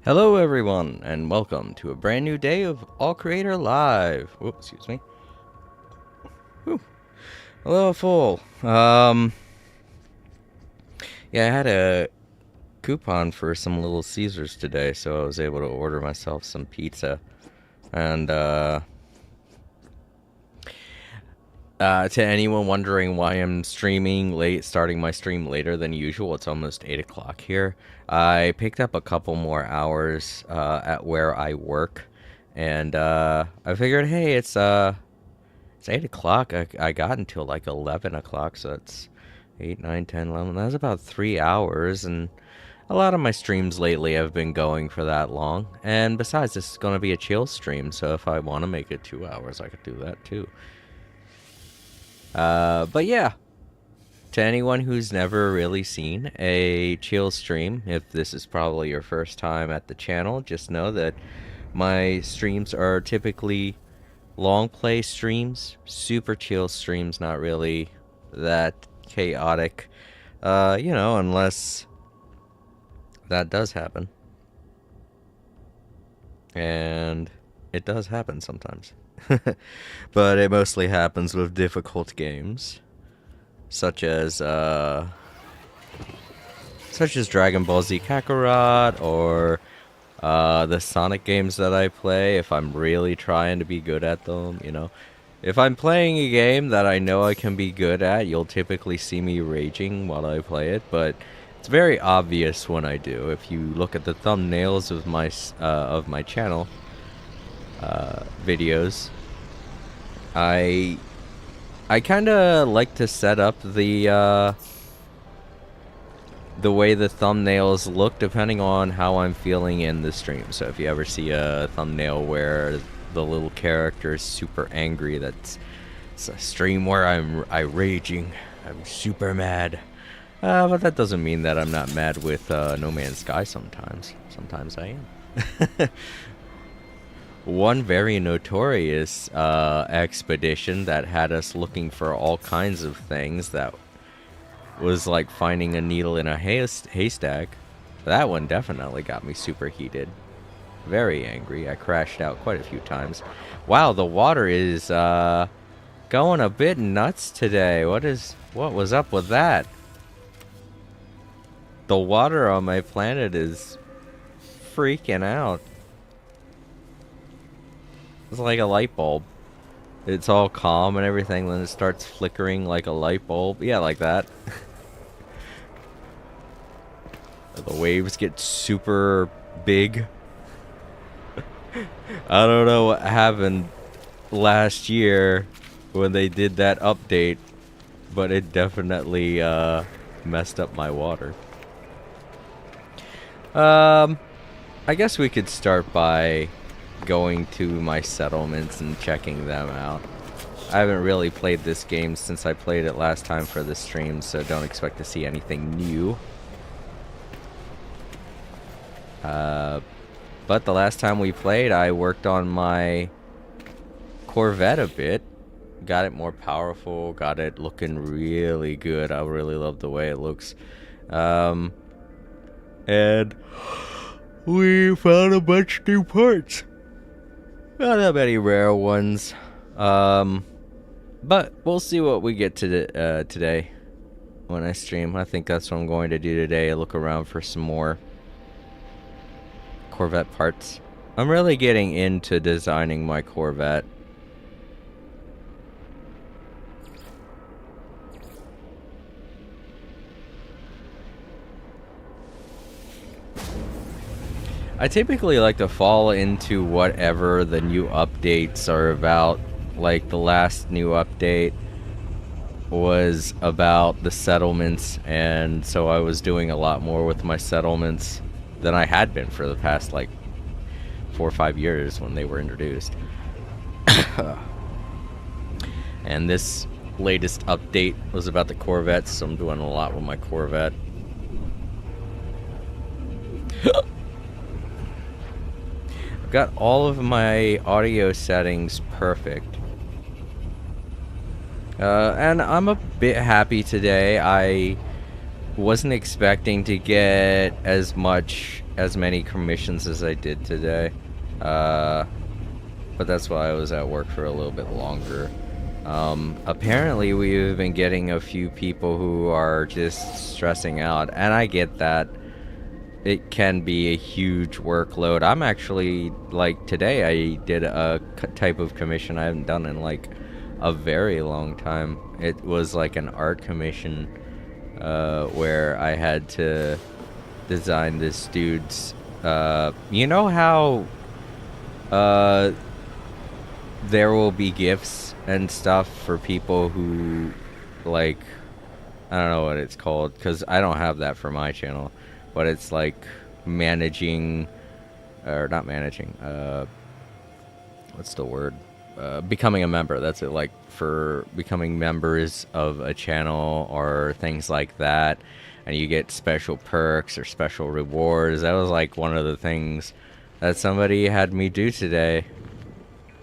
Hello everyone, and welcome to a brand new day of All Creator Live. Whoops, excuse me. Whew. Hello, full. Yeah, I had a coupon for some Little Caesars today, so I was able to order myself some pizza. And, to anyone wondering why I'm streaming late, starting my stream later than usual, it's almost 8 o'clock here. I picked up a couple more hours, at where I work. And, I figured, hey, it's 8 o'clock. I got until like 11 o'clock, so it's 8, 9, 10, 11. That's about 3 hours, and a lot of my streams lately have been going for that long. And besides, this is going to be a chill stream, so if I want to make it 2 hours, I could do that too. But yeah, to anyone who's never really seen a chill stream, if this is probably your first time at the channel, just know that my streams are typically long play streams, super chill streams, not really that chaotic, unless that does happen. And it does happen sometimes. But it mostly happens with difficult games, such as Dragon Ball Z Kakarot, or the Sonic games that I play, if I'm really trying to be good at them, you know. If I'm playing a game that I know I can be good at, you'll typically see me raging while I play it, but it's very obvious when I do. If you look at the thumbnails of my channel videos, I kind of like to set up the way the thumbnails look depending on how I'm feeling in the stream. So if you ever see a thumbnail where the little character is super angry, it's a stream where I'm raging. I'm super mad. But that doesn't mean that I'm not mad with No Man's Sky sometimes. Sometimes I am. One very notorious expedition that had us looking for all kinds of things that was like finding a needle in a haystack. That one definitely got me super heated. Very angry. I crashed out quite a few times. Wow, the water is going a bit nuts today. What was up with that? The water on my planet is freaking out. It's like a light bulb. It's all calm and everything, then it starts flickering like a light bulb. Yeah, like that. The waves get super big. I don't know what happened last year when they did that update, but it definitely messed up my water. I guess we could start by going to my settlements and checking them out. I haven't really played this game since I played it last time for the stream, so don't expect to see anything new. But the last time we played, I worked on my Corvette a bit. Got it more powerful, got it looking really good. I really love the way it looks. And we found a bunch of new parts. Not that many rare ones. But we'll see what we get to today when I stream. I think that's what I'm going to do today. Look around for some more Corvette parts. I'm really getting into designing my Corvette. I typically like to fall into whatever the new updates are about. Like the last new update was about the settlements, and so I was doing a lot more with my settlements than I had been for the past like 4 or 5 years when they were introduced. And this latest update was about the Corvettes, so I'm doing a lot with my Corvette. I've got all of my audio settings perfect. And I'm a bit happy today. I wasn't expecting to get as many commissions as I did today. But that's why I was at work for a little bit longer. Apparently we've been getting a few people who are just stressing out, and I get that. It can be a huge workload. I'm actually, like, today I did a type of commission I haven't done in, like, a very long time. It was, like, an art commission, where I had to design this dude's, you know how, there will be gifts and stuff for people who, like, I don't know what it's called, because I don't have that for my channel. But it's like managing, or not managing, what's the word? Becoming a member. That's it, like for becoming members of a channel or things like that. And you get special perks or special rewards. That was like one of the things that somebody had me do today.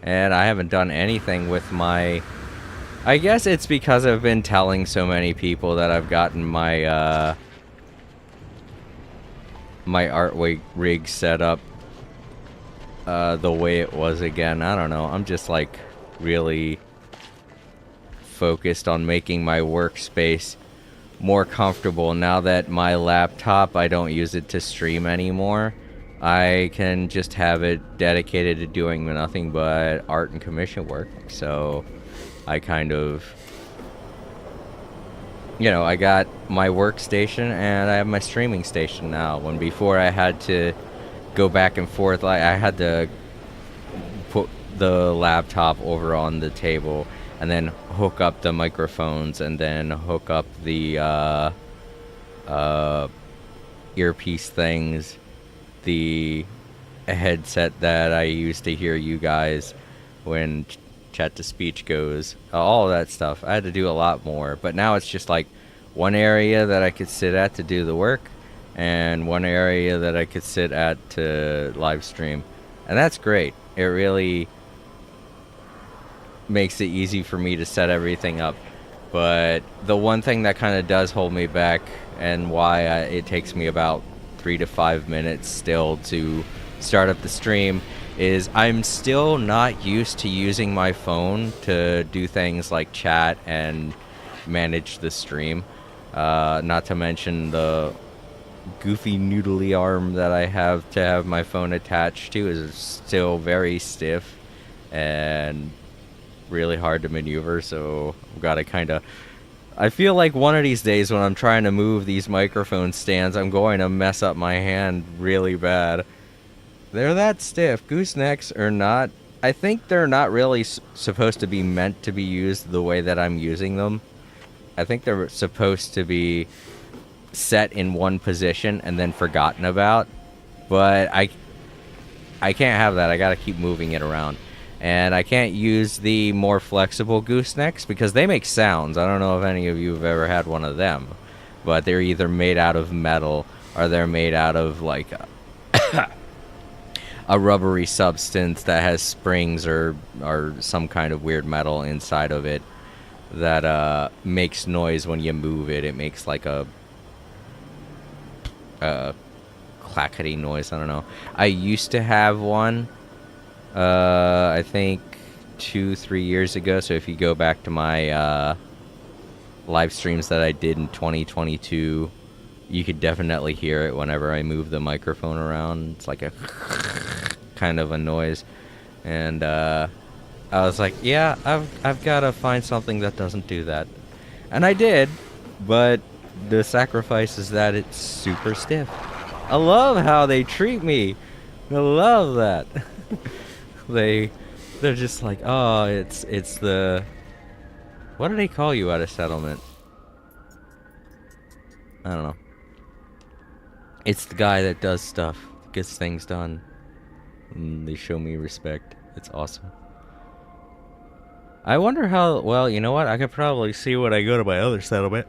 And I haven't done anything with my... I guess it's because I've been telling so many people that I've gotten my, my art rig set up the way it was again. I don't know. I'm just like really focused on making my workspace more comfortable. Now that my laptop, I don't use it to stream anymore. I can just have it dedicated to doing nothing but art and commission work. So I kind of... You know, I got my workstation and I have my streaming station now. When before I had to go back and forth, like I had to put the laptop over on the table and then hook up the microphones and then hook up the earpiece things, the headset that I use to hear you guys when chat to speech goes, all that stuff. I had to do a lot more, but now it's just like one area that I could sit at to do the work and one area that I could sit at to live stream, and that's great. It really makes it easy for me to set everything up. But the one thing that kind of does hold me back and why it takes me about 3 to 5 minutes still to start up the stream is I'm still not used to using my phone to do things like chat and manage the stream. Not to mention the goofy noodly arm that I have to have my phone attached to is still very stiff and really hard to maneuver, so I've got to kind of... I feel like one of these days when I'm trying to move these microphone stands, I'm going to mess up my hand really bad. They're that stiff. Goosenecks are not... I think they're not really supposed to be meant to be used the way that I'm using them. I think they're supposed to be set in one position and then forgotten about. But I can't have that. I gotta keep moving it around. And I can't use the more flexible goosenecks because they make sounds. I don't know if any of you have ever had one of them. But they're either made out of metal or they're made out of like... a rubbery substance that has springs or some kind of weird metal inside of it that makes noise when you move it. It makes like a clackety noise. I don't know. I used to have one, I think 2-3 years ago. So if you go back to my live streams that I did in 2022, you could definitely hear it whenever I move the microphone around. It's like a kind of a noise. And I was like, yeah, I've got to find something that doesn't do that. And I did, but the sacrifice is that it's super stiff. I love how they treat me. I love that. They're just like, oh, it's the... What do they call you at a settlement? I don't know. It's the guy that does stuff, gets things done. And they show me respect. It's awesome. I wonder how... Well, you know what? I could probably see when I go to my other settlement.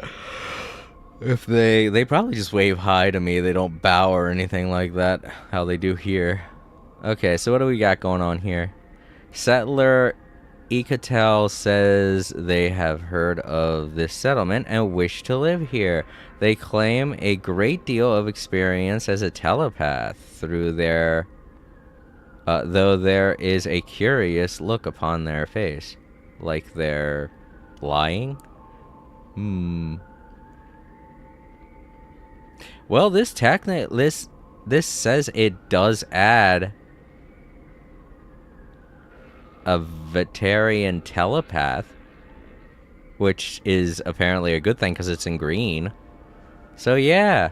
If they probably just wave hi to me. They don't bow or anything like that. How they do here. Okay, so what do we got going on here? Settler Ecotel says they have heard of this settlement and wish to live here. They claim a great deal of experience as a telepath through their, though there is a curious look upon their face, like they're lying. Well, this says it does add a Veterian telepath, which is apparently a good thing because it's in green. So yeah,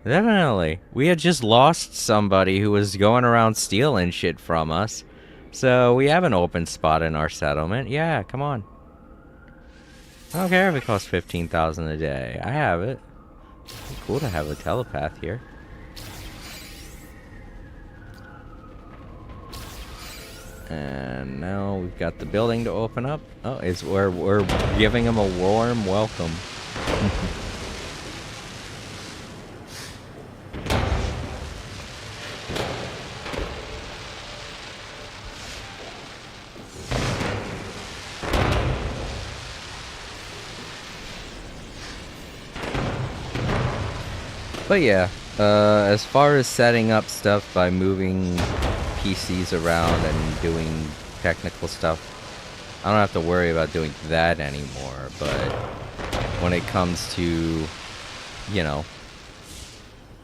definitely. We had just lost somebody who was going around stealing shit from us. So we have an open spot in our settlement. Yeah, come on. I don't care if it costs 15,000 a day. I have it. It's cool to have a telepath here. And now we've got the building to open up. Oh, it's we're giving him a warm welcome. But yeah, as far as setting up stuff by moving PCs around and doing technical stuff, I don't have to worry about doing that anymore. But when it comes to, you know,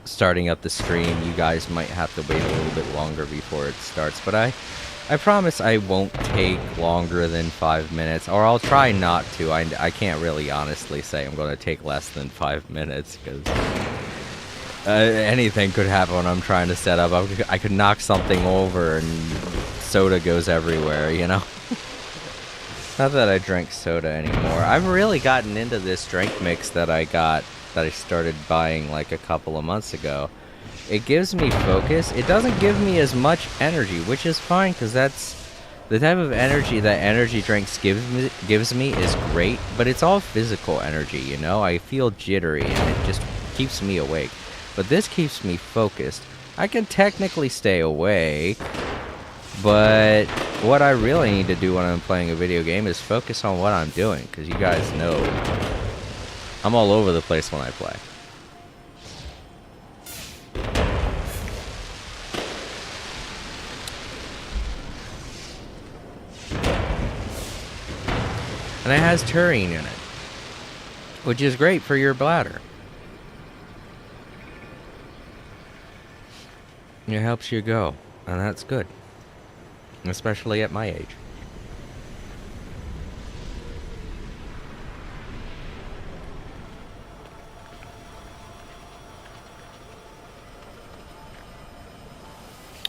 starting up the stream, you guys might have to wait a little bit longer before it starts. But I promise I won't take longer than 5 minutes, or I'll try not to. I can't really honestly say I'm going to take less than 5 minutes, because anything could happen when I'm trying to set up. I could knock something over and soda goes everywhere, you know? Not that I drink soda anymore. I've really gotten into this drink mix that I started buying like a couple of months ago. It gives me focus. It doesn't give me as much energy, which is fine, because that's the type of energy that energy drinks gives me is great, but it's all physical energy, you know? I feel jittery and it just keeps me awake. But this keeps me focused. I can technically stay awake, but what I really need to do when I'm playing a video game is focus on what I'm doing, because you guys know I'm all over the place when I play. And it has taurine in it, which is great for your bladder. It helps you go, and that's good, especially at my age.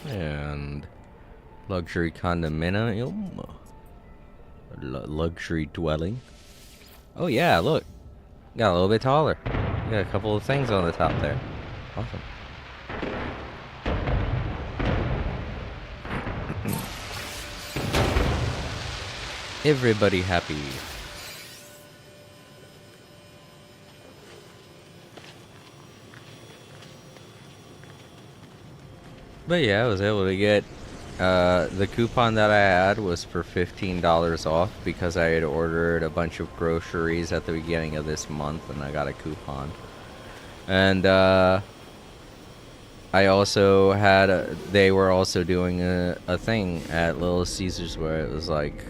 And luxury condominium, luxury dwelling. Oh yeah, look, got a little bit taller. Got a couple of things on the top there. Awesome. Everybody happy. But yeah, I was able to get the coupon that I had was for $15 off because I had ordered a bunch of groceries at the beginning of this month and I got a coupon. And I also had they were also doing a thing at Little Caesars where it was like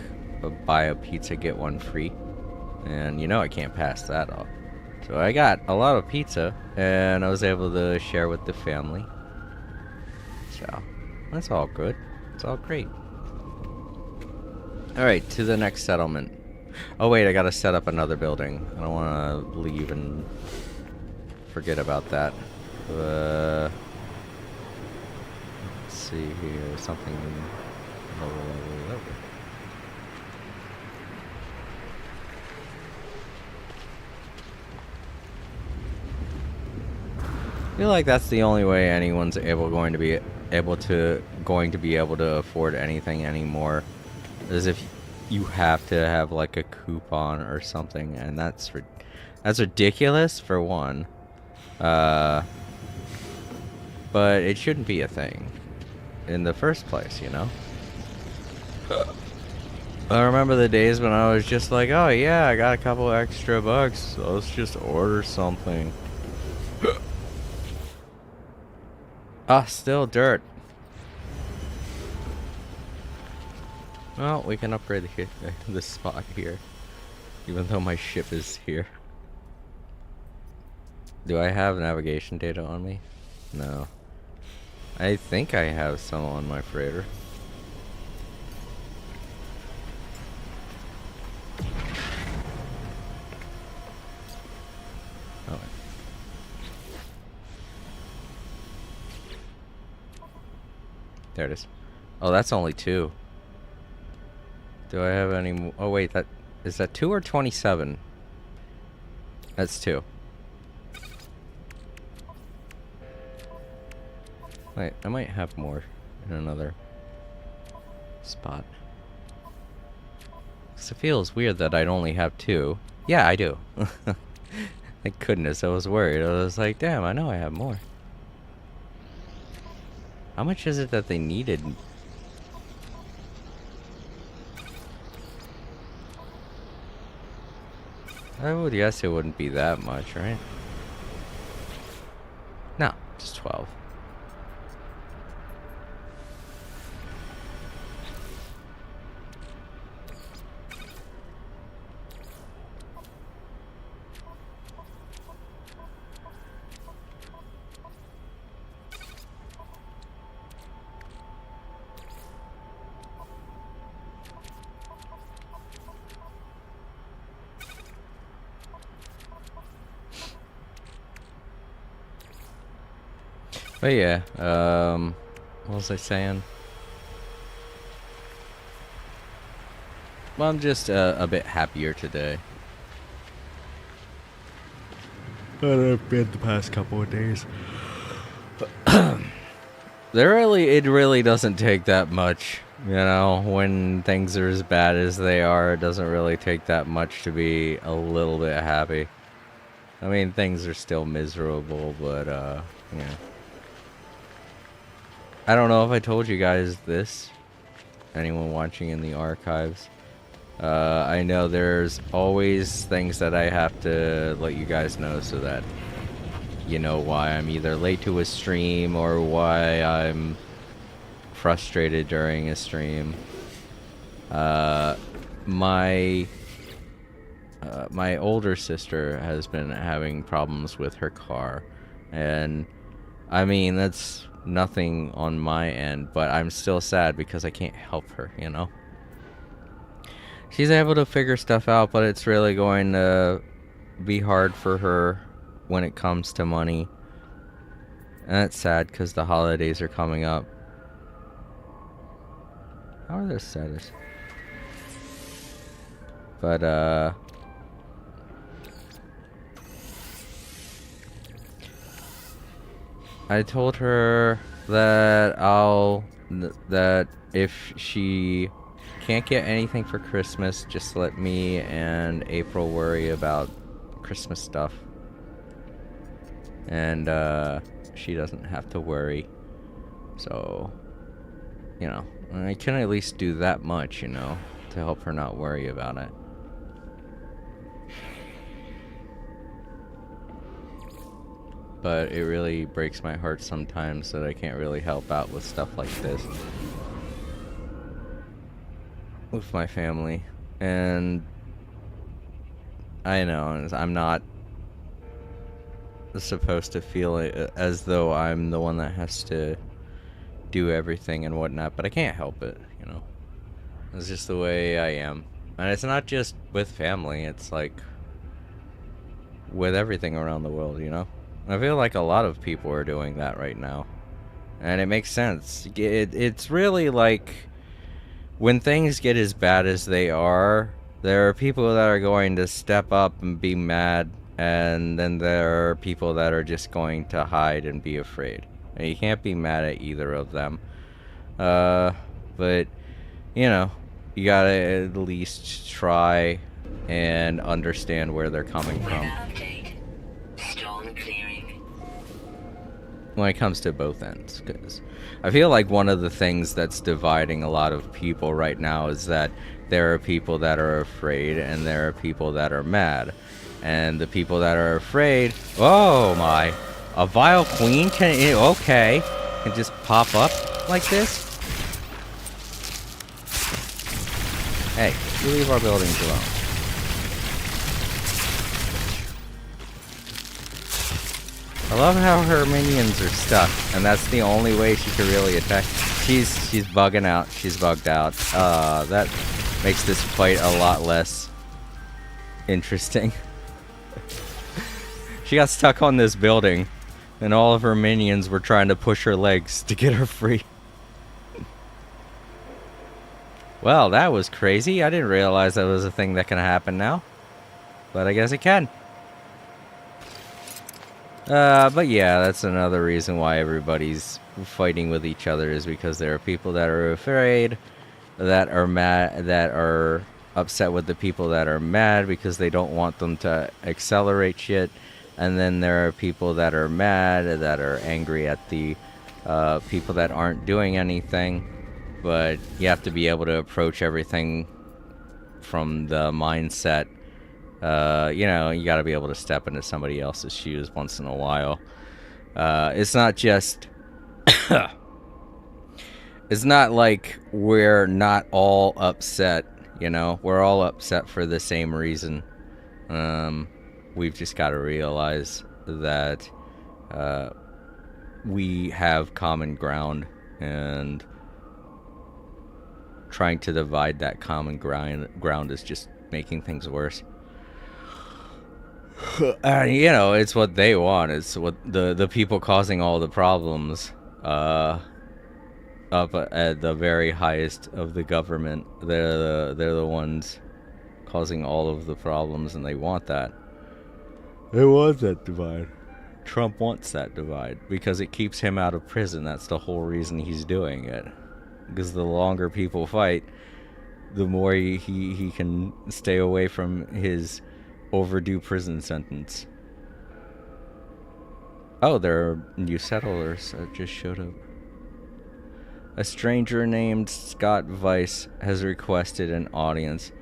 buy a pizza get one free, and you know I can't pass that off. So I got a lot of pizza and I was able to share with the family. So that's all good. It's all great. Alright, to the next settlement. Oh wait, I gotta set up another building. I don't want to leave and forget about that. Let's see here, something lower. I feel like that's the only way anyone's going to be able to afford anything anymore, is if you have to have like a coupon or something, and that's ridiculous for one. But it shouldn't be a thing in the first place, you know. I remember the days when I was just like, oh yeah, I got a couple extra bucks, so let's just order something. Ah, still dirt. Well, we can upgrade this spot here, even though my ship is here. Do I have navigation data on me? No. I think I have some on my freighter. Oh. There it is. Oh, that's only 2. Do I have any more? Oh wait, is that 2 or 27? That's 2. Wait, I might have more in another spot. 'Cause it feels weird that I'd only have 2. Yeah, I do. Thank goodness, I was worried. I was like, damn, I know I have more. How much is it that they needed? I would guess it wouldn't be that much, right? No, just 12. But yeah, what was I saying? Well, I'm just a bit happier today than I've been the past couple of days. It really doesn't take that much, you know, when things are as bad as they are. It doesn't really take that much to be a little bit happy. I mean, things are still miserable, but yeah. I don't know if I told you guys this. Anyone watching in the archives. I know there's always things that I have to let you guys know so that you know why I'm either late to a stream or why I'm frustrated during a stream. My older sister has been having problems with her car, and I mean, that's nothing on my end, but I'm still sad because I can't help her, you know? She's able to figure stuff out, but it's really going to be hard for her when it comes to money. And it's sad because the holidays are coming up. How are their status? But, I told her that that if she can't get anything for Christmas, just let me and April worry about Christmas stuff. And, she doesn't have to worry. So, you know, I can at least do that much, you know, to help her not worry about it. But it really breaks my heart sometimes that I can't really help out with stuff like this with my family. And I know I'm not supposed to feel it as though I'm the one that has to do everything and whatnot, but I can't help it, you know. It's just the way I am. And it's not just with family, it's like with everything around the world, you know. I feel like a lot of people are doing that right now. And it makes sense. It's really like when things get as bad as they are, there are people that are going to step up and be mad, and then there are people that are just going to hide and be afraid. And you can't be mad at either of them. But, you know, you gotta at least try and understand where they're coming from. When it comes to both ends, because I feel like one of the things that's dividing a lot of people right now is that there are people that are afraid, and there are people that are mad. And the people that are afraid, oh my, a vile queen okay, can just pop up like this? Hey, you leave our buildings alone. I love how her minions are stuck, and that's the only way she can really attack. She's bugging out. She's bugged out. That makes this fight a lot less interesting. She got stuck on this building, and all of her minions were trying to push her legs to get her free. Well, that was crazy. I didn't realize that was a thing that can happen now, but I guess it can. But yeah, that's another reason why everybody's fighting with each other, is because there are people that are afraid, that are mad, that are upset with the people that are mad because they don't want them to accelerate shit. And then there are people that are mad, that are angry at the people that aren't doing anything. But you have to be able to approach everything from the mindset. You know, you got to be able to step into somebody else's shoes once in a while. It's not just... It's not like we're not all upset, you know? We're all upset for the same reason. We've just got to realize that we have common ground, and trying to divide that common ground is just making things worse. You know, it's what they want. It's what the people causing all the problems up at the very highest of the government. They're the ones causing all of the problems, and they want that. They want that divide. Trump wants that divide because it keeps him out of prison. That's the whole reason he's doing it. Because the longer people fight, the more he can stay away from his overdue prison sentence. Oh, there are new settlers that just showed up. A stranger named Scott Weiss has requested an audience.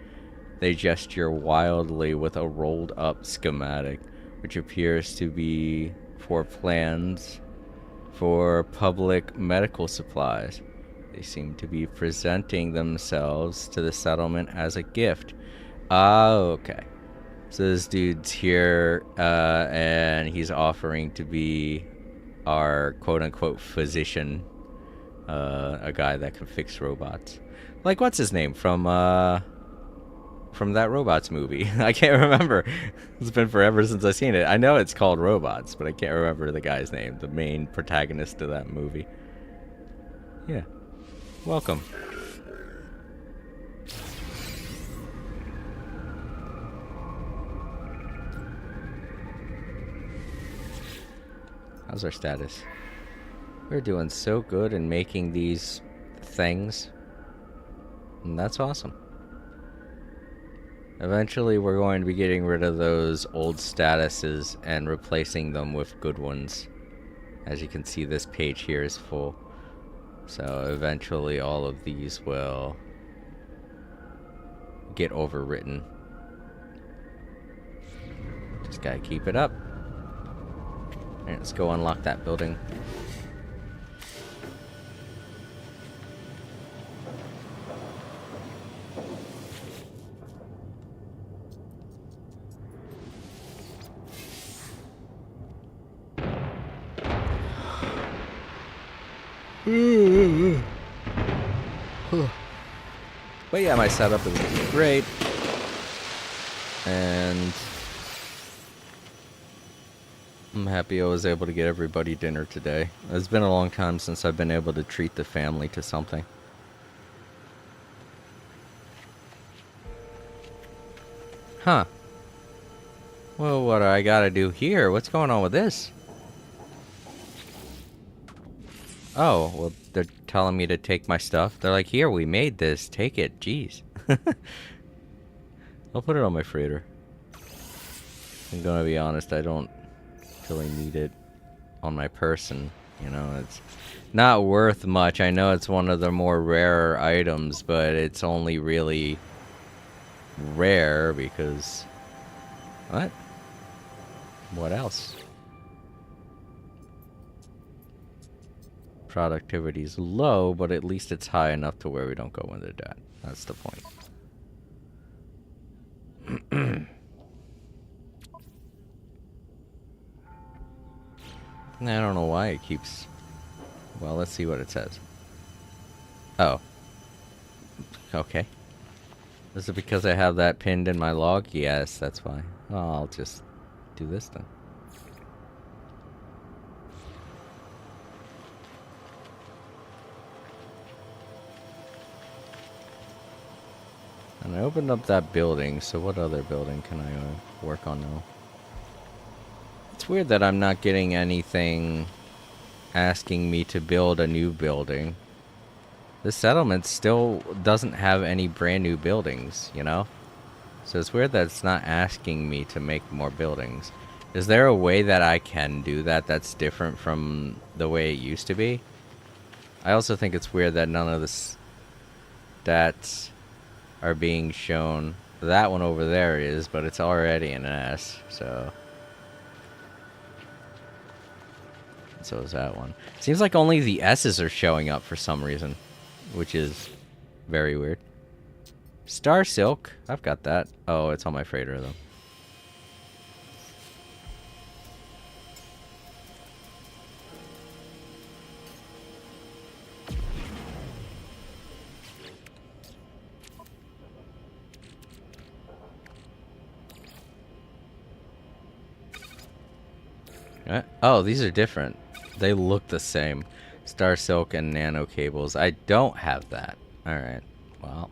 They gesture wildly with a rolled up schematic, which appears to be for plans for public medical supplies. They seem to be presenting themselves to the settlement as a gift. Oh, okay. So this dude's here, and he's offering to be our quote-unquote physician, a guy that can fix robots. Like, what's his name from that Robots movie? I can't remember. It's been forever since I've seen it. I know it's called Robots, but I can't remember the guy's name, the main protagonist of that movie. Yeah. Welcome. How's our status? We're doing so good in making these things. And that's awesome. Eventually we're going to be getting rid of those old statuses and replacing them with good ones. As you can see, this page here is full. So eventually all of these will get overwritten. Just gotta keep it up. Alright, let's go unlock that building. But yeah, my setup is great, and I'm happy I was able to get everybody dinner today. It's been a long time since I've been able to treat the family to something. Huh. Well, what do I gotta do here? What's going on with this? Oh, well, they're telling me to take my stuff. They're like, here, we made this. Take it. Jeez. I'll put it on my freighter. I'm gonna be honest, I don't really need it on my person. You know, it's not worth much. I know it's one of the more rarer items, but it's only really rare because... What? What else? Productivity's low, but at least it's high enough to where we don't go into debt. That's the point. I don't know why it keeps... Well, let's see what it says. Oh. Okay. Is it because I have that pinned in my log? Yes, that's why. Well, I'll just do this then. And I opened up that building, so what other building can I work on now? It's weird that I'm not getting anything asking me to build a new building. This settlement still doesn't have any brand new buildings, you know? So it's weird that it's not asking me to make more buildings. Is there a way that I can do that that's different from the way it used to be? I also think it's weird that none of the stats are being shown. That one over there is, but it's already an S, so... So is that one. Seems like only the S's are showing up for some reason, which is very weird. Star Silk, I've got that. Oh, it's on my freighter though. Oh, these are different. They look the same. Star Silk and Nano Cables. I don't have that. Alright. Well.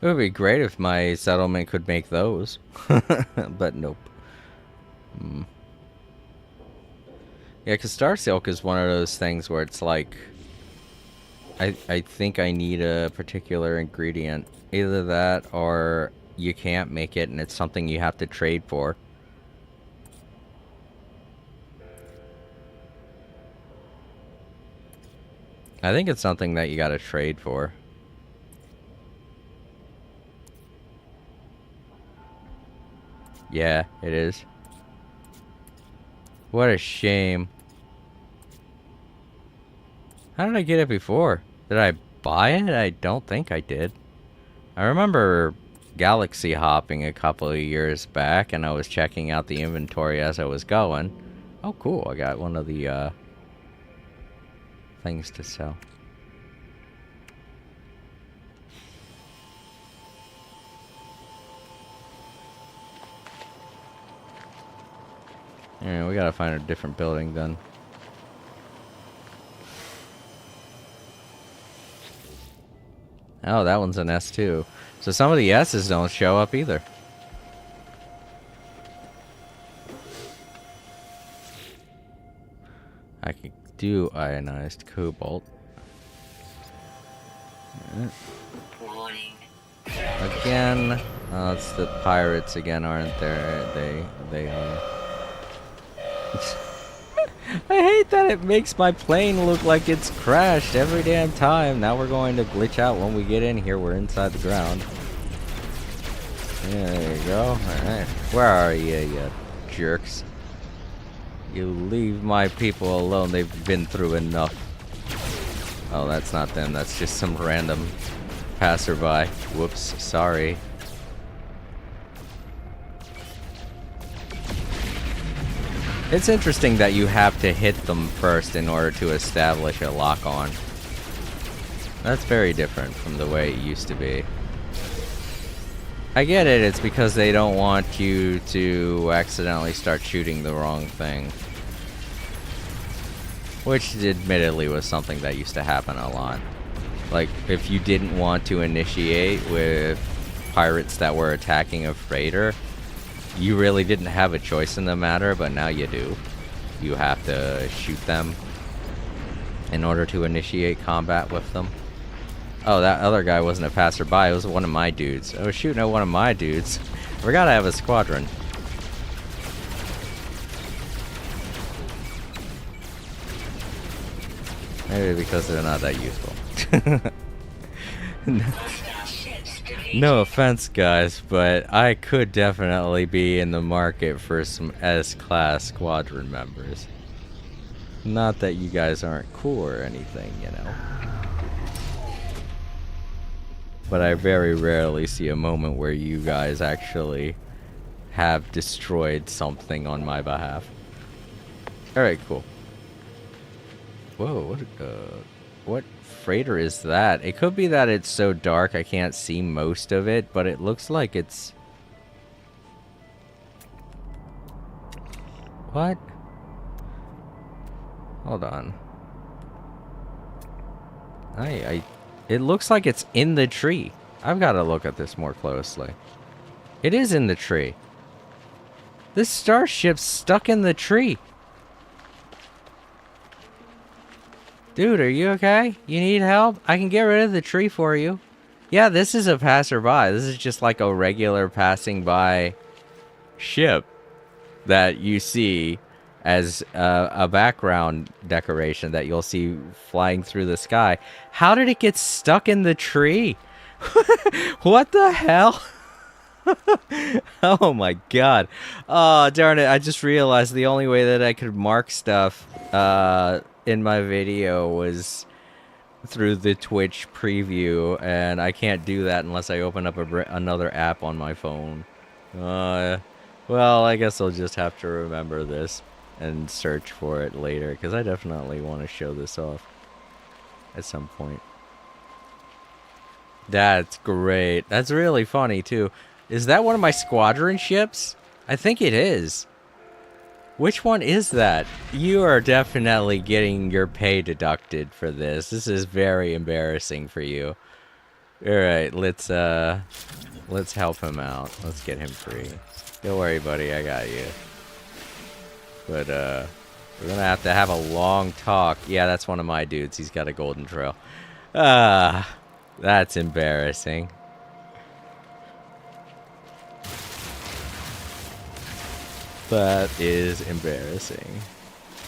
It would be great if my settlement could make those. But nope. Yeah, because Star Silk is one of those things where it's like... I think I need a particular ingredient. Either that or you can't make it and it's something you have to trade for. I think it's something that you gotta trade for. Yeah, it is. What a shame. How did I get it before? Did I buy it? I don't think I did. I remember galaxy hopping a couple of years back and I was checking out the inventory as I was going. Oh cool, I got one of the things to sell. Yeah, we gotta find a different building then. Oh, that one's an S too. So some of the S's don't show up either. I can do ionized cobalt. Again, it's the pirates again, aren't there? They are. I hate that it makes my plane look like it's crashed every damn time. Now we're going to glitch out when we get in here. We're inside the ground. Yeah, there you go. Alright. Where are you, you jerks? You leave my people alone. They've been through enough. Oh, that's not them. That's just some random passerby. Whoops. Sorry. It's interesting that you have to hit them first in order to establish a lock-on. That's very different from the way it used to be. I get it, it's because they don't want you to accidentally start shooting the wrong thing. Which admittedly was something that used to happen a lot. Like, if you didn't want to initiate with pirates that were attacking a freighter, you really didn't have a choice in the matter, but now you do. You have to shoot them in order to initiate combat with them. Oh, that other guy wasn't a passerby, it was one of my dudes. I was shooting at one of my dudes. We gotta have a squadron. Maybe because they're not that useful. No offense, guys, but I could definitely be in the market for some S-Class squadron members. Not that you guys aren't cool or anything, you know. But I very rarely see a moment where you guys actually have destroyed something on my behalf. Alright, cool. Whoa, what freighter is that? It could be that it's so dark I can't see most of it, but it looks like it's... What? Hold on. It looks like it's in the tree. I've got to look at this more closely. It is in the tree. This starship's stuck in the tree. Dude, are you okay? You need help? I can get rid of the tree for you. Yeah, this is a passerby. This is just like a regular passing by ship that you see as a background decoration that you'll see flying through the sky. How did it get stuck in the tree? What the hell? Oh my god. Oh, darn it. I just realized the only way that I could mark stuff in my video was through the Twitch preview, and I can't do that unless I open up another app on my phone. Well, I guess I'll just have to remember this and search for it later, because I definitely want to show this off at some point. That's great. That's really funny, too. Is that one of my squadron ships? I think it is. Which one is that? You are definitely getting your pay deducted for this. This is very embarrassing for you. Alright, let's help him out. Let's get him free. Don't worry, buddy, I got you. But, we're gonna have to have a long talk. Yeah, that's one of my dudes. He's got a golden trail. That's embarrassing. That is embarrassing.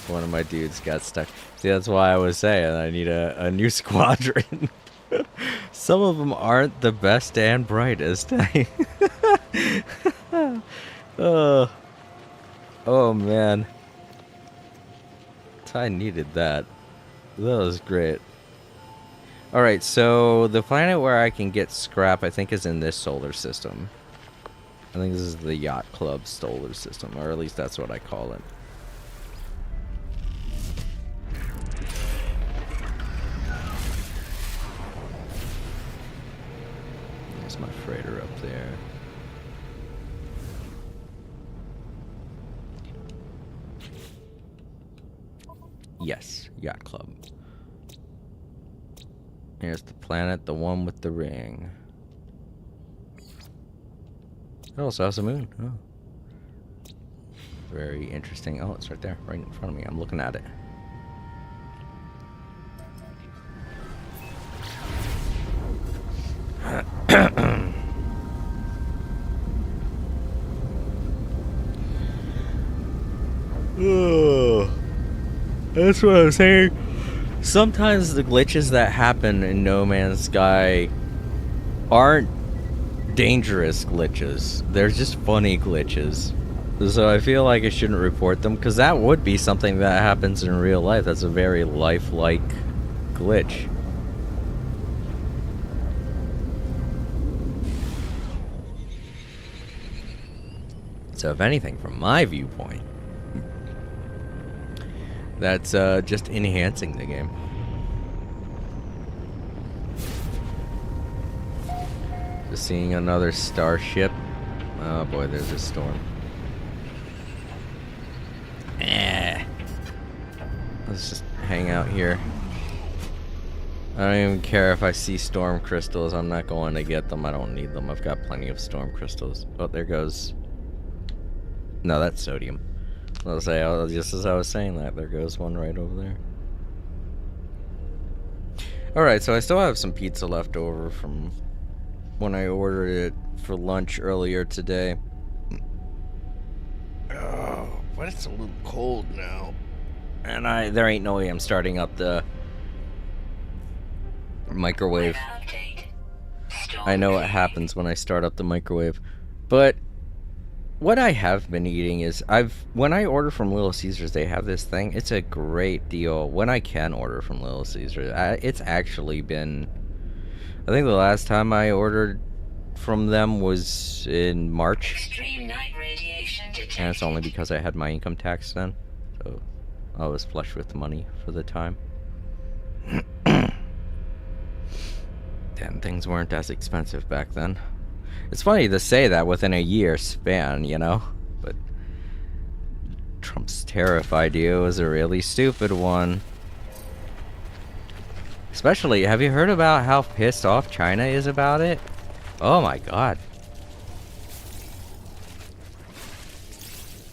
One of my dudes got stuck. See, that's why I was saying I need a new squadron. Some of them aren't the best and brightest. Oh man. I needed that. That was great. Alright, so the planet where I can get scrap, I think, is in this solar system. I think this is the Yacht Club solar system, or at least that's what I call it. There's my freighter up there. Yes, Yacht Club. Here's the planet, the one with the ring. It also has a moon. Oh. Very interesting. Oh, it's right there, right in front of me. I'm looking at it. Oh, that's what I'm saying. Sometimes the glitches that happen in No Man's Sky aren't dangerous glitches. They're just funny glitches. So I feel like I shouldn't report them, because that would be something that happens in real life. That's a very lifelike glitch. So if anything, from my viewpoint, that's just enhancing the game. Just seeing another starship. Oh boy, there's a storm. Let's just hang out here. I don't even care if I see storm crystals. I'm not going to get them. I don't need them. I've got plenty of storm crystals. Oh, there goes. No, that's sodium. I'll say, just as I was saying that, there goes one right over there. Alright, so I still have some pizza left over from when I ordered it for lunch earlier today. Oh, but it's a little cold now. And there ain't no way I'm starting up the Microwave. I know what happens when I start up the microwave. But what I have been eating is when I order from Little Caesars, they have this thing. It's a great deal when I can order from Little Caesars. It's actually been, I think the last time I ordered from them was in March. And it's only because I had my income tax then. So I was flush with money for the time. Then things weren't as expensive back then. It's funny to say that within a year span, you know? But Trump's tariff idea was a really stupid one. Especially, have you heard about how pissed off China is about it? Oh my god.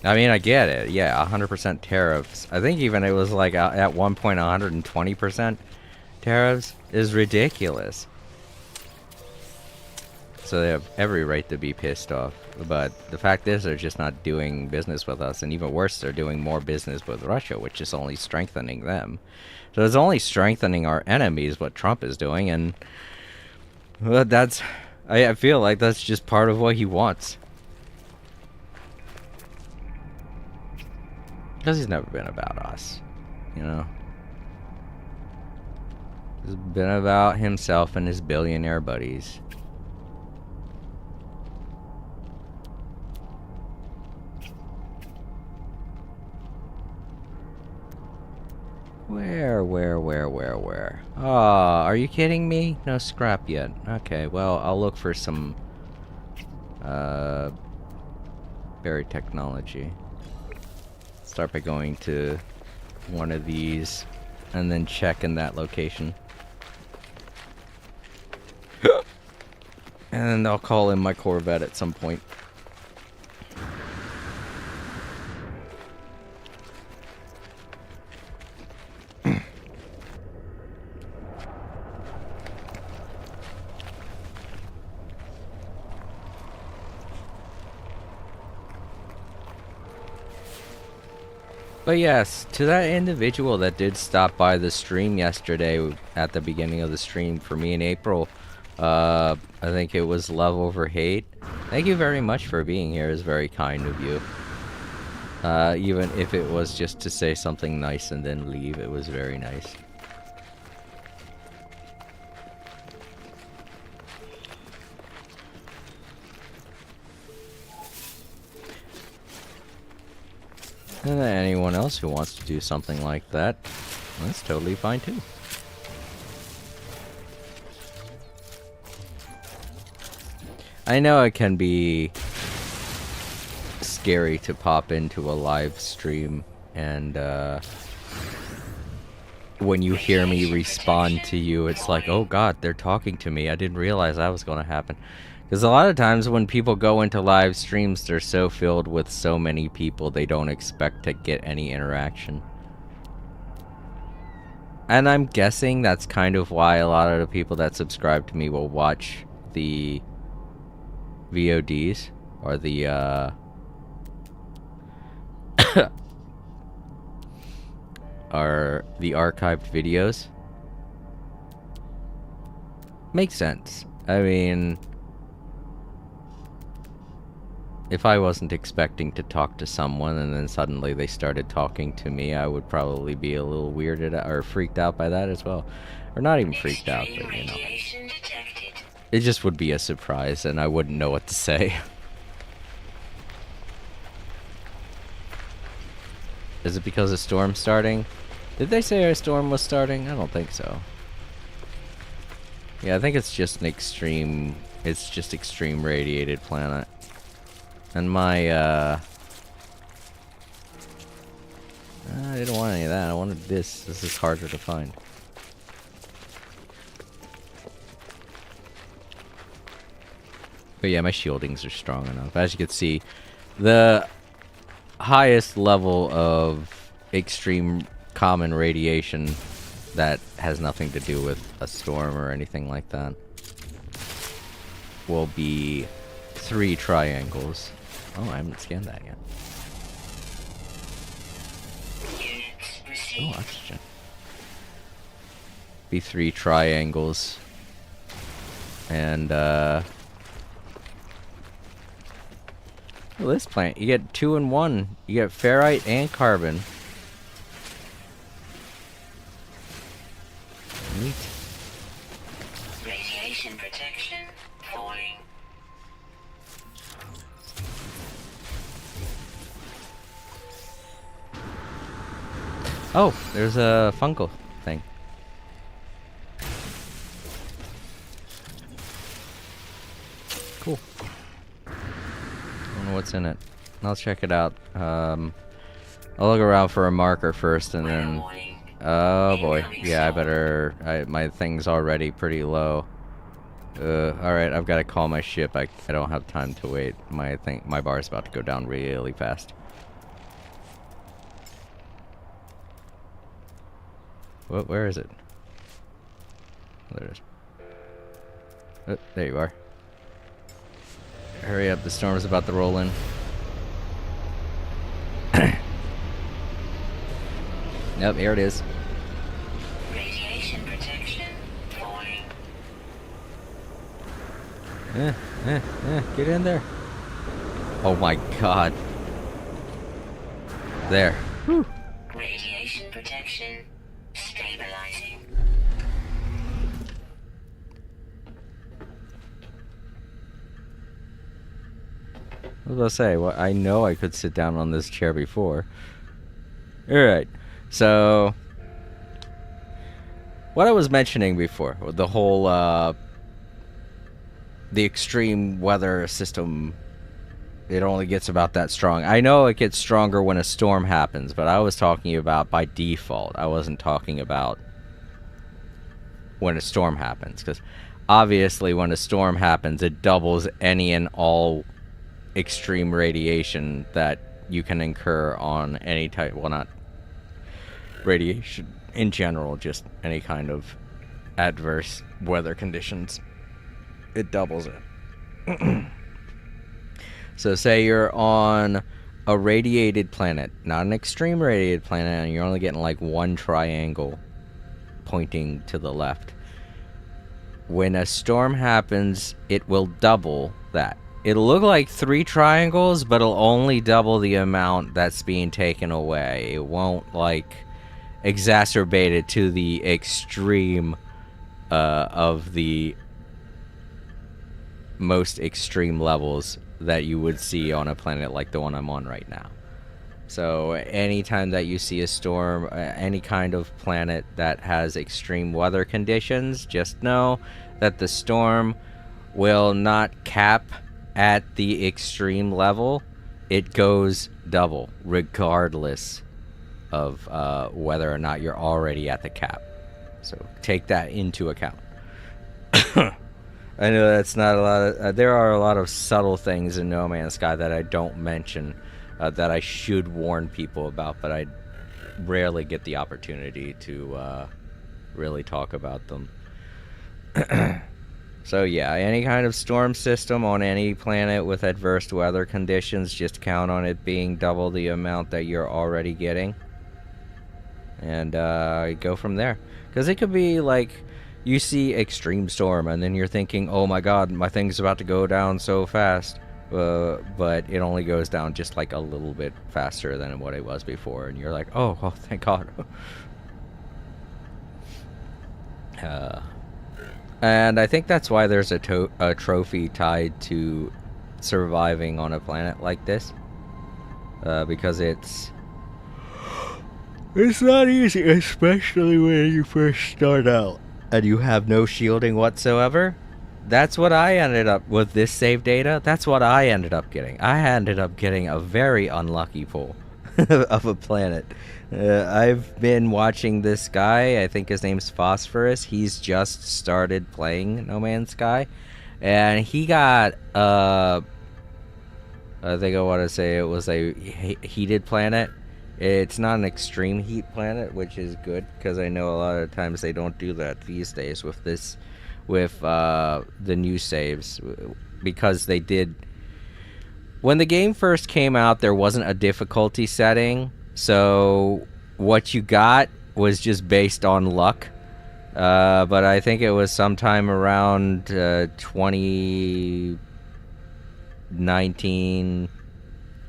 I mean, I get it. Yeah, 100% tariffs. I think even it was like at one point 120% tariffs is ridiculous. So they have every right to be pissed off. But the fact is, they're just not doing business with us. And even worse, they're doing more business with Russia, which is only strengthening them. So it's only strengthening our enemies, what Trump is doing. And well, I feel like that's just part of what he wants. Because he's never been about us, you know? He's been about himself and his billionaire buddies. Where? Ah, are you kidding me? No scrap yet. Okay, well, I'll look for some, buried technology. Start by going to one of these, and then check in that location. And I'll call in my Corvette at some point. But yes, to that individual that did stop by the stream yesterday at the beginning of the stream for me in April, I think it was Love Over Hate. Thank you very much for being here. It's very kind of you. Even if it was just to say something nice and then leave, it was very nice. And anyone else who wants to do something like that, that's totally fine too. I know it can be scary to pop into a live stream and when you hear me respond to you, it's like, oh god, they're talking to me. I didn't realize that was going to happen. Because a lot of times when people go into live streams, they're so filled with so many people, they don't expect to get any interaction. And I'm guessing that's kind of why a lot of the people that subscribe to me will watch the VODs, or the, are the archived videos. Makes sense. I mean, if I wasn't expecting to talk to someone and then suddenly they started talking to me, I would probably be a little weirded out or freaked out by that as well. Or not even freaked out, but you know. It just would be a surprise and I wouldn't know what to say. Is it because a storm's starting? Did they say a storm was starting? I don't think so. Yeah, I think it's just an extreme, it's just extreme radiated planet. And my, I didn't want any of that. I wanted this. This is harder to find. But yeah, my shieldings are strong enough. As you can see, the highest level of extreme common radiation that has nothing to do with a storm or anything like that will be 3 triangles. Oh, I haven't scanned that yet. Oh, oxygen. be 3 triangles. And well, this plant, you get 2 in 1. You get ferrite and carbon. Neat. Radiation protection falling. Oh, there's a fungal thing. Cool. I don't know what's in it. I'll check it out. I'll look around for a marker first, and then... Oh boy. Yeah, I better... my thing's already pretty low. Alright, I've got to call my ship. I don't have time to wait. My bar's about to go down really fast. What? Where is it? There it is. Oh, there you are. Hurry up, the storm's about to roll in. Yep, here it is. Radiation protection falling. Get in there. Oh my god. There. Whew. Radiation protection stabilizing. I was about to say, well, I know I could sit down on this chair before. Alright, so... what I was mentioning before, the whole, the extreme weather system, it only gets about that strong. I know it gets stronger when a storm happens, but I was talking about by default. I wasn't talking about when a storm happens, because obviously when a storm happens, it doubles any and all extreme radiation that you can incur on any type, well, not radiation in general, just any kind of adverse weather conditions. It doubles it. So say you're on a radiated planet, not an extreme radiated planet, and you're only getting like 1 triangle pointing to the left. When a storm happens, it will double that. It'll look like 3 triangles, but it'll only double the amount that's being taken away. It won't, like, exacerbate it to the extreme of the most extreme levels that you would see on a planet like the one I'm on right now. So anytime that you see a storm, any kind of planet that has extreme weather conditions, just know that the storm will not cap at the extreme level. It goes double, regardless of whether or not you're already at the cap. So take that into account. I know that's not a lot of... there are a lot of subtle things in No Man's Sky that I don't mention, that I should warn people about, but I rarely get the opportunity to really talk about them. So yeah, any kind of storm system on any planet with adverse weather conditions, just count on it being double the amount that you're already getting. And go from there. Because it could be like, you see extreme storm, and then you're thinking, oh my god, my thing's about to go down so fast. But it only goes down just like a little bit faster than what it was before. And you're like, oh, well, thank god. And I think that's why there's a trophy tied to surviving on a planet like this. Because it's not easy, especially when you first start out and you have no shielding whatsoever. That's what I ended up with this save data. That's what I ended up getting. I ended up getting a very unlucky pull of a planet. I've been watching this guy. I think his name's Phosphorus. He's just started playing No Man's Sky, and he got I think I want to say it was a heated planet. It's not an extreme heat planet, which is good, because I know a lot of times they don't do that these days with this, with the new saves, because they did... When the game first came out, there wasn't a difficulty setting, so what you got was just based on luck. But I think it was sometime around 2019,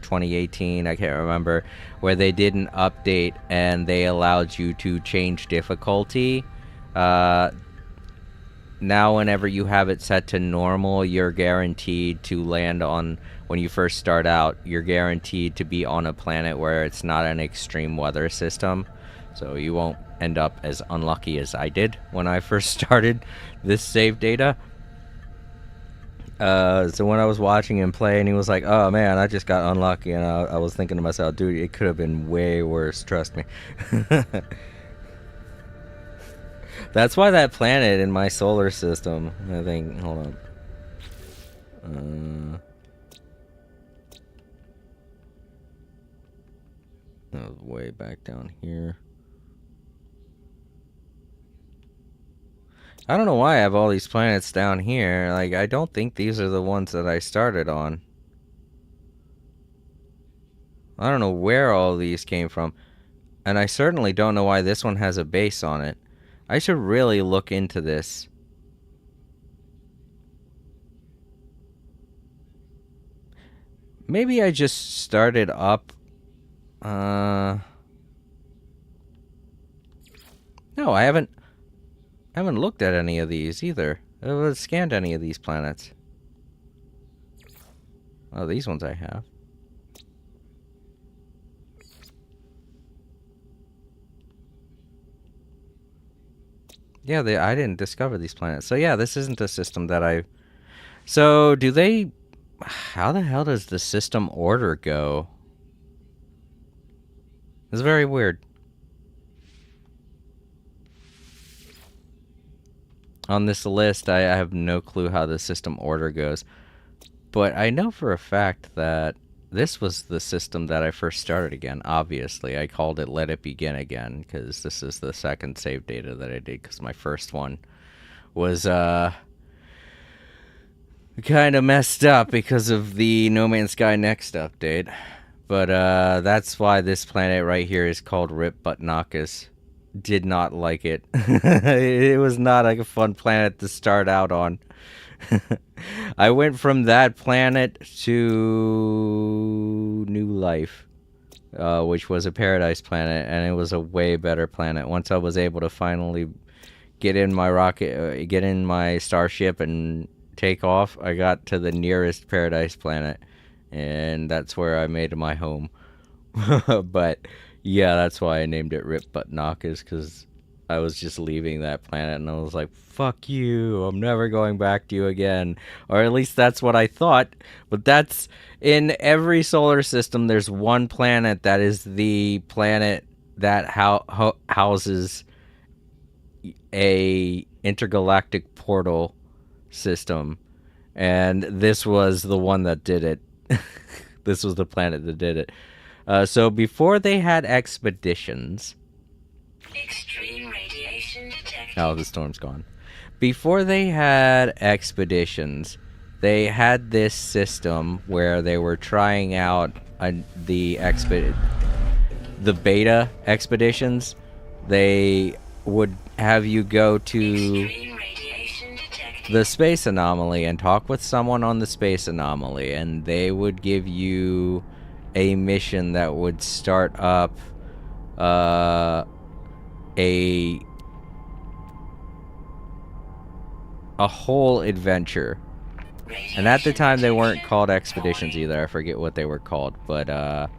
2018, I can't remember, where they did an update and they allowed you to change difficulty. Now whenever you have it set to normal, you're guaranteed to land on, when you first start out, you're guaranteed to be on a planet where it's not an extreme weather system. So you won't end up as unlucky as I did when I first started this save data. So when I was watching him play and he was like, oh man, I just got unlucky, and I was thinking to myself, dude, it could have been way worse, trust me. That's why that planet in my solar system, I think, hold on. That was way back down here. I don't know why I have all these planets down here. Like, I don't think these are the ones that I started on. I don't know where all these came from. And I certainly don't know why this one has a base on it. I should really look into this. Maybe I just started up... No, I haven't looked at any of these either. I haven't scanned any of these planets. Oh, these ones I have. Yeah, I didn't discover these planets. So yeah, this isn't a system that I... So, do they... How the hell does the system order go? It's very weird. On this list, I have no clue how the system order goes. But I know for a fact that this was the system that I first started again. Obviously, I called it Let It Begin Again, because this is the second save data that I did, because my first one was kind of messed up because of the No Man's Sky Next update. But that's why this planet right here is called Rip Buttnockus. Did not like it. It was not like a fun planet to start out on. I went from that planet to New Life, which was a paradise planet, and it was a way better planet. Once I was able to finally get in my rocket, get in my starship and take off, I got to the nearest paradise planet, and that's where I made my home. But yeah, that's why I named it Rip Buttnockus, because I was just leaving that planet and I was like, fuck you, I'm never going back to you again. Or at least that's what I thought. But that's, in every solar system, there's one planet that is the planet that houses a intergalactic portal system. And this was the one that did it. This was the planet that did it. So before they had expeditions... Extreme radiation detected. Oh, the storm's gone. Before they had expeditions, they had this system where they were trying out the beta expeditions. They would have you go to Extreme radiation detected. the space anomaly and talk with someone on the space anomaly, and they would give you a mission that would start up a whole adventure. And at the time they weren't called expeditions either. I forget what they were called, but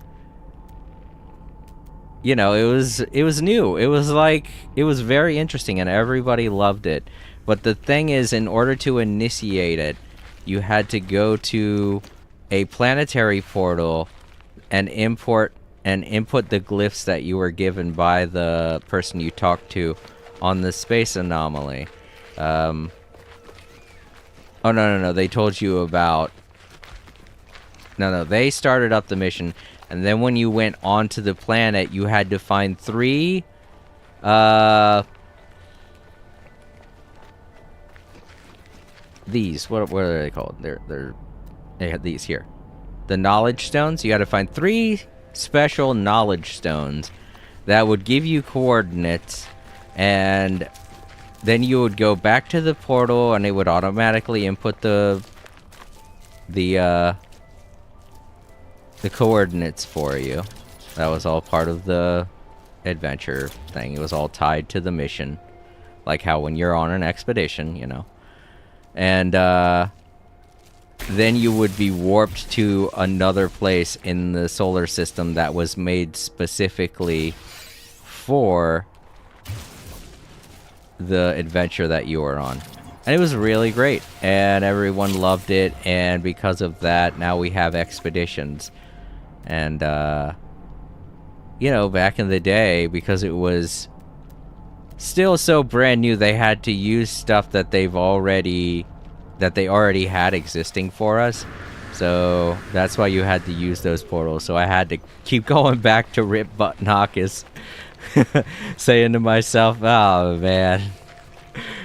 you know, it was new. It was like, it was very interesting and everybody loved it. But the thing is, in order to initiate it, you had to go to a planetary portal and input the glyphs that you were given by the person you talked to on the space anomaly. Oh, no, they told you about... No, they started up the mission, and then when you went onto the planet, you had to find 3... These, what are they called? They had these here. The knowledge stones. You got to find 3 special knowledge stones that would give you coordinates, and then you would go back to the portal and it would automatically input the coordinates for you. That was all part of the adventure thing. It was all tied to the mission. Like how when you're on an expedition, you know. And then you would be warped to another place in the solar system that was made specifically for the adventure that you were on. And it was really great, and everyone loved it, and because of that, now we have expeditions. And, you know, back in the day, because it was still so brand new, they had to use stuff that they already had existing for us. So that's why you had to use those portals. So I had to keep going back to Rip Buttonhawkus, saying to myself, oh man,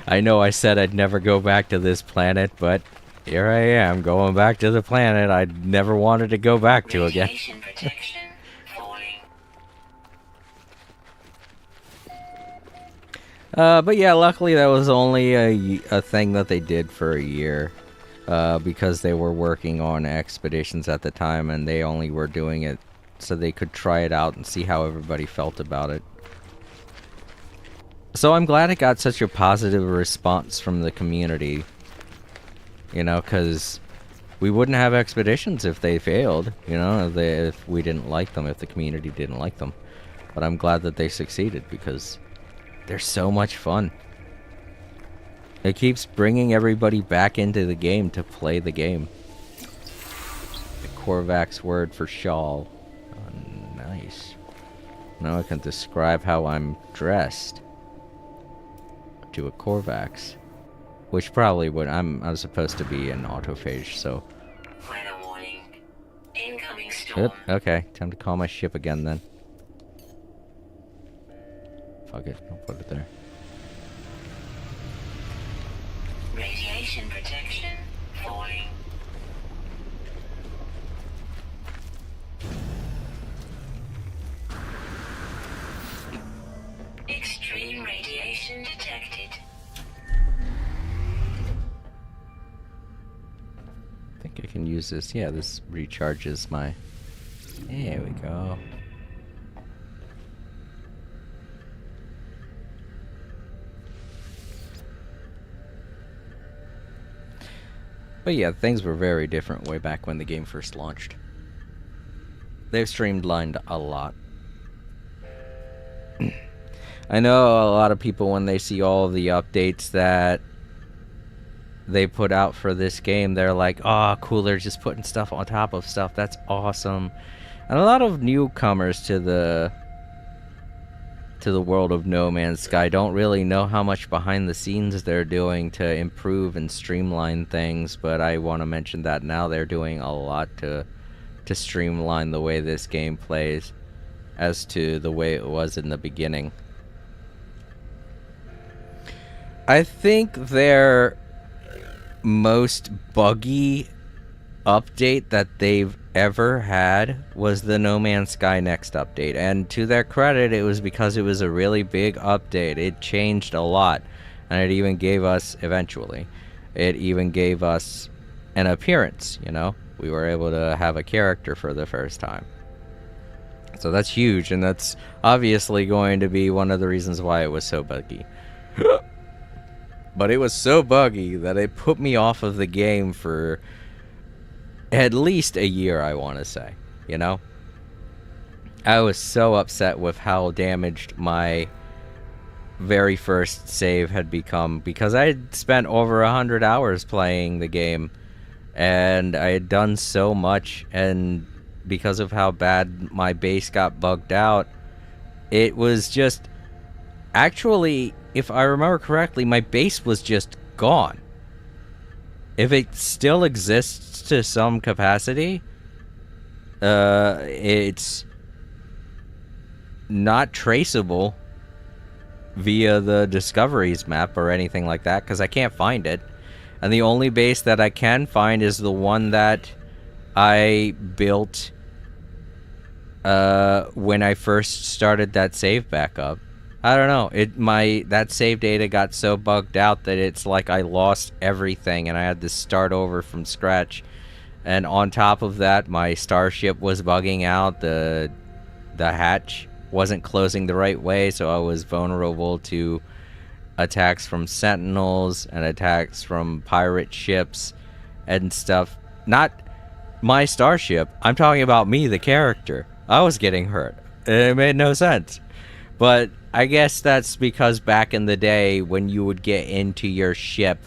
I know I said I'd never go back to this planet, but here I am going back to the planet I never wanted to go back to again. Radiation protection falling. But yeah, luckily that was only a thing that they did for a year, because they were working on expeditions at the time, and they only were doing it so they could try it out and see how everybody felt about it. So I'm glad it got such a positive response from the community, you know, because we wouldn't have expeditions if they failed, you know, if we didn't like them, if the community didn't like them. But I'm glad that they succeeded, because they're so much fun. It keeps bringing everybody back into the game to play the game. The Korvax word for shawl. Oh, nice. Now I can describe how I'm dressed to a Korvax, which probably would. I'm supposed to be an autophage, so. Weather warning. Incoming storm. Oop, okay, time to call my ship again then. Fuck it, I'll put it there. Radiation protection falling. Extreme radiation detected. I think I can use this. Yeah, this recharges my. There we go. But yeah, things were very different way back when the game first launched. They've streamlined a lot. I know a lot of people, when they see all of the updates that they put out for this game, they're like, oh, cool, they're just putting stuff on top of stuff. That's awesome. And a lot of newcomers to the world of No Man's Sky don't really know how much behind the scenes they're doing to improve and streamline things, but I want to mention that now they're doing a lot to streamline the way this game plays as to the way it was in the beginning. I think their most buggy update that they've ever had was the No Man's Sky Next update, and to their credit, it was because it was a really big update. It changed a lot, and it even gave us, eventually, it even gave us an appearance, you know? We were able to have a character for the first time. So that's huge, and that's obviously going to be one of the reasons why it was so buggy. But it was so buggy that it put me off of the game for at least a year, I want to say, you know? I was so upset with how damaged my very first save had become, because I had spent over 100 hours playing the game, and I had done so much, and because of how bad my base got bugged out, it was just... Actually, if I remember correctly, my base was just gone. If it still exists to some capacity, it's not traceable via the Discoveries map or anything like that, because I can't find it. And the only base that I can find is the one that I built when I first started that save backup. I don't know. That save data got so bugged out that it's like I lost everything and I had to start over from scratch. And on top of that, my starship was bugging out. The hatch wasn't closing the right way, so I was vulnerable to attacks from sentinels and attacks from pirate ships and stuff. Not my starship. I'm talking about me, the character. I was getting hurt. It made no sense. But I guess that's because back in the day when you would get into your ship,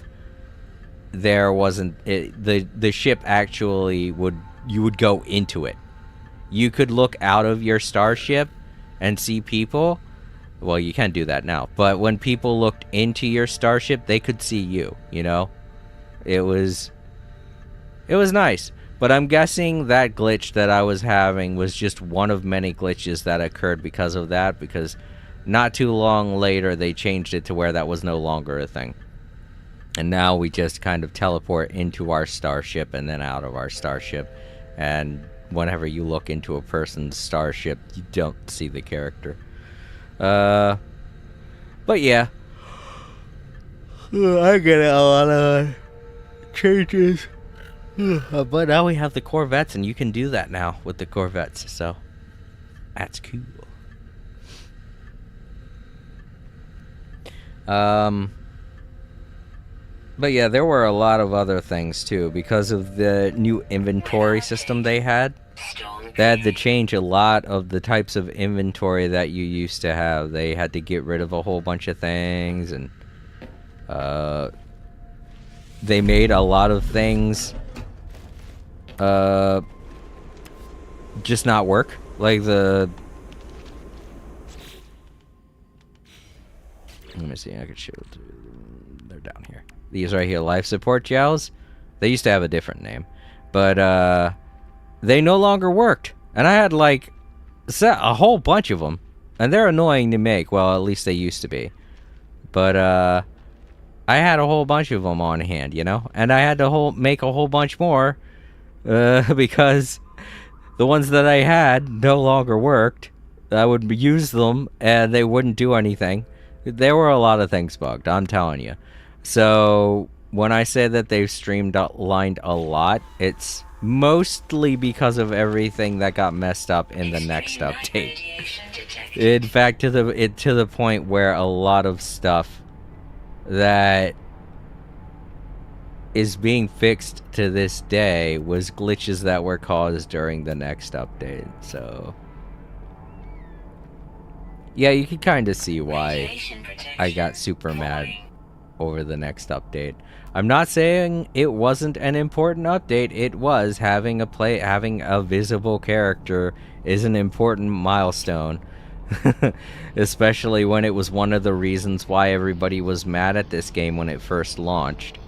there wasn't the ship actually you would go into it. You could look out of your starship and see people. Well, you can't do that now. But when people looked into your starship, they could see you, you know? It was nice. But I'm guessing that glitch that I was having was just one of many glitches that occurred because of that, because not too long later they changed it to where that was no longer a thing. And now we just kind of teleport into our starship and then out of our starship. And whenever you look into a person's starship, you don't see the character. But yeah. I get a lot of changes. But now we have the Corvettes, and you can do that now with the Corvettes, so that's cool. But yeah, there were a lot of other things too because of the new inventory system they had. They had to change a lot of the types of inventory that you used to have. They had to get rid of a whole bunch of things, and they made a lot of things just not work. Like let me see, I could show it to you. They're down here. These right here, life support gels. They used to have a different name, but they no longer worked. And I had like a whole bunch of them, and they're annoying to make. Well, at least they used to be. But I had a whole bunch of them on hand, you know, and I had to make a whole bunch more because the ones that I had no longer worked. I would use them, and they wouldn't do anything. There were a lot of things bugged, I'm telling you. So when I say that they've streamlined a lot, it's mostly because of everything that got messed up in the next update. In fact, to the point where a lot of stuff that is being fixed to this day was glitches that were caused during the next update. So yeah, you can kind of see why I got super mad over the next update. I'm not saying it wasn't an important update. It was. Having a visible character is an important milestone. Especially when it was one of the reasons why everybody was mad at this game when it first launched.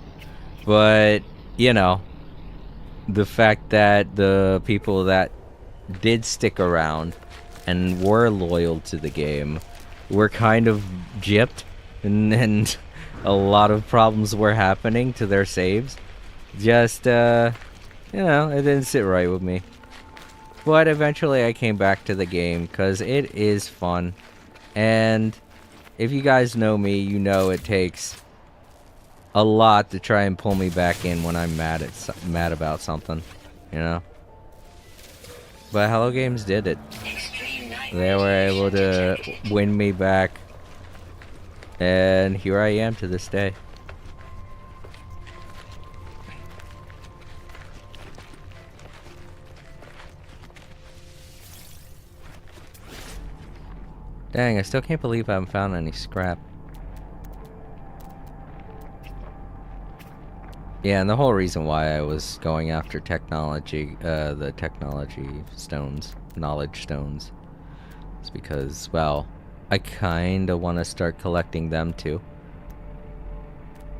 But, you know, the fact that the people that did stick around and were loyal to the game were kind of gypped, and a lot of problems were happening to their saves. Just, you know, it didn't sit right with me. But eventually I came back to the game because it is fun. And if you guys know me, you know it takes a lot to try and pull me back in when I'm mad about something, you know? But Hello Games did it. They were able to win me back. And here I am to this day. Dang, I still can't believe I haven't found any scrap. Yeah, and the whole reason why I was going after technology, the technology stones, knowledge stones, is because, well, I kinda want to start collecting them too.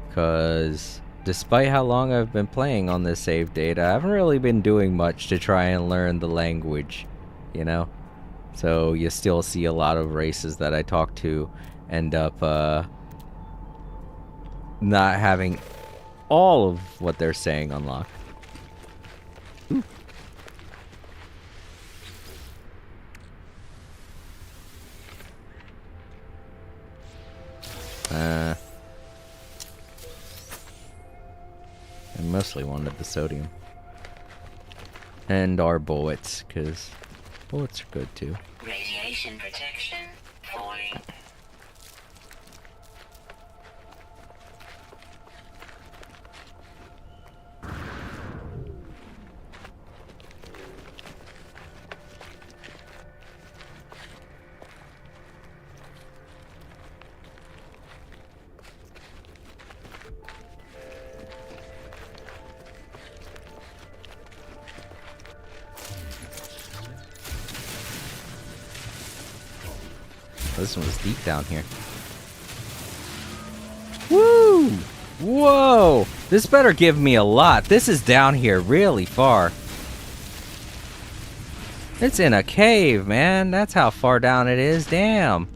Because despite how long I've been playing on this save data, I haven't really been doing much to try and learn the language, you know? So you still see a lot of races that I talk to end up not having all of what they're saying unlocked. Ooh. I mostly wanted the sodium. And our bullets, because bullets are good too. Radiation protection falling. This one was deep down here. Woo! Whoa! This better give me a lot. This is down here really far. It's in a cave, man. That's how far down it is. Damn.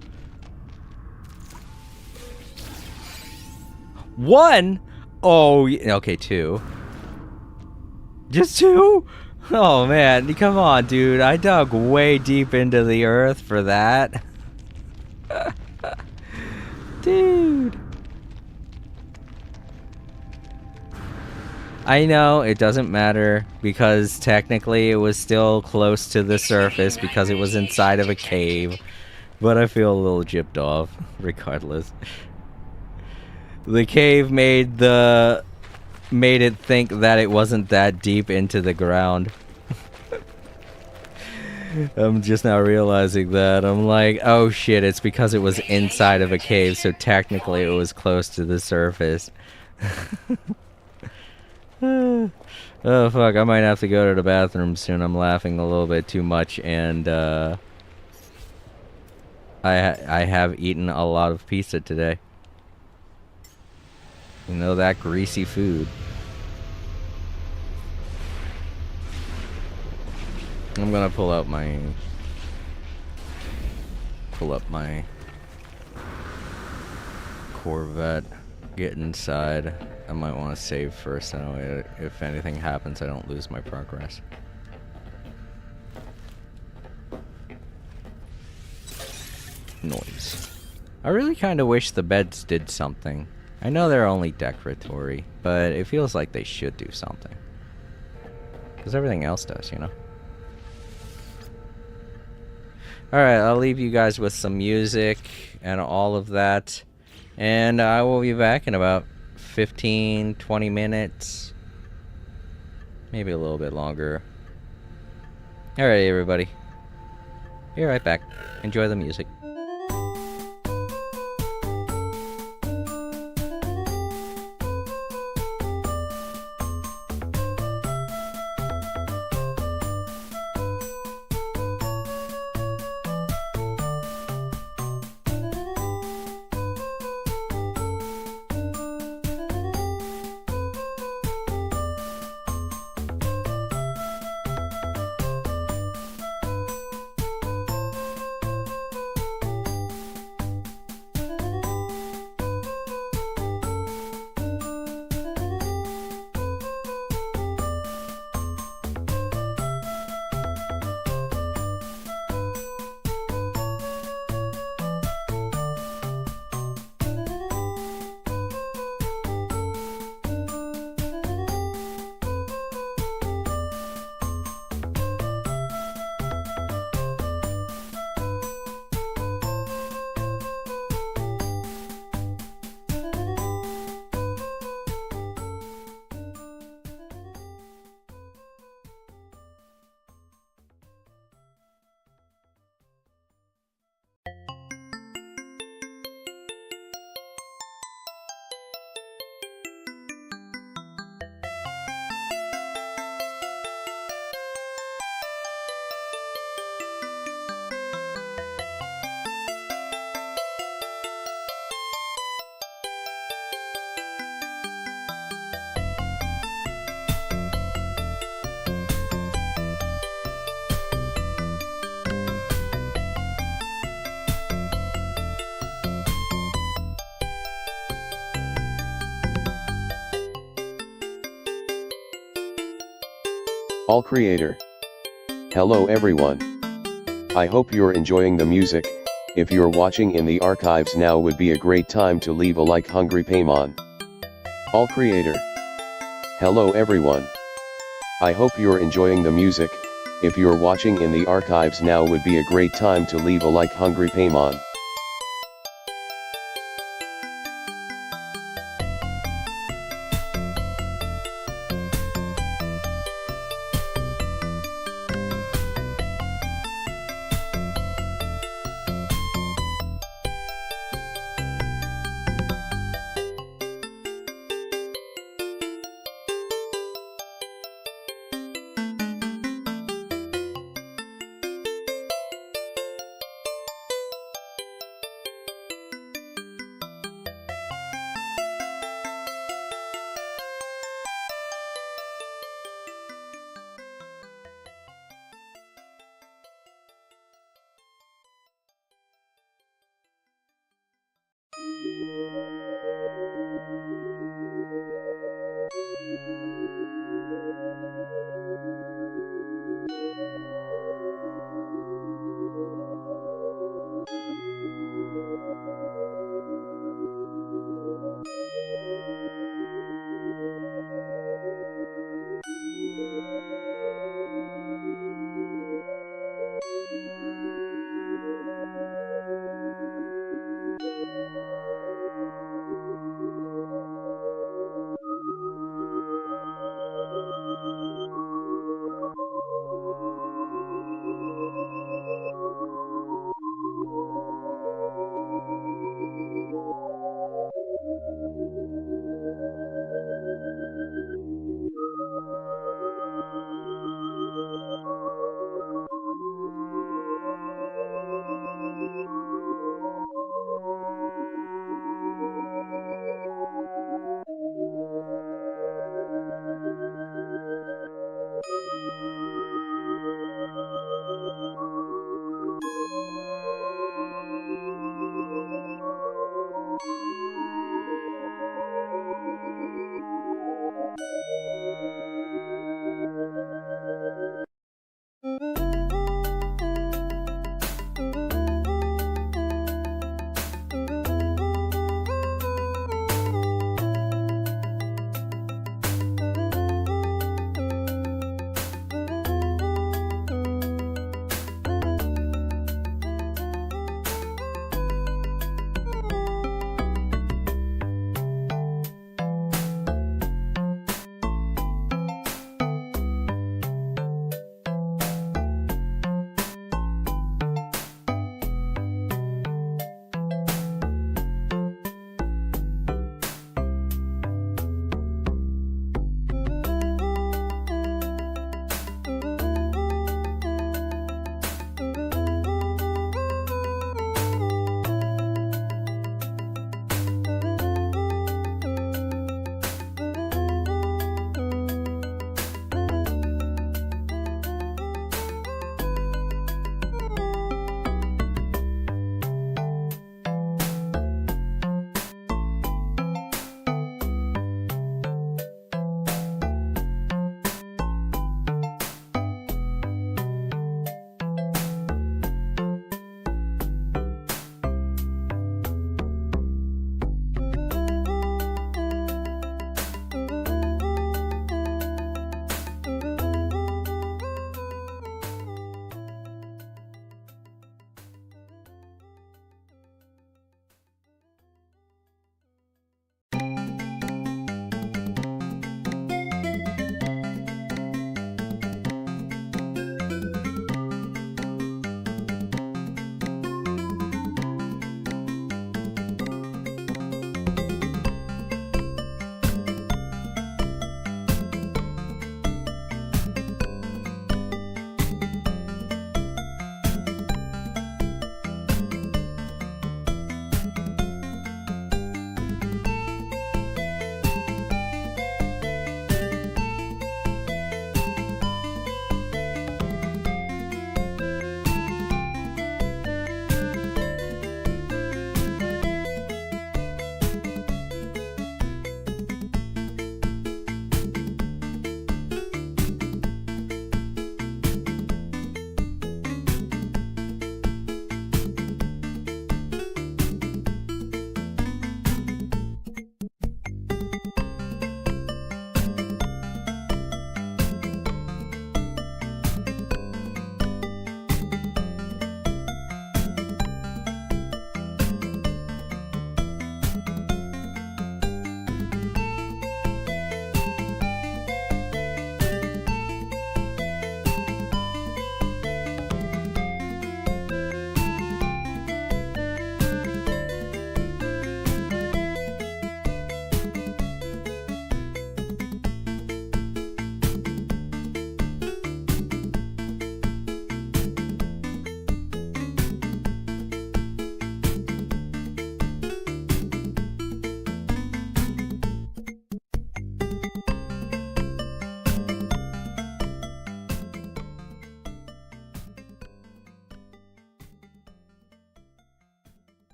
One? Oh, okay, two. Just two? Oh, man. Come on, dude. I dug way deep into the earth for that. Dude. I know it doesn't matter because technically it was still close to the surface because it was inside of a cave. But I feel a little gypped off regardless. The cave made it think that it wasn't that deep into the ground. I'm just now realizing that. I'm like, oh shit, it's because it was inside of a cave, so technically it was close to the surface. Oh fuck, I might have to go to the bathroom soon. I'm laughing a little bit too much, and I have eaten a lot of pizza today. You know, that greasy food. I'm gonna pull up my Corvette, get inside. I might want to save first, that way if anything happens I don't lose my progress. Noise. I really kind of wish the beds did something. I know they're only decoratory, but it feels like they should do something. Because everything else does, you know? Alright, I'll leave you guys with some music and all of that. And I will be back in about 15-20 minutes. Maybe a little bit longer. Alright, everybody. Be right back. Enjoy the music. All Creator. Hello everyone. I hope you're enjoying the music, If you're watching in the archives now would be a great time to leave a like. Hungry Paymon. All creator. Hello everyone. I hope you're enjoying the music. If you're watching in the archives now would be a great time to leave a like. Hungry Paymon.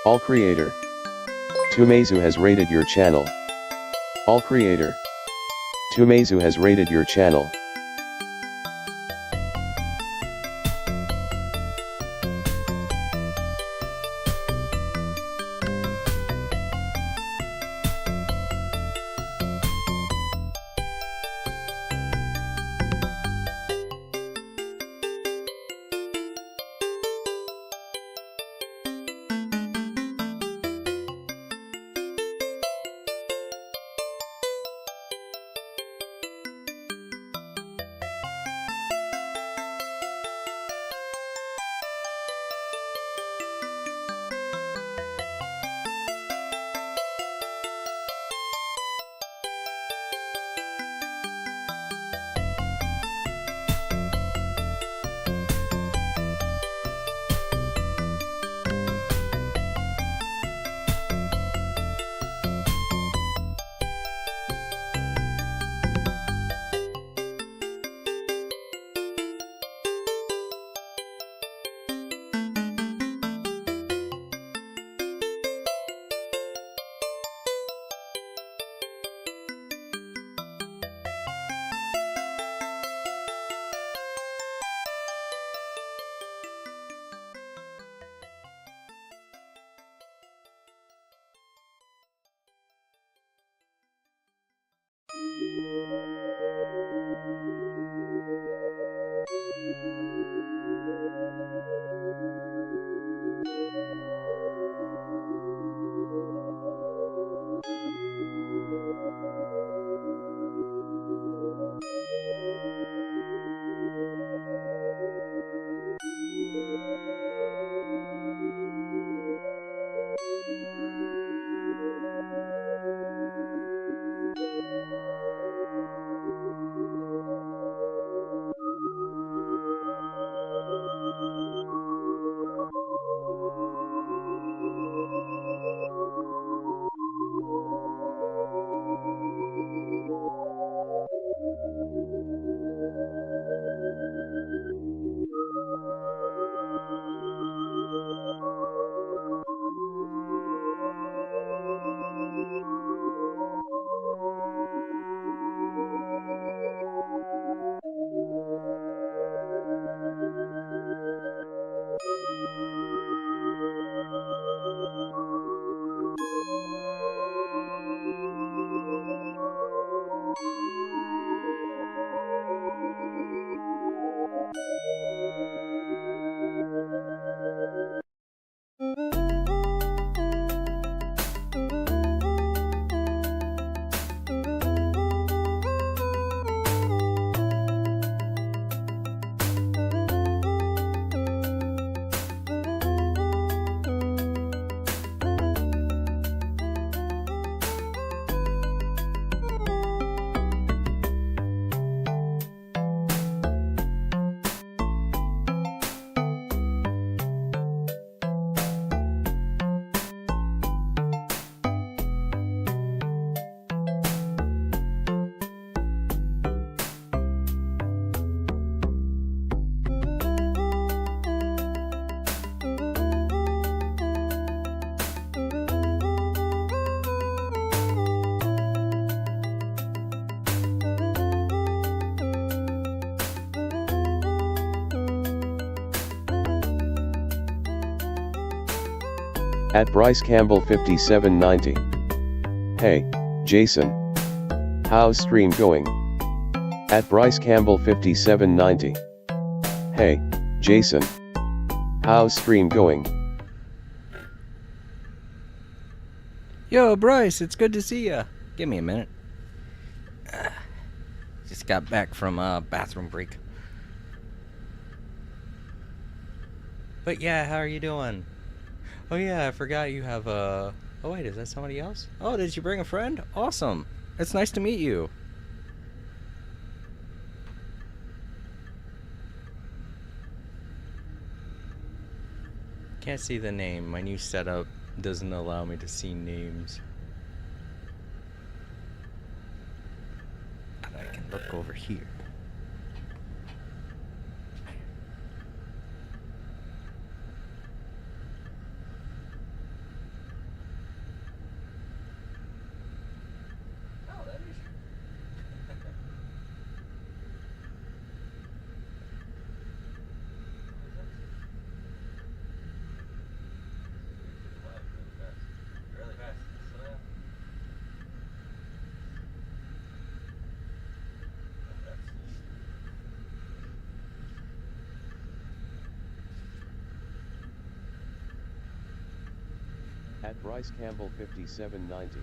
All creator. Tumezu has rated your channel. All creator. Tumezu has rated your channel. At Bryce Campbell 5790. Hey, Jason. How's stream going? At Bryce Campbell 5790. Hey, Jason. How's stream going? Yo, Bryce, it's good to see ya. Give me a minute. Just got back from a bathroom break. But yeah, how are you doing? Oh yeah, I forgot you have a... Oh wait, is that somebody else? Oh, did you bring a friend? Awesome. It's nice to meet you. Can't see the name. My new setup doesn't allow me to see names. But I can look over here. At Bryce Campbell 5790.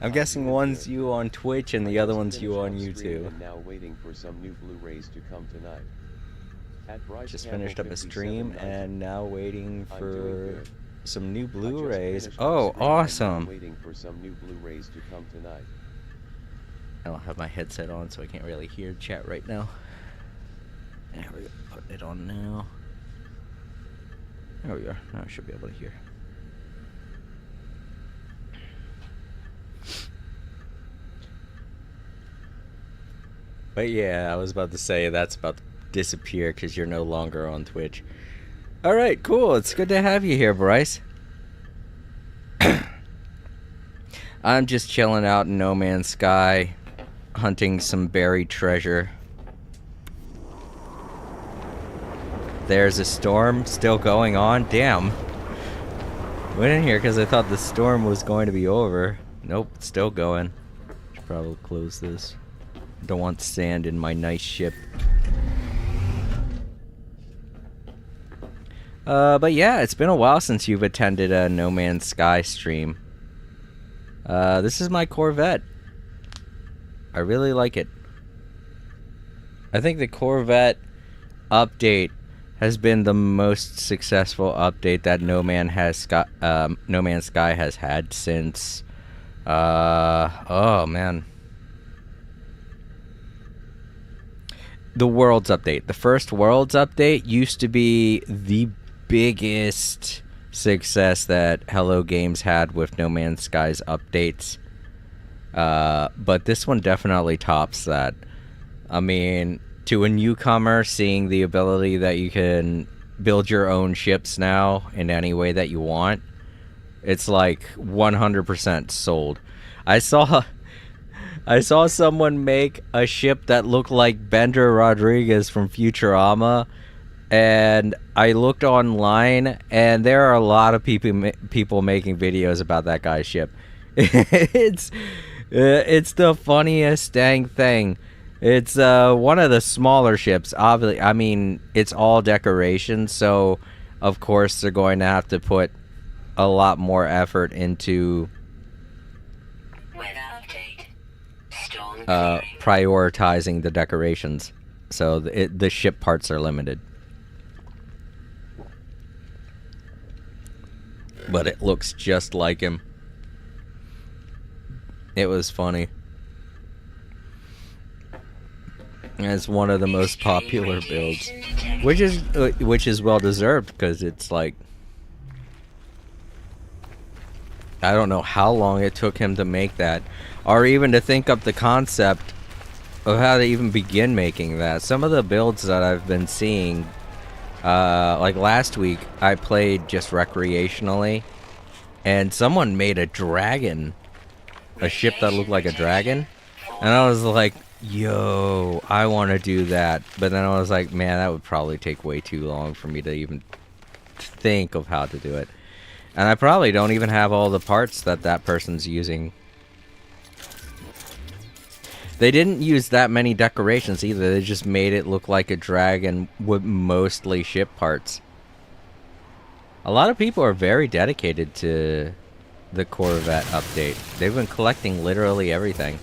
I'm guessing one's you on Twitch and the other one's you on YouTube. And now waiting for some new Blu-rays to come tonight. At Bryce Just Campbell finished up a stream 5790. and now waiting I'm doing for good. some new I just Blu-rays. finished my Oh, stream and now awesome. waiting for some new Blu-rays to come tonight. I don't have my headset on, so I can't really hear chat right now. There we go. Put it on now. There we are. Now I should be able to hear. But yeah, I was about to say that's about to disappear because you're no longer on Twitch. Alright, cool. It's good to have you here, Bryce. I'm just chilling out in No Man's Sky, hunting some buried treasure. There's a storm still going on. Damn. Went in here because I thought the storm was going to be over. Nope, it's still going. Should probably close this. Don't want sand in my nice ship. But yeah, it's been a while since you've attended a No Man's Sky stream. This is my Corvette. I really like it. I think the Corvette update has been the most successful update that No Man's Sky has had since oh man. The Worlds update. The first Worlds update used to be the biggest success that Hello Games had with No Man's Sky's updates. But this one definitely tops that. I mean, to a newcomer, seeing the ability that you can build your own ships now in any way that you want, it's like 100% sold. I saw someone make a ship that looked like Bender Rodriguez from Futurama, and I looked online, and there are a lot of people making videos about that guy's ship. It's the funniest dang thing. It's one of the smaller ships. Obviously, I mean, it's all decoration, so of course they're going to have to put a lot more effort into prioritizing the decorations, so the ship parts are limited. But it looks just like him. It was funny. And it's one of the most popular builds, which is well deserved, because it's like, I don't know how long it took him to make that, or even to think up the concept of how to even begin making that. Some of the builds that I've been seeing, like last week, I played just recreationally, and someone made a dragon, a ship that looked like a dragon, and I was like, yo, I want to do that. But then I was like, man, that would probably take way too long for me to even think of how to do it. And I probably don't even have all the parts that that person's using. They didn't use that many decorations either. They just made it look like a dragon with mostly ship parts. A lot of people are very dedicated to the Corvette update. They've been collecting literally everything.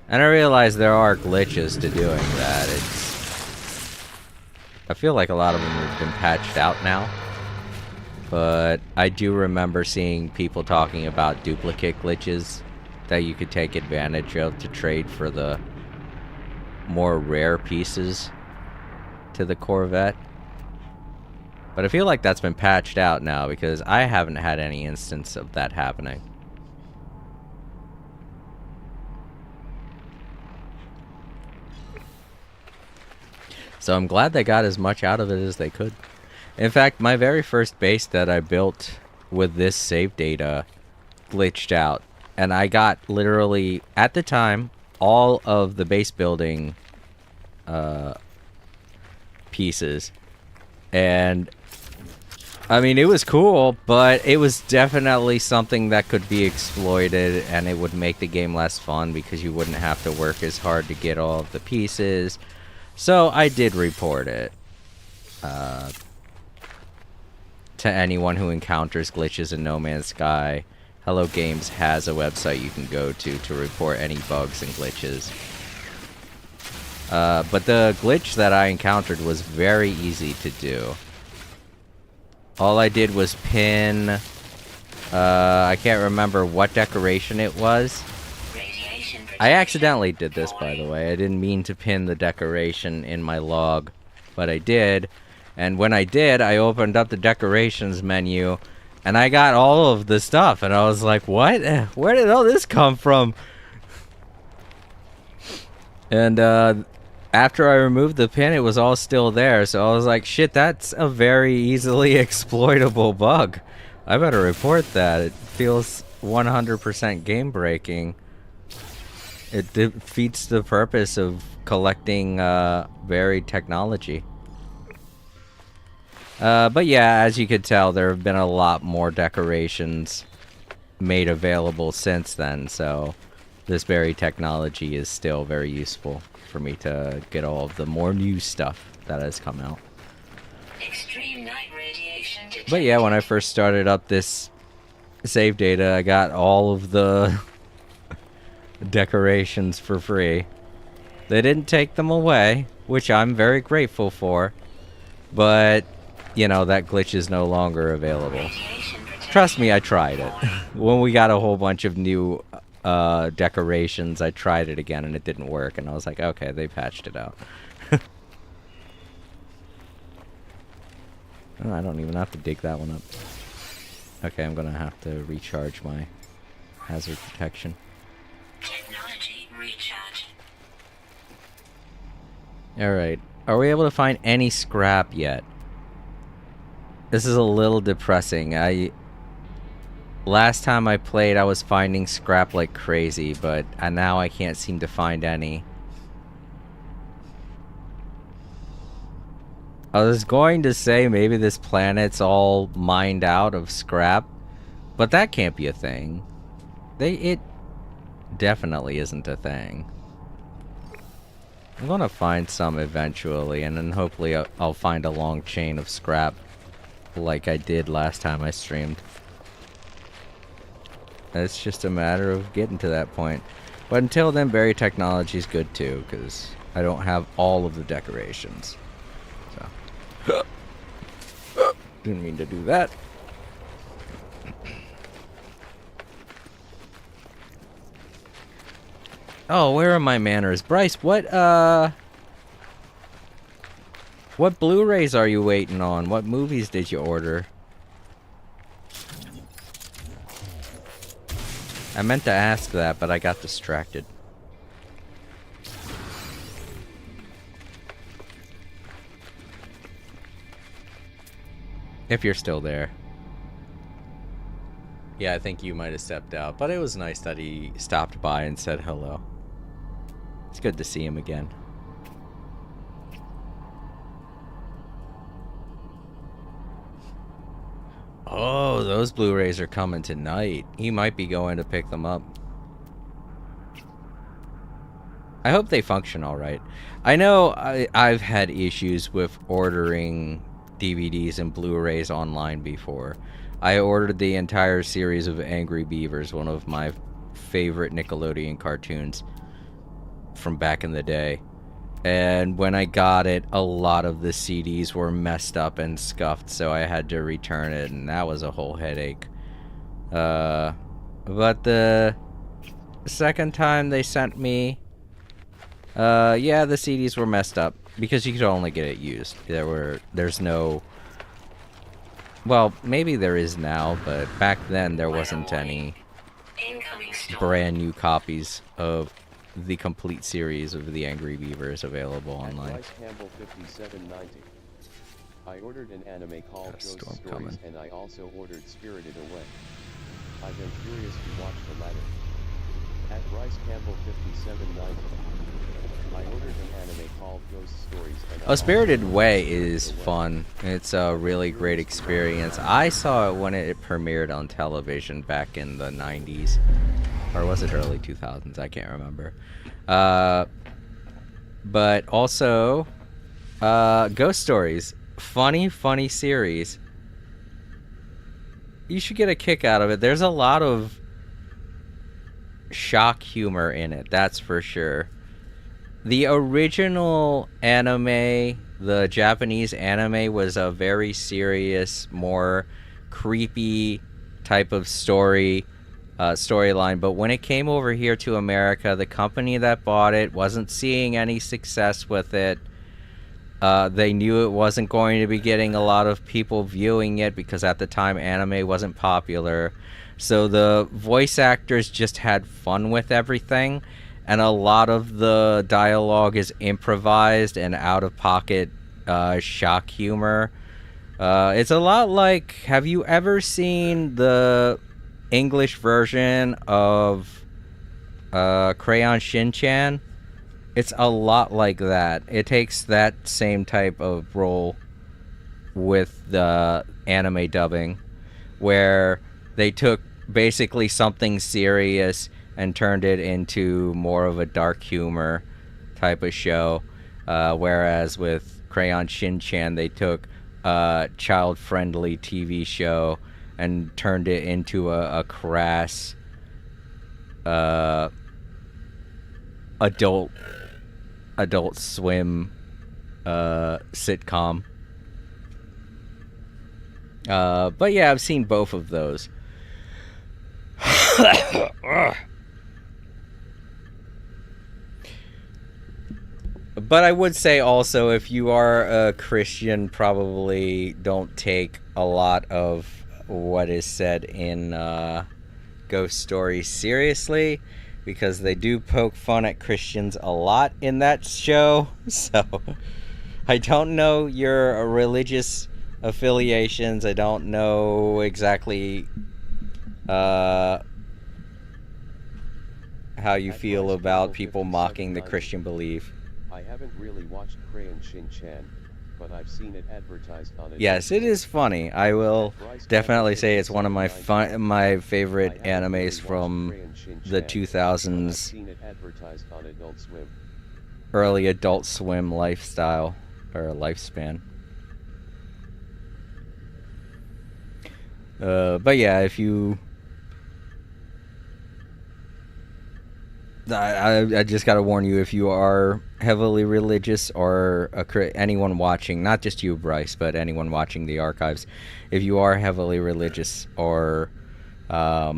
And I realize there are glitches to doing that. I feel like a lot of them have been patched out now. But I do remember seeing people talking about duplicate glitches that you could take advantage of to trade for the more rare pieces to the Corvette. But I feel like that's been patched out now because I haven't had any instance of that happening. So I'm glad they got as much out of it as they could. In fact, my very first base that I built with this save data glitched out. And I got literally, at the time, all of the base building pieces. And, I mean, it was cool, but it was definitely something that could be exploited, and it would make the game less fun because you wouldn't have to work as hard to get all of the pieces. So I did report it to anyone who encounters glitches in No Man's Sky. Hello Games has a website you can go to report any bugs and glitches. But the glitch that I encountered was very easy to do. All I did was pin... I can't remember what decoration it was. I accidentally did this, by the way. I didn't mean to pin the decoration in my log, but I did. And when I did, I opened up the decorations menu, and I got all of the stuff, and I was like, what? Where did all this come from? And after I removed the pin, it was all still there, so I was like, shit, that's a very easily exploitable bug. I better report that. It feels 100% game-breaking. It defeats the purpose of collecting varied technology. But yeah, as you could tell, there have been a lot more decorations made available since then, so this varied technology is still very useful for me to get all of the more new stuff that has come out. Extreme night radiation detected. But yeah, when I first started up this save data, I got all of the decorations for free. They didn't take them away, which I'm very grateful for, but you know, that glitch is no longer available. Trust me, I tried it. When we got a whole bunch of new decorations, I tried it again and it didn't work, and I was like, okay, they patched it out. Oh, I don't even have to dig that one up. Okay, I'm gonna have to recharge my hazard protection. Technology recharge. Alright, are we able to find any scrap yet? This is a little depressing. Last time I played, I was finding scrap like crazy, but now I can't seem to find any. I was going to say maybe this planet's all mined out of scrap, but that can't be a thing. It definitely isn't a thing. I'm gonna find some eventually, and then hopefully I'll find a long chain of scrap like I did last time I streamed. It's just a matter of getting to that point. But until then, berry technology is good too, because I don't have all of the decorations. So, didn't mean to do that. Oh, where are my manners? Bryce, what Blu-rays are you waiting on? What movies did you order? I meant to ask that, but I got distracted. If you're still there. Yeah, I think you might have stepped out, but it was nice that he stopped by and said hello. It's good to see him again. Oh, those Blu-rays are coming tonight. He might be going to pick them up. I hope they function all right. I know I've had issues with ordering DVDs and Blu-rays online before. I ordered the entire series of Angry Beavers, one of my favorite Nickelodeon cartoons from back in the day. And when I got it, a lot of the CDs were messed up and scuffed, so I had to return it, and that was a whole headache. But the second time they sent me, yeah, the CDs were messed up because you could only get it used. There's no, well, maybe there is now, but back then there wasn't any brand new copies of the complete series of the Angry Beavers available online. Bryce Campbell 5790. I ordered an anime called Ghost Storm Stories, coming. and I also ordered Spirited Away. I've been curious to watch the latter. At Bryce Campbell 5790. I ordered an anime called Ghost Stories, and I Spirited also Away ordered is Spirited Away. fun. It's a really great experience. I saw it when it premiered on television back in the 90s. Or was it early 2000s? I can't remember. But also, Ghost Stories. Funny series. You should get a kick out of it. There's a lot of shock humor in it, that's for sure. The original anime, the Japanese anime, was a very serious, more creepy type of storyline. But when it came over here to America, the company that bought it wasn't seeing any success with it. They knew it wasn't going to be getting a lot of people viewing it because at the time anime wasn't popular. So the voice actors just had fun with everything. And a lot of the dialogue is improvised and out-of-pocket shock humor. It's a lot like... Have you ever seen the English version of Crayon Shin-chan? It's a lot like that. It takes that same type of role with the anime dubbing, where they took basically something serious and turned it into more of a dark humor type of show. Whereas with Crayon Shin-chan, they took a child-friendly TV show and turned it into a crass Adult Swim sitcom. But yeah, I've seen both of those. But I would say also, if you are a Christian, probably don't take a lot of what is said in Ghost Stories seriously, because they do poke fun at Christians a lot in that show. So I don't know your religious affiliations. I don't know exactly how you feel about people mocking the Christian belief. I haven't really watched Crayon Shin-chan, but I've seen it advertised on it. Yes, it is funny. I will definitely say it's one of my favorite animes from the 2000s, Seen it advertised on Adult Swim. early Adult Swim lifestyle or lifespan. But yeah, if you... I just gotta warn you, if you are heavily religious, or anyone watching, not just you, Bryce, but anyone watching the archives, if you are heavily religious or a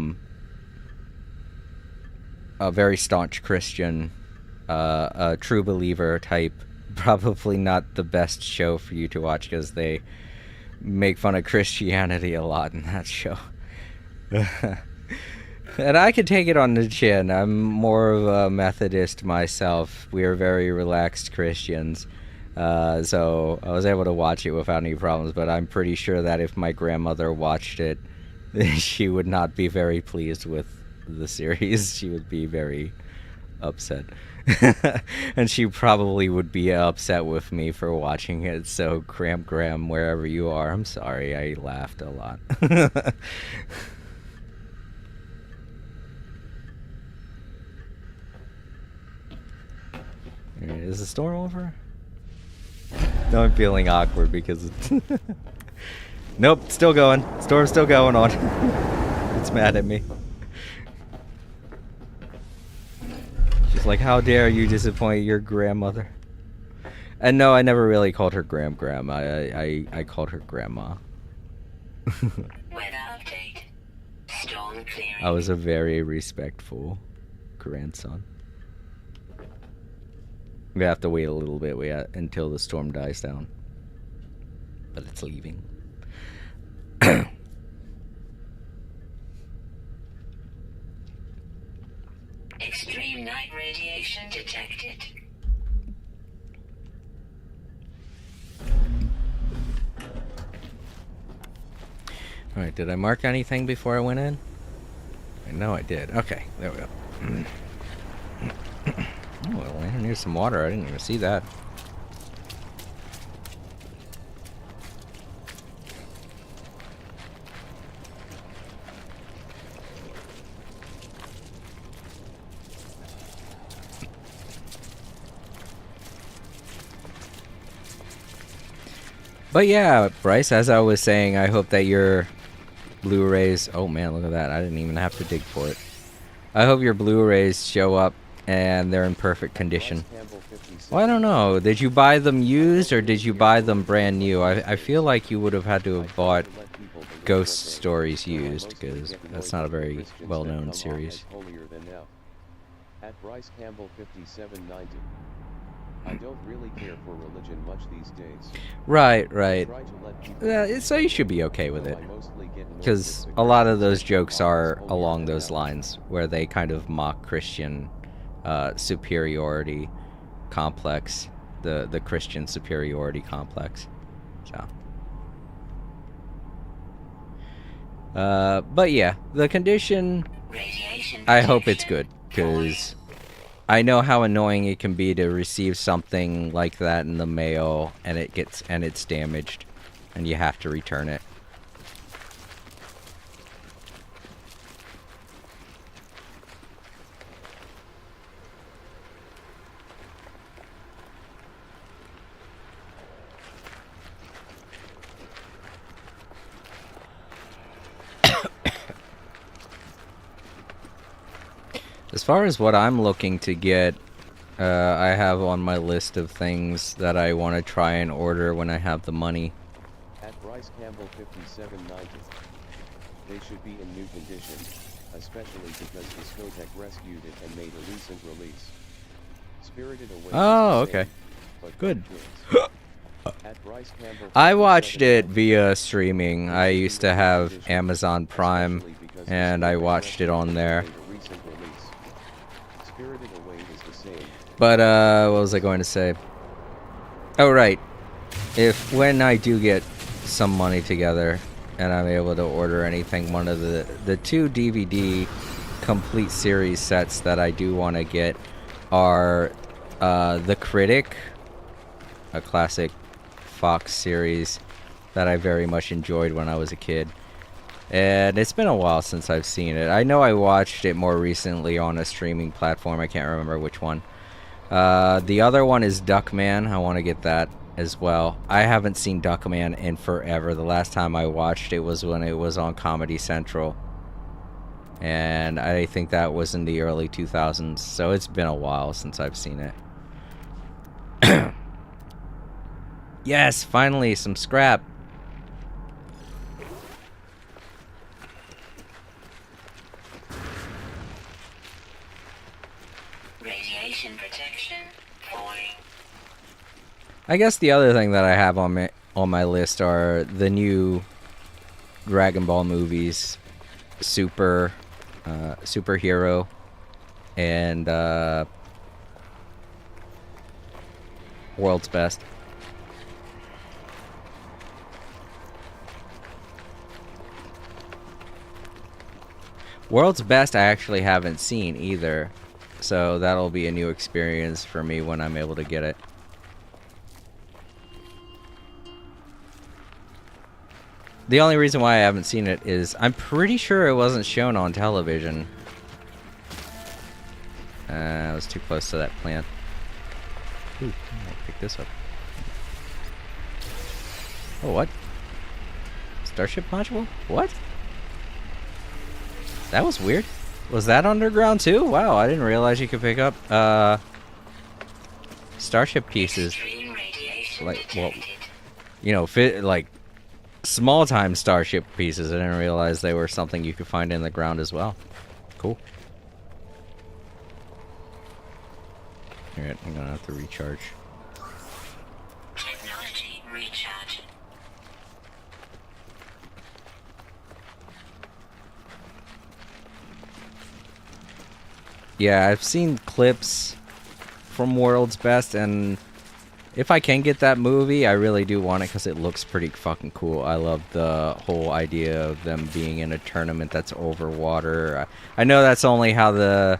very staunch Christian, a true believer type, probably not the best show for you to watch, because they make fun of Christianity a lot in that show. And I could take it on the chin. I'm more of a Methodist myself. We are very relaxed Christians. So I was able to watch it without any problems, but I'm pretty sure that if my grandmother watched it, she would not be very pleased with the series. She would be very upset. And she probably would be upset with me for watching it. So, Cramp Graham, wherever you are, I'm sorry. I laughed a lot. Is the storm over? No, I'm feeling awkward because it's nope, still going. Storm's still going on. It's mad at me. She's like, how dare you disappoint your grandmother? And no, I never really called her Graham. I called her Grandma. Weather update. Storm clearing. I was a very respectful grandson. We have to wait a little bit until the storm dies down. But it's leaving. Extreme night radiation detected. Alright, did I mark anything before I went in? I know I did. Okay, there we go. Oh, well, I landed near some water. I didn't even see that. But yeah, Bryce, as I was saying, I hope that your Blu-rays... Oh man, look at that. I didn't even have to dig for it. I hope your Blu-rays show up and they're in perfect condition. Well, I don't know. Did you buy them used or did you buy them brand new? I feel like you would have had to have bought Ghost Stories used, because that's not a very well-known series. At Bryce Campbell 5790. I don't really care for religion much these days. Right. Yeah, so you should be okay with it. Because a lot of those jokes are along those lines, where they kind of mock Christian superiority complex, the Christian superiority complex. So, but yeah, the condition, I hope it's good, because I know how annoying it can be to receive something like that in the mail and it's damaged and you have to return it. As far as what I'm looking to get, I have on my list of things that I want to try and order when I have the money. At Bryce Campbell 5790. They should be in new condition, especially because Discotek rescued it and made a recent release. Spirited Away. Oh, okay. Good. At Bryce Campbell I watched it via streaming. I used to have Amazon Prime, and I watched it on there. But, what was I going to say? Oh, right. When I do get some money together and I'm able to order anything, one of the two DVD complete series sets that I do want to get are The Critic, a classic Fox series that I very much enjoyed when I was a kid. And it's been a while since I've seen it. I know I watched it more recently on a streaming platform. I can't remember which one. The other one is Duckman. I want to get that as well. I haven't seen Duckman in forever. The last time I watched it was when it was on Comedy Central. And I think that was in the early 2000s. So it's been a while since I've seen it. Yes, finally, some scrap. Radiation protection falling. I guess the other thing that I have on my list are the new Dragon Ball movies, Superhero, and World's Best. World's Best I actually haven't seen either, So that'll be a new experience for me when I'm able to get it. The only reason why I haven't seen it is I'm pretty sure it wasn't shown on television. I was too close to that plant. Ooh, I'll pick this up. Oh, what? Starship module? What? That was weird. Was that underground too? Wow, I didn't realize you could pick up starship pieces. Extreme radiation Like, well, detected. you know, like small time starship pieces. I didn't realize they were something you could find in the ground as well. Cool. Alright, I'm gonna have to recharge. Technology recharge. Yeah, I've seen clips from World's Best, and if I can get that movie, I really do want it because it looks pretty fucking cool. I love the whole idea of them being in a tournament that's over water. I know that's only how the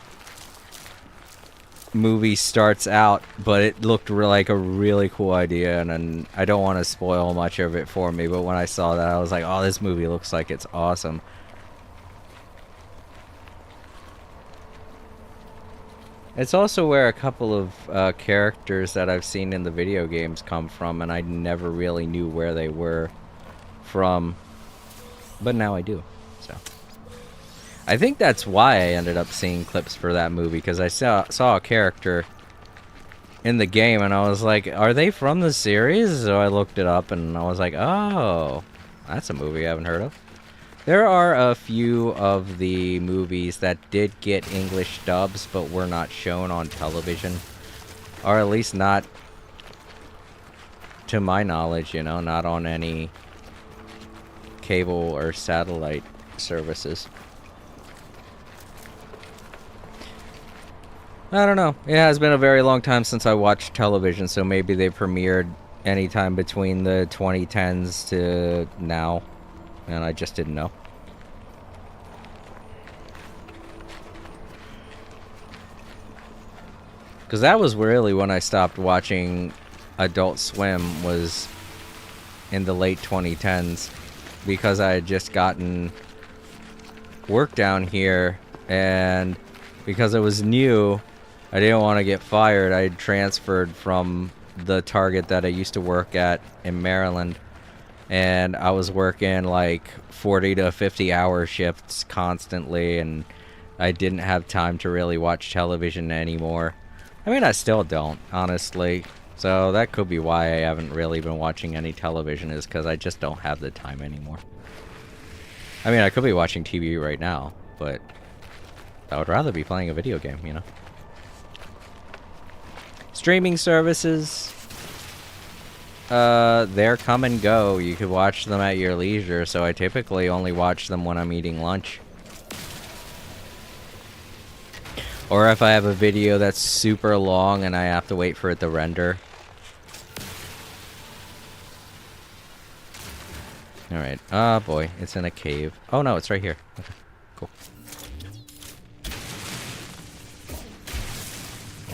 movie starts out, but it looked like a really cool idea, and I don't want to spoil much of it for me, but when I saw that, I was like, oh, this movie looks like it's awesome. It's also where a couple of characters that I've seen in the video games come from, and I never really knew where they were from, but now I do. So I think that's why I ended up seeing clips for that movie, because I saw a character in the game, and I was like, are they from the series? So I looked it up, and I was like, oh, that's a movie I haven't heard of. There are a few of the movies that did get English dubs, but were not shown on television. Or at least not, to my knowledge, you know, not on any cable or satellite services. I don't know. It has been a very long time since I watched television, so maybe they premiered anytime between the 2010s to now. And I just didn't know. Because that was really when I stopped watching Adult Swim, was in the late 2010s. Because I had just gotten work down here, and because it was new, I didn't want to get fired. I had transferred from the Target that I used to work at in Maryland. And I was working like 40 to 50 hour shifts constantly, and I didn't have time to really watch television anymore. I mean, I still don't, honestly. So that could be why I haven't really been watching any television, is because I just don't have the time anymore. I mean, I could be watching TV right now, but I would rather be playing a video game, you know? Streaming services. They're come and go. You could watch them at your leisure, so I typically only watch them when I'm eating lunch. Or if I have a video that's super long and I have to wait for it to render. Alright. Oh boy, it's in a cave. Oh no, it's right here. Okay, cool.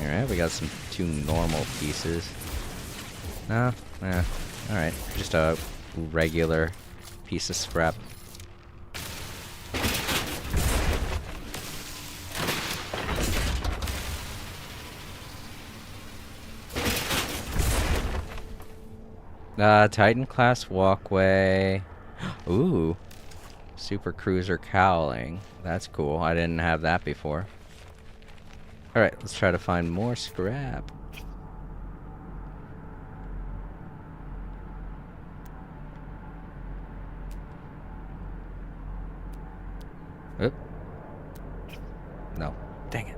Alright, we got some 2 normal pieces. No? Yeah. Alright. Just a regular piece of scrap. Titan class walkway. Ooh. Super cruiser cowling. That's cool. I didn't have that before. Alright, let's try to find more scrap. Oop. No. Dang it.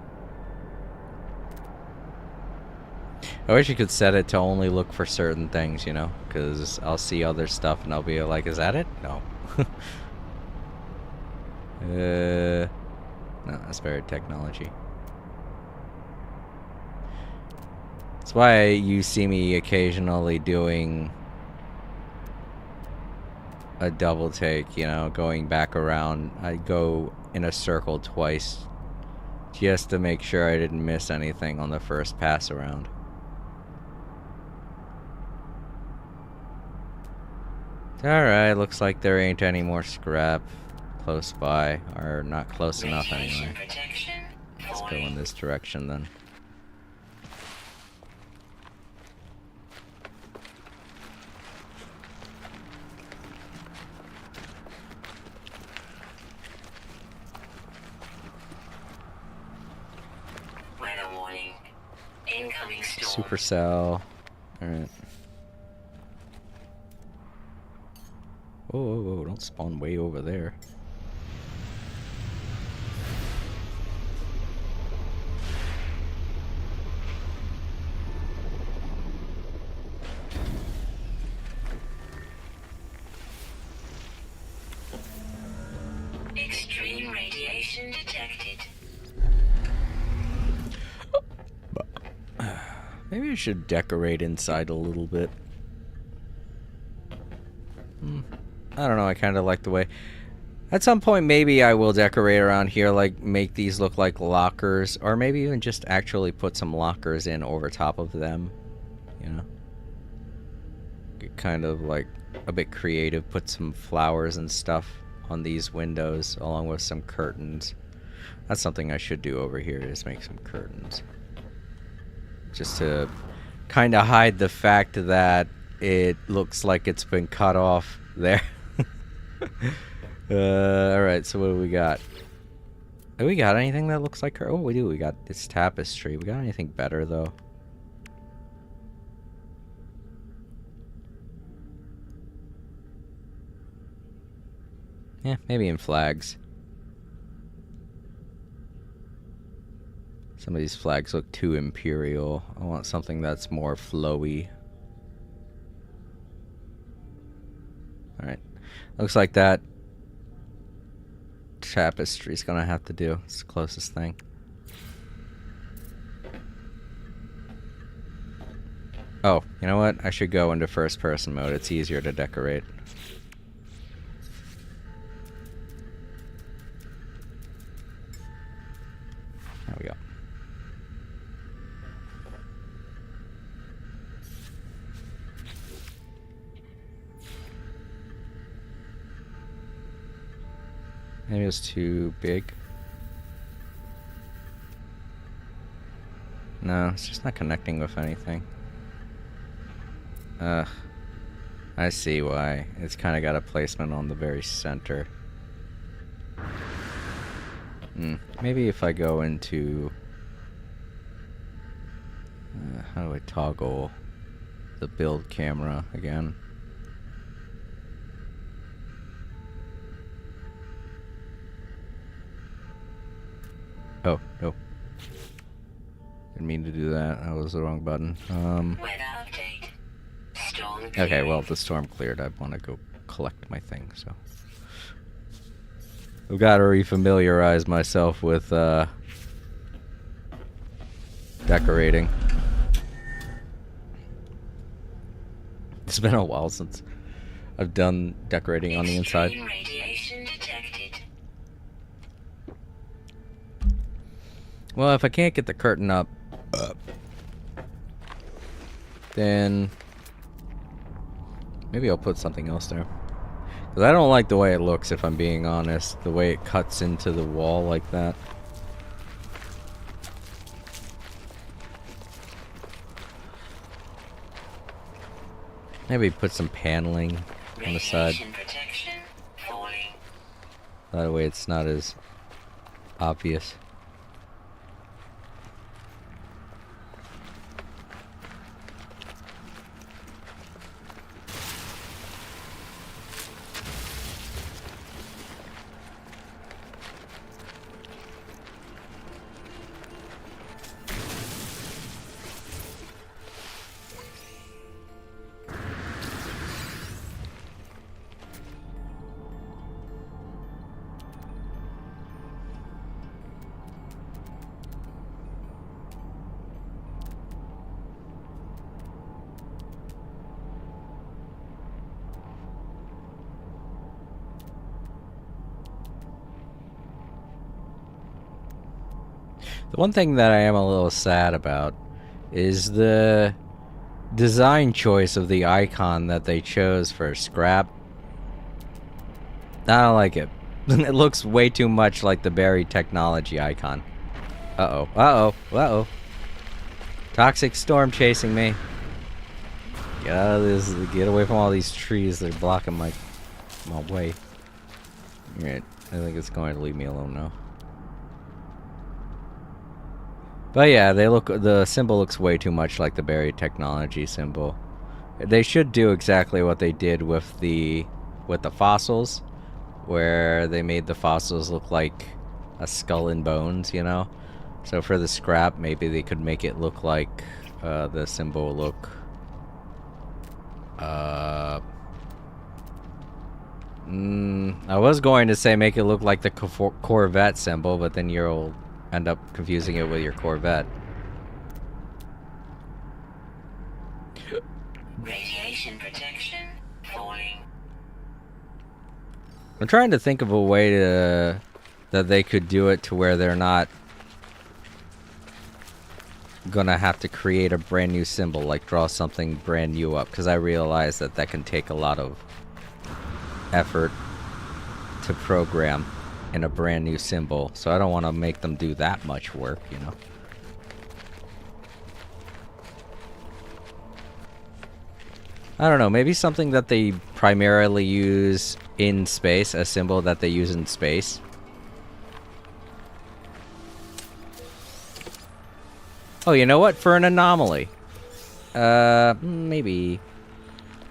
I wish you could set it to only look for certain things, you know? Because I'll see other stuff and I'll be like, is that it? No. No, that's better technology. That's why you see me occasionally doing a double take, you know, going back around. I go in a circle twice just to make sure I didn't miss anything on the first pass around. Alright, looks like there ain't any more scrap close by, or not close enough anyway. Protection. Let's go in this direction then. Weather warning. Incoming storm. Supercell. Alright. Whoa, whoa, whoa, don't spawn way over there. Extreme radiation detected. Maybe I should decorate inside a little bit. I don't know, I kind of like the way... At some point, maybe I will decorate around here, like, make these look like lockers, or maybe even just actually put some lockers in over top of them, you know? Get kind of, like, a bit creative, put some flowers and stuff on these windows, along with some curtains. That's something I should do over here, is make some curtains. Just to kind of hide the fact that it looks like it's been cut off there. Alright, so what do we got? Do we got anything that looks like her? Oh, we do. We got this tapestry. We got anything better, though? Yeah, maybe in flags. Some of these flags look too imperial. I want something that's more flowy. Alright. Looks like that tapestry's gonna have to do. It's the closest thing. Oh, you know what? I should go into first person mode. It's easier to decorate. There we go. Maybe it's too big. No, it's just not connecting with anything. I see why. It's kind of got a placement on the very center. Maybe if I go into... how do I toggle the build camera again? Oh, no. Didn't mean to do that. That was the wrong button. Weather update. Storm Okay, clearing. well, the storm cleared. I want to go collect my thing, so... I've got to refamiliarize myself with, decorating. It's been a while since I've done decorating on the inside. Extreme radiation detected. Well, if I can't get the curtain up, then maybe I'll put something else there. Because I don't like the way it looks, if I'm being honest. The way it cuts into the wall like that. Maybe put some paneling on the side. Radiation protection falling. That way it's not as obvious. The one thing that I am a little sad about is the design choice of the icon that they chose for Scrap. I don't like it. It looks way too much like the Buried Technology icon. Uh-oh. Uh-oh. Uh-oh. Toxic storm chasing me. Get out of this. Get away from all these trees. They're blocking my way. Alright. I think it's going to leave me alone now. But yeah, the symbol looks way too much like the Buried Technology symbol. They should do exactly what they did with the fossils, where they made the fossils look like a skull and bones, you know? So for the Scrap, maybe they could make it look like the symbol look I was going to say make it look like the Corvette symbol, but then you'll end up confusing it with your Corvette. Radiation protection falling. I'm trying to think of a way that they could do it to where they're not gonna have to create a brand new symbol, like draw something brand new up, because I realize that can take a lot of effort to program in a brand new symbol, so I don't want to make them do that much work, you know. I don't know, maybe something that they primarily use in space, a symbol that they use in space. Oh, you know what? For an anomaly. Maybe.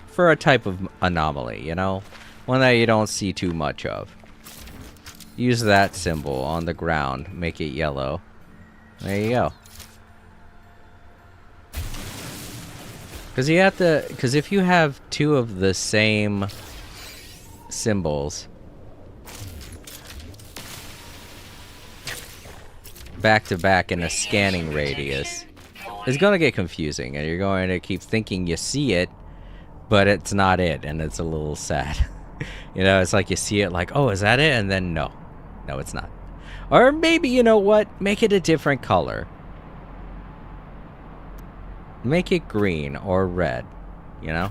For a type of anomaly, you know? One that you don't see too much of. Use that symbol on the ground. Make it yellow. There you go. Because if you have two of the same symbols back to back in a scanning radius, it's gonna get confusing, and you're going to keep thinking you see it, but it's not it, and it's a little sad. You know, it's like you see it like, oh, is that it? And then no, it's not. Or maybe, you know what? Make it a different color. Make it green or red, you know?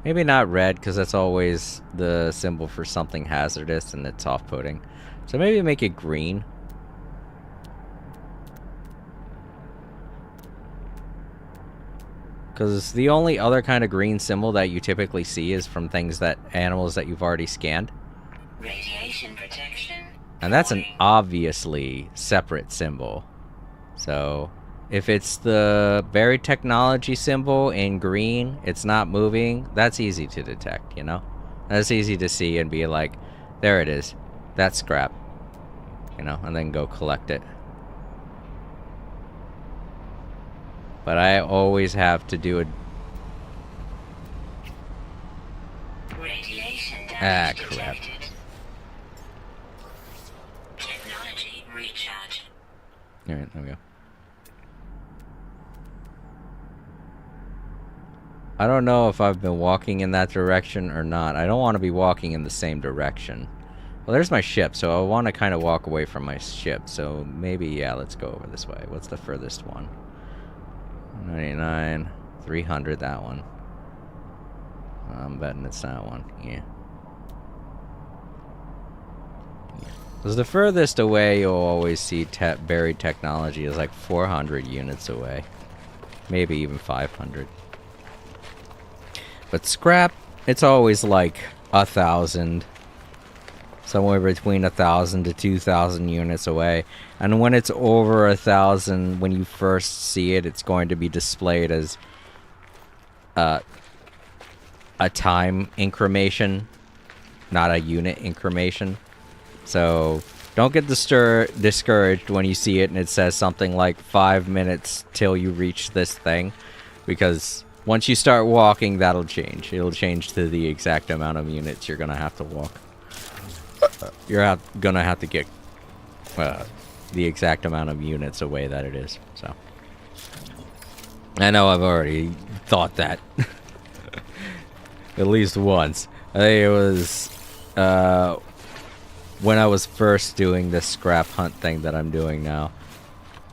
Maybe not red, because that's always the symbol for something hazardous and it's off-putting. So maybe make it green. Because the only other kind of green symbol that you typically see is from animals that you've already scanned. Radiation protection. And that's an obviously separate symbol. So if it's the Buried Technology symbol in green, it's not moving, that's easy to detect, you know? That's easy to see and be like, there it is. That's Scrap. You know, and then go collect it. But I always have to do it. Radiation damage crap. detected. Technology recharge. Alright, there we go. I don't know if I've been walking in that direction or not. I don't want to be walking in the same direction. Well, there's my ship, so I want to kind of walk away from my ship. So maybe, yeah, let's go over this way. What's the furthest one? 99, 300, that one. I'm betting it's that one, yeah. Because the furthest away you'll always see Buried Technology is like 400 units away. Maybe even 500. But Scrap, it's always like 1,000. Somewhere between 1,000 to 2,000 units away. And when it's over 1,000, when you first see it, it's going to be displayed as a time incremation, not a unit incremation. So don't get discouraged when you see it and it says something like 5 minutes till you reach this thing, because once you start walking, that'll change. It'll change to the exact amount of units you're gonna have to walk. You're gonna have to get the exact amount of units away that it is. So I know I've already thought that at least once. I think it was when I was first doing this scrap hunt thing that I'm doing now.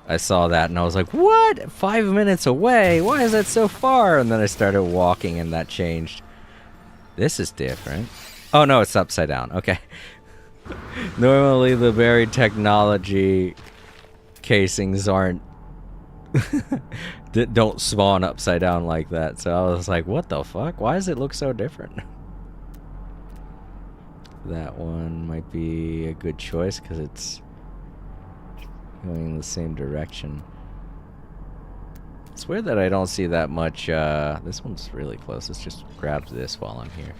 I saw that and I was like, what? 5 minutes away? Why is that so far? And then I started walking and that changed. This is different. Oh no, it's upside down. Okay. Normally the buried technology casings aren't don't spawn upside down like that. So I was like, what the fuck? Why does it look so different? That one might be a good choice because it's going in the same direction. It's weird that I don't see that much. This one's really close. Let's just grab this while I'm here.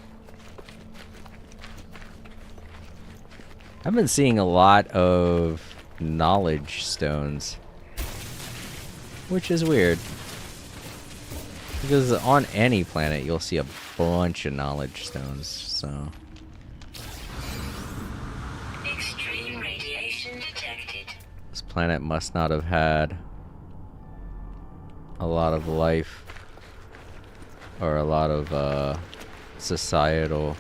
I've been seeing a lot of knowledge stones, which is weird. Because on any planet, you'll see a bunch of knowledge stones, so... Extreme radiation detected. This planet must not have had a lot of life or a lot of societal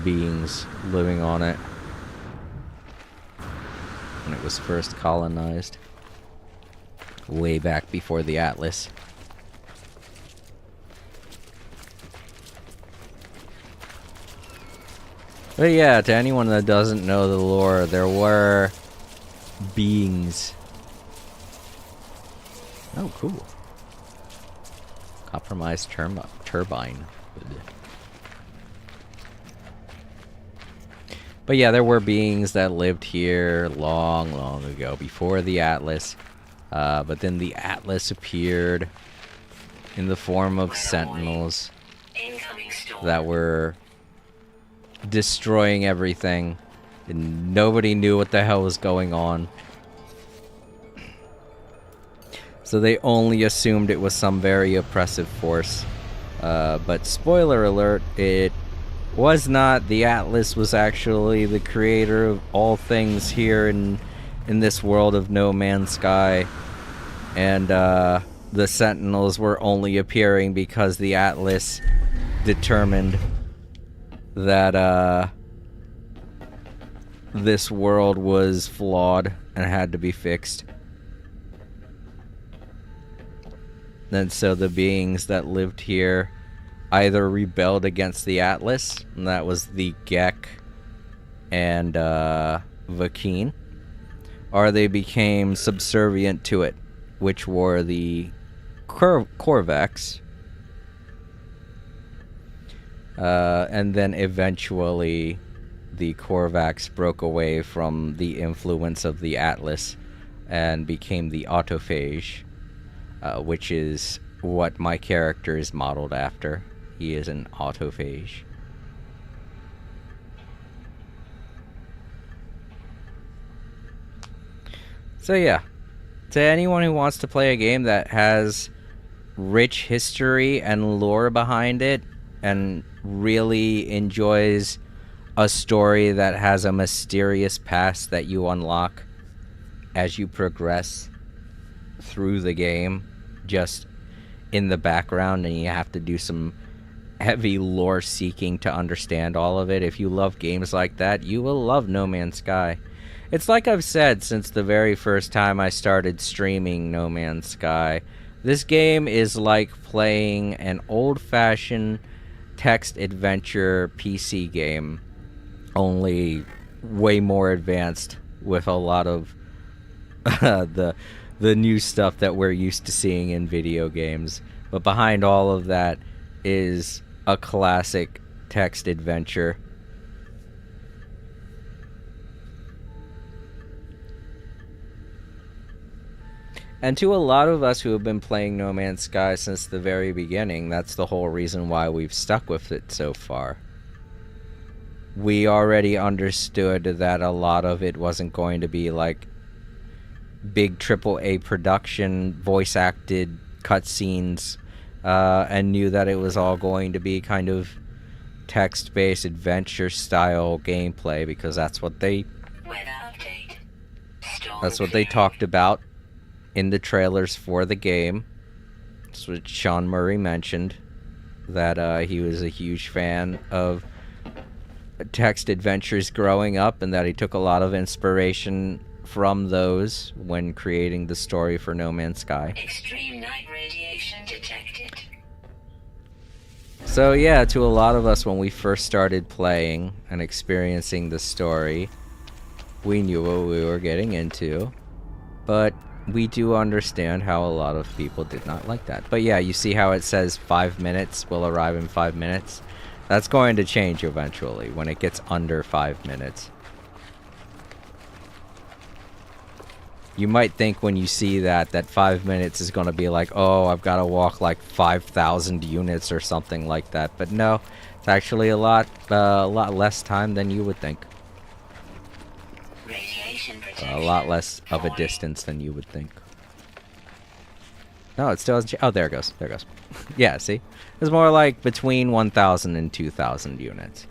beings living on it when it was first colonized, way back before the Atlas. But yeah, to anyone that doesn't know the lore, there were beings. Oh, cool. Compromised turbine. But yeah, there were beings that lived here long, long ago, before the Atlas. But then the Atlas appeared in the form of sentinels Incoming storm. that were destroying everything, and nobody knew what the hell was going on. So they only assumed it was some very oppressive force. But spoiler alert, it was not. The Atlas was actually the creator of all things here in this world of No Man's Sky. And the Sentinels were only appearing because the Atlas determined that this world was flawed and had to be fixed. And so the beings that lived here either rebelled against the Atlas, and that was the Gek and Vakeen, or they became subservient to it, which were the Korvax. And then eventually the Korvax broke away from the influence of the Atlas and became the Autophage, which is what my character is modeled after. He is an Autophage. So yeah, to anyone who wants to play a game that has rich history and lore behind it, and really enjoys a story that has a mysterious past that you unlock as you progress through the game, just in the background, and you have to do some heavy lore seeking to understand all of it. If you love games like that, you will love No Man's Sky. It's like I've said since the very first time I started streaming No Man's Sky, this game is like playing an old-fashioned text adventure PC game, only way more advanced with a lot of the new stuff that we're used to seeing in video games. But behind all of that is a classic text adventure. And to a lot of us who have been playing No Man's Sky since the very beginning, that's the whole reason why we've stuck with it so far. We already understood that a lot of it wasn't going to be like big AAA production, voice-acted cutscenes, and knew that it was all going to be kind of text-based adventure-style gameplay, because that's what they Weather update. Storm that's what they clearing. talked about in the trailers for the game. That's what Sean Murray mentioned, that he was a huge fan of text adventures growing up, and that he took a lot of inspiration from those when creating the story for No Man's Sky. Extreme night radiation detected. So yeah, to a lot of us when we first started playing and experiencing the story, we knew what we were getting into, but we do understand how a lot of people did not like that. But yeah, you see how it says 5 minutes, will arrive in 5 minutes? That's going to change eventually when it gets under 5 minutes. You might think when you see that 5 minutes is going to be like, oh, I've got to walk like 5,000 units or something like that. But no, it's actually a lot less time than you would think. Radiation protection. A lot less of a distance than you would think. No, it still hasn't. Oh, there it goes. There it goes. Yeah, see? It's more like between 1,000 and 2,000 units.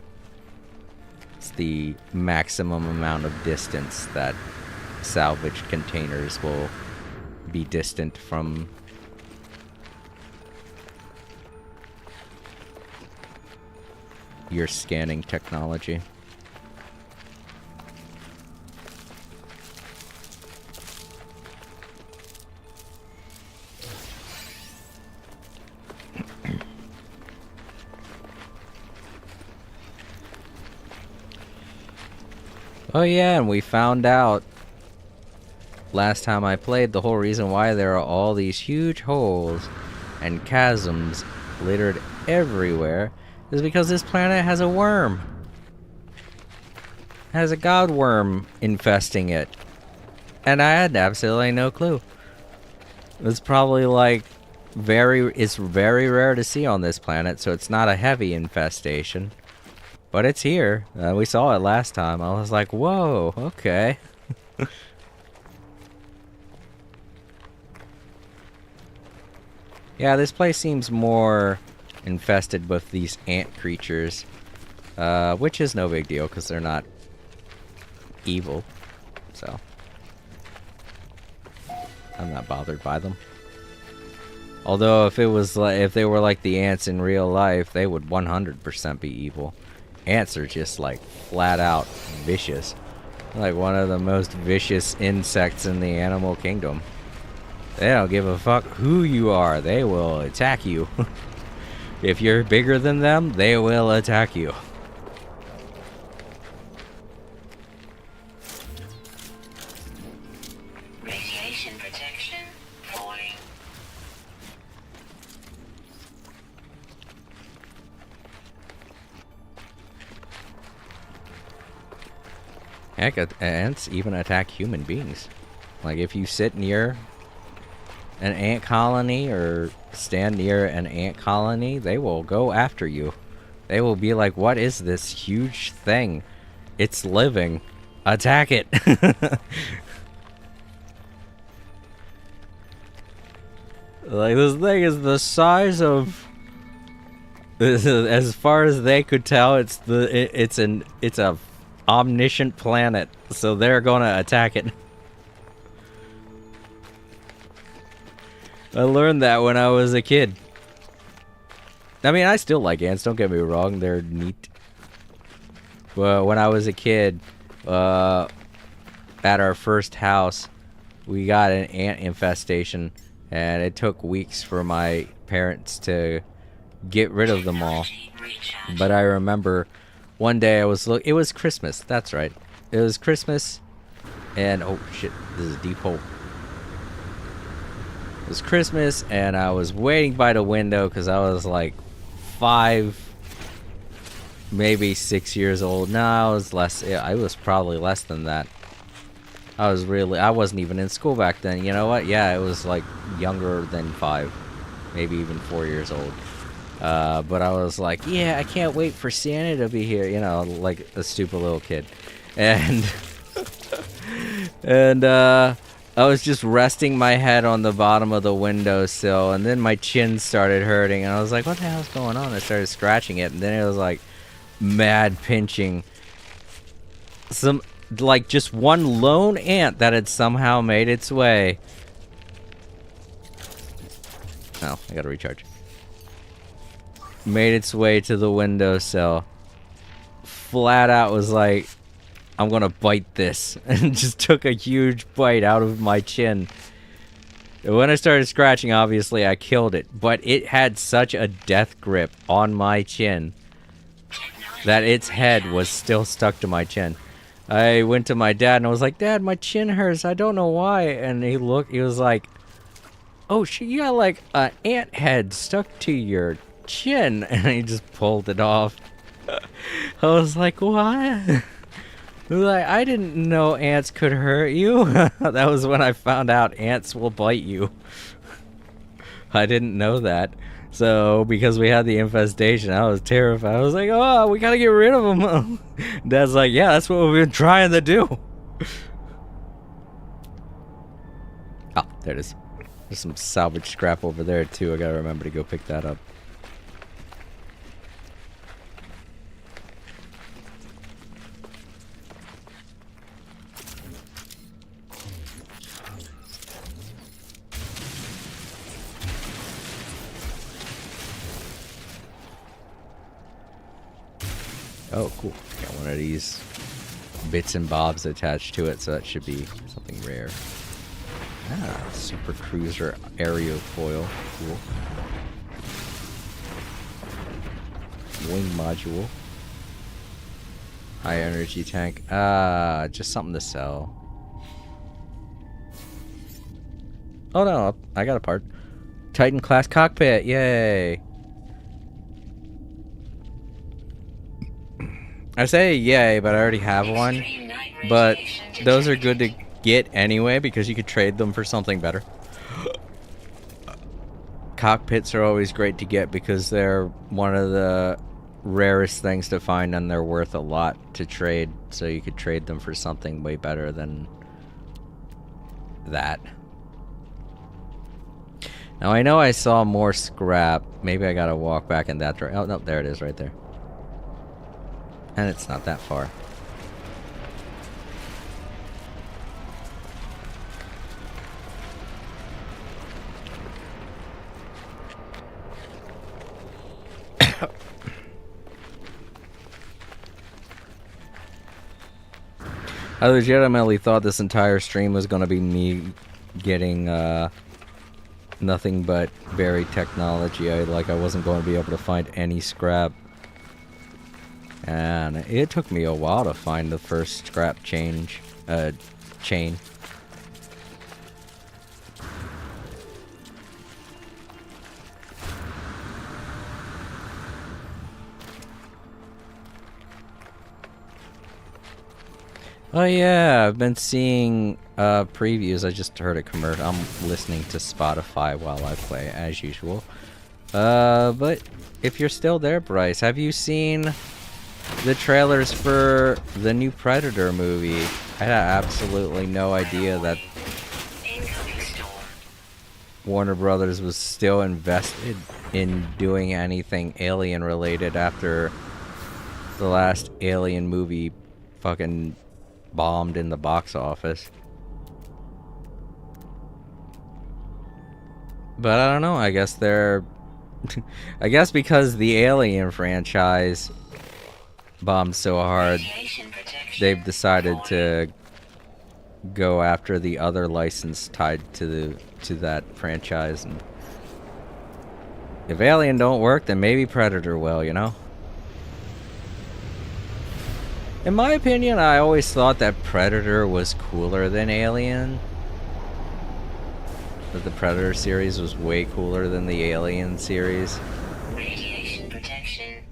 It's the maximum amount of distance that salvage containers will be distant from your scanning technology. Oh yeah, and we found out last time I played the whole reason why there are all these huge holes and chasms littered everywhere is because this planet has a worm. It has a god worm infesting it. And I had absolutely no clue. It's probably like it's very rare to see on this planet, so it's not a heavy infestation. But it's here. We saw it last time. I was like, whoa, okay. Yeah, this place seems more infested with these ant creatures. Which is no big deal, because they're not evil. So I'm not bothered by them. Although if they were like the ants in real life, they would 100% be evil. Ants are just like flat out vicious. Like one of the most vicious insects in the animal kingdom. They don't give a fuck who you are. They will attack you. If you're bigger than them, they will attack you. Radiation protection falling. Heck, ants even attack human beings. Like if you sit near an ant colony or stand near an ant colony, they will go after you. They will be like, what is this huge thing? It's living. Attack it. Like this thing is the size of, as far as they could tell, it's a omniscient planet, so they're gonna attack it. I learned that when I was a kid. I mean, I still like ants, don't get me wrong, they're neat. Well, when I was a kid, at our first house, we got an ant infestation, and it took weeks for my parents to get rid of them all. But I remember one day it was Christmas, that's right. It was Christmas, and oh shit, this is a deep hole. It was Christmas, and I was waiting by the window because I was like 5, maybe 6 years old. No, I was less. Yeah, I was probably less than that. I wasn't even in school back then. You know what? Yeah, it was like younger than 5, maybe even 4 years old. But I was like, yeah, I can't wait for Santa to be here. You know, like a stupid little kid. And I was just resting my head on the bottom of the windowsill, and then my chin started hurting, and I was like, what the hell's going on? I started scratching it, and then it was like mad pinching. Like just one lone ant that had somehow made its way. Oh, I gotta recharge. Made its way to the windowsill. flat out was like, I'm gonna bite this, and just took a huge bite out of my chin. When I started scratching, obviously I killed it, but it had such a death grip on my chin that its head was still stuck to my chin. I went to my dad and I was like, Dad, my chin hurts, I don't know why. And he was like, oh shit, you got like an ant head stuck to your chin. And he just pulled it off. I was like, what? Like, I didn't know ants could hurt you. That was when I found out ants will bite you. I didn't know that. So, because we had the infestation, I was terrified. I was like, oh, we gotta get rid of them. Dad's like, yeah, that's what we've been trying to do. Oh, there it is. There's some salvage scrap over there, too. I gotta remember to go pick that up. Oh, cool. Got one of these bits and bobs attached to it, so that should be something rare. Ah, super cruiser aerofoil. Cool. Wing module. High energy tank. Just something to sell. Oh no, I got a part. Titan class cockpit, yay! I say yay, but I already have one. But those are good to get anyway because you could trade them for something better. Cockpits are always great to get because they're one of the rarest things to find and they're worth a lot to trade. So you could trade them for something way better than that. Now I know I saw more scrap. Maybe I gotta walk back in that direction. Oh no, there it is right there. And it's not that far. I legitimately thought this entire stream was going to be me getting nothing but buried technology. I wasn't going to be able to find any scrap. And it took me a while to find the first scrap chain. Oh yeah, I've been seeing previews. I just heard a commercial. I'm listening to Spotify while I play, as usual. But if you're still there, Bryce, have you seen the trailers for the new Predator movie? I had absolutely no idea that Warner Brothers was still invested in doing anything alien related after the last Alien movie fucking bombed in the box office. But I don't know, I guess they're I guess because the Alien franchise bombed so hard, they've decided to go after the other license tied to that franchise. And if Alien don't work, then maybe Predator will, you know? In my opinion, I always thought that Predator was cooler than Alien. That the Predator series was way cooler than the Alien series. Radiation protection.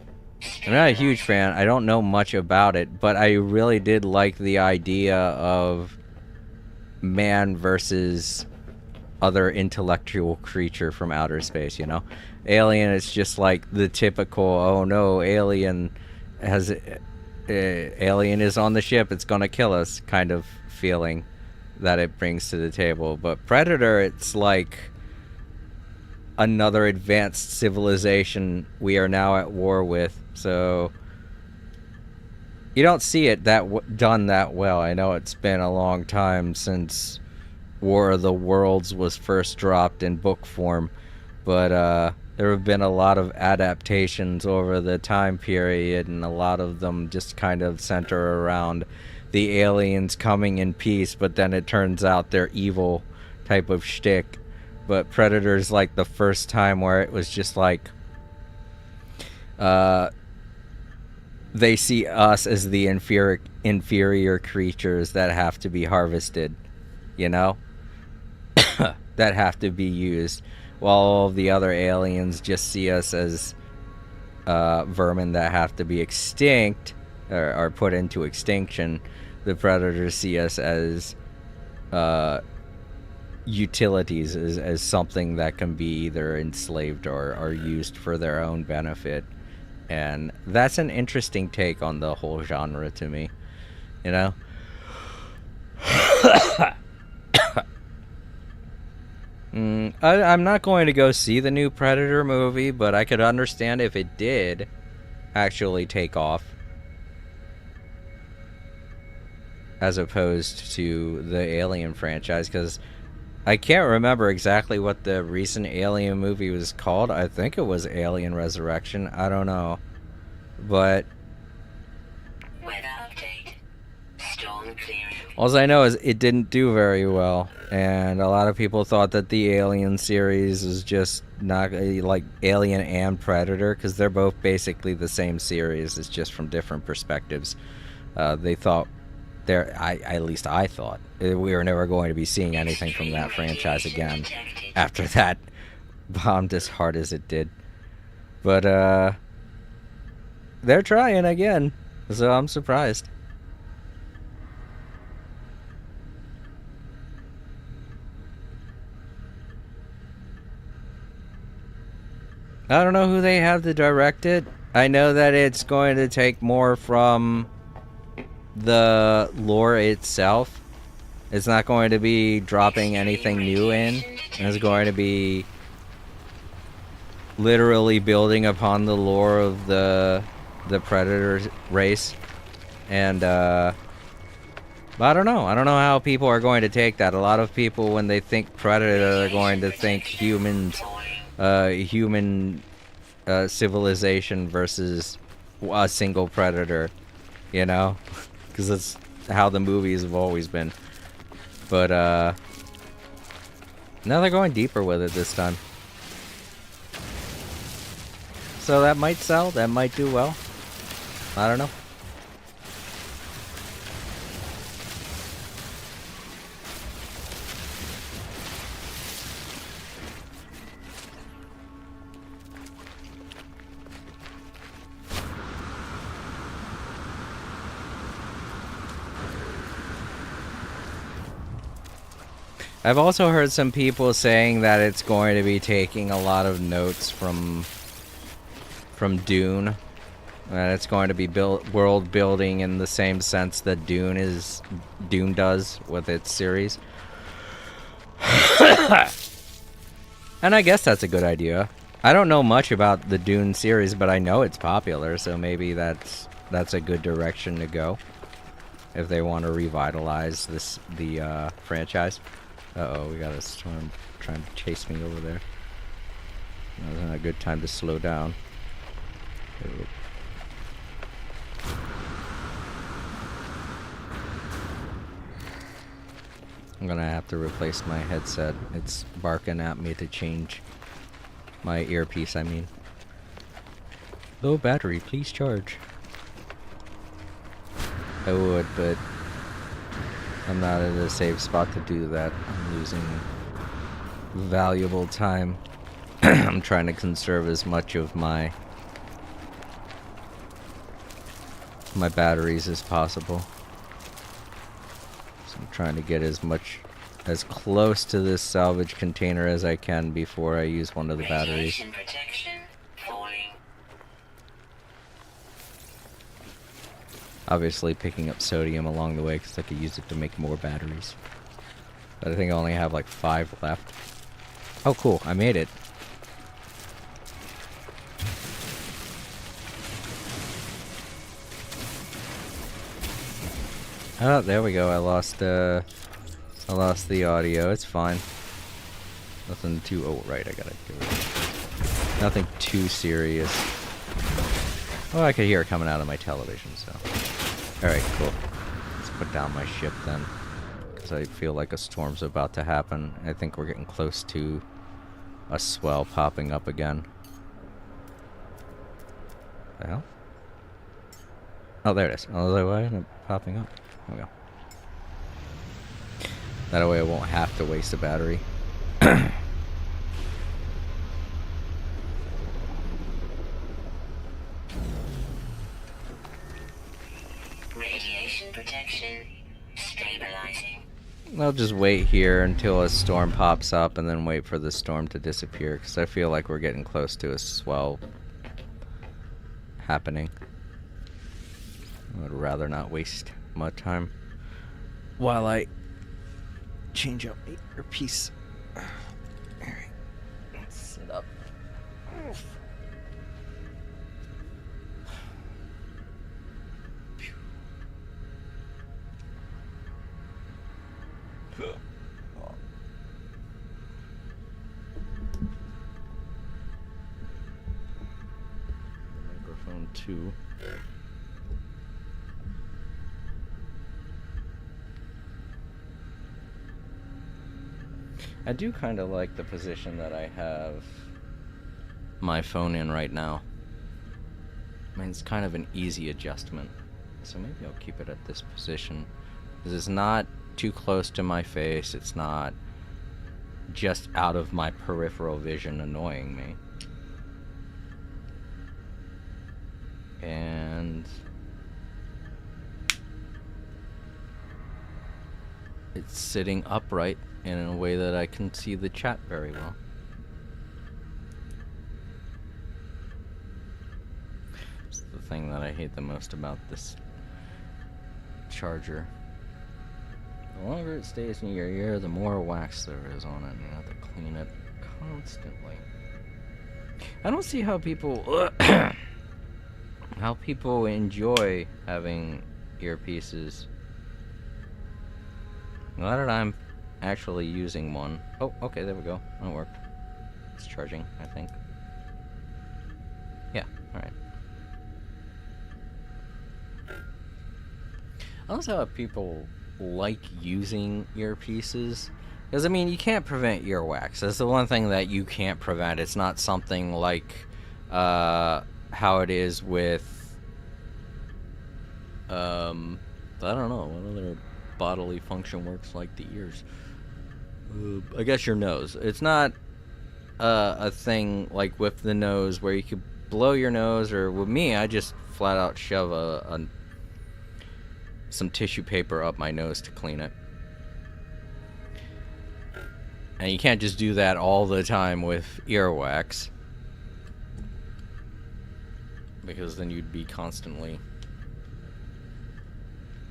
I'm not a huge fan. I don't know much about it, but I really did like the idea of man versus other intellectual creature from outer space, you know? Alien is just like the typical, oh no, alien is on the ship, it's gonna kill us kind of feeling that it brings to the table. But Predator, it's like another advanced civilization we are now at war with. So you don't see it done that well. I know it's been a long time since War of the Worlds was first dropped in book form, but there have been a lot of adaptations over the time period, and a lot of them just kind of center around the aliens coming in peace, but then it turns out they're evil type of shtick. But Predator's like the first time where it was just like, they see us as the inferior creatures that have to be harvested, you know? That have to be used, while all of the other aliens just see us as vermin that have to be extinct, or put into extinction. The Predators see us as utilities, as something that can be either enslaved or used for their own benefit. And that's an interesting take on the whole genre to me, you know? I'm not going to go see the new Predator movie, but I could understand if it did actually take off, as opposed to the Alien franchise, because I can't remember exactly what the recent Alien movie was called. I think it was Alien Resurrection. I don't know. But Weather update. Storm clearing. all I know is it didn't do very well. And a lot of people thought that the Alien series is just not like Alien and Predator, because they're both basically the same series. It's just from different perspectives. They thought at least I thought we were never going to be seeing anything from that franchise again after that bombed as hard as it did. But they're trying again, so I'm surprised. I don't know who they have to direct it. I know that it's going to take more from the lore itself. It's not going to be dropping anything new in. It's going to be literally building upon the lore of the Predator race. And but I don't know. I don't know how people are going to take that. A lot of people, when they think Predator, are going to think human civilization versus a single predator, you know, because that's how the movies have always been. But now they're going deeper with it this time, so that might sell, that might do well. I don't know. I've also heard some people saying that it's going to be taking a lot of notes from Dune, and it's going to be world building in the same sense that Dune does with its series. And I guess that's a good idea. I don't know much about the Dune series, but I know it's popular, so maybe that's a good direction to go if they want to revitalize the franchise. Uh-oh, we got a storm trying to chase me over there. That wasn't a good time to slow down. I'm gonna have to replace my headset. It's barking at me to change my earpiece, I mean. Low battery, please charge. I would, but I'm not in a safe spot to do that. I'm losing valuable time. I'm trying to conserve as much of my batteries as possible. So I'm trying to get as close to this salvage container as I can before I use one of the batteries. Radiation protection falling. Obviously picking up sodium along the way because I could use it to make more batteries. But I think I only have like 5 left. Oh cool, I made it. Oh, there we go. I lost the audio. It's fine. Nothing too... Oh, right. I gotta get rid of it. Nothing too serious. Oh, I could hear it coming out of my television, so. Alright, cool. Let's put down my ship then. Because I feel like a storm's about to happen. I think we're getting close to a swell popping up again. The hell? Oh, there it is. Oh, why isn't it popping up? There we go. That way I won't have to waste a battery. Radiation protection stabilizing. I'll just wait here until a storm pops up and then wait for the storm to disappear, because I feel like we're getting close to a swell happening. I would rather not waste much time while I change up my earpiece. Alright, let's sit up. Microphone 2. I do kind of like the position that I have my phone in right now. I mean, it's kind of an easy adjustment. So maybe I'll keep it at this position. Because it's not too close to my face. It's not just out of my peripheral vision annoying me. And it's sitting upright in a way that I can see the chat very well. It's the thing that I hate the most about this charger. The longer it stays in your ear, the more wax there is on it, and you have to clean it constantly. I don't see how people enjoy having earpieces. Now that I'm actually using one. Oh, okay, there we go. That worked. It's charging, I think. Yeah, alright. I don't know how people like using earpieces. Because, I mean, you can't prevent earwax. That's the one thing that you can't prevent. It's not something like how it is with I don't know, what other bodily function works like the ears? I guess your nose. It's not a thing like with the nose where you could blow your nose, or with me, I just flat out shove some tissue paper up my nose to clean it. And you can't just do that all the time with earwax, because then you'd be constantly...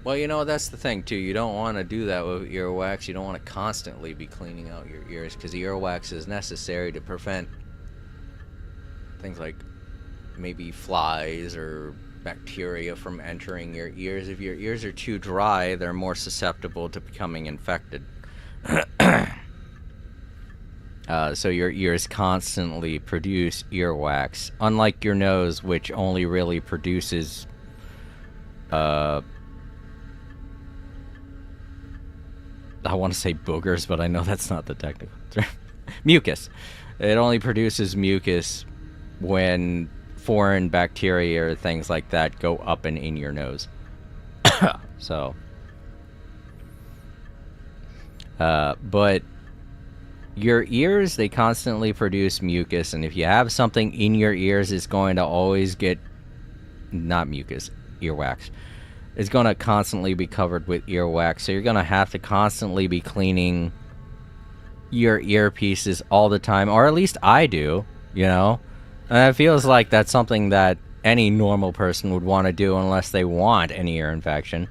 Well, you know, that's the thing, too. You don't want to do that with earwax. You don't want to constantly be cleaning out your ears, because earwax is necessary to prevent things like maybe flies or bacteria from entering your ears. If your ears are too dry, they're more susceptible to becoming infected. So your ears constantly produce earwax, unlike your nose, which only really produces I want to say boogers, but I know that's not the technical term. Mucus. It only produces mucus when foreign bacteria or things like that go up and in your nose. So, but your ears, they constantly produce mucus, and if you have something in your ears, it's going to always get, not mucus, earwax. It's going to constantly be covered with earwax, so you're going to have to constantly be cleaning your earpieces all the time, or at least I do, you know? And it feels like that's something that any normal person would want to do unless they want an ear infection.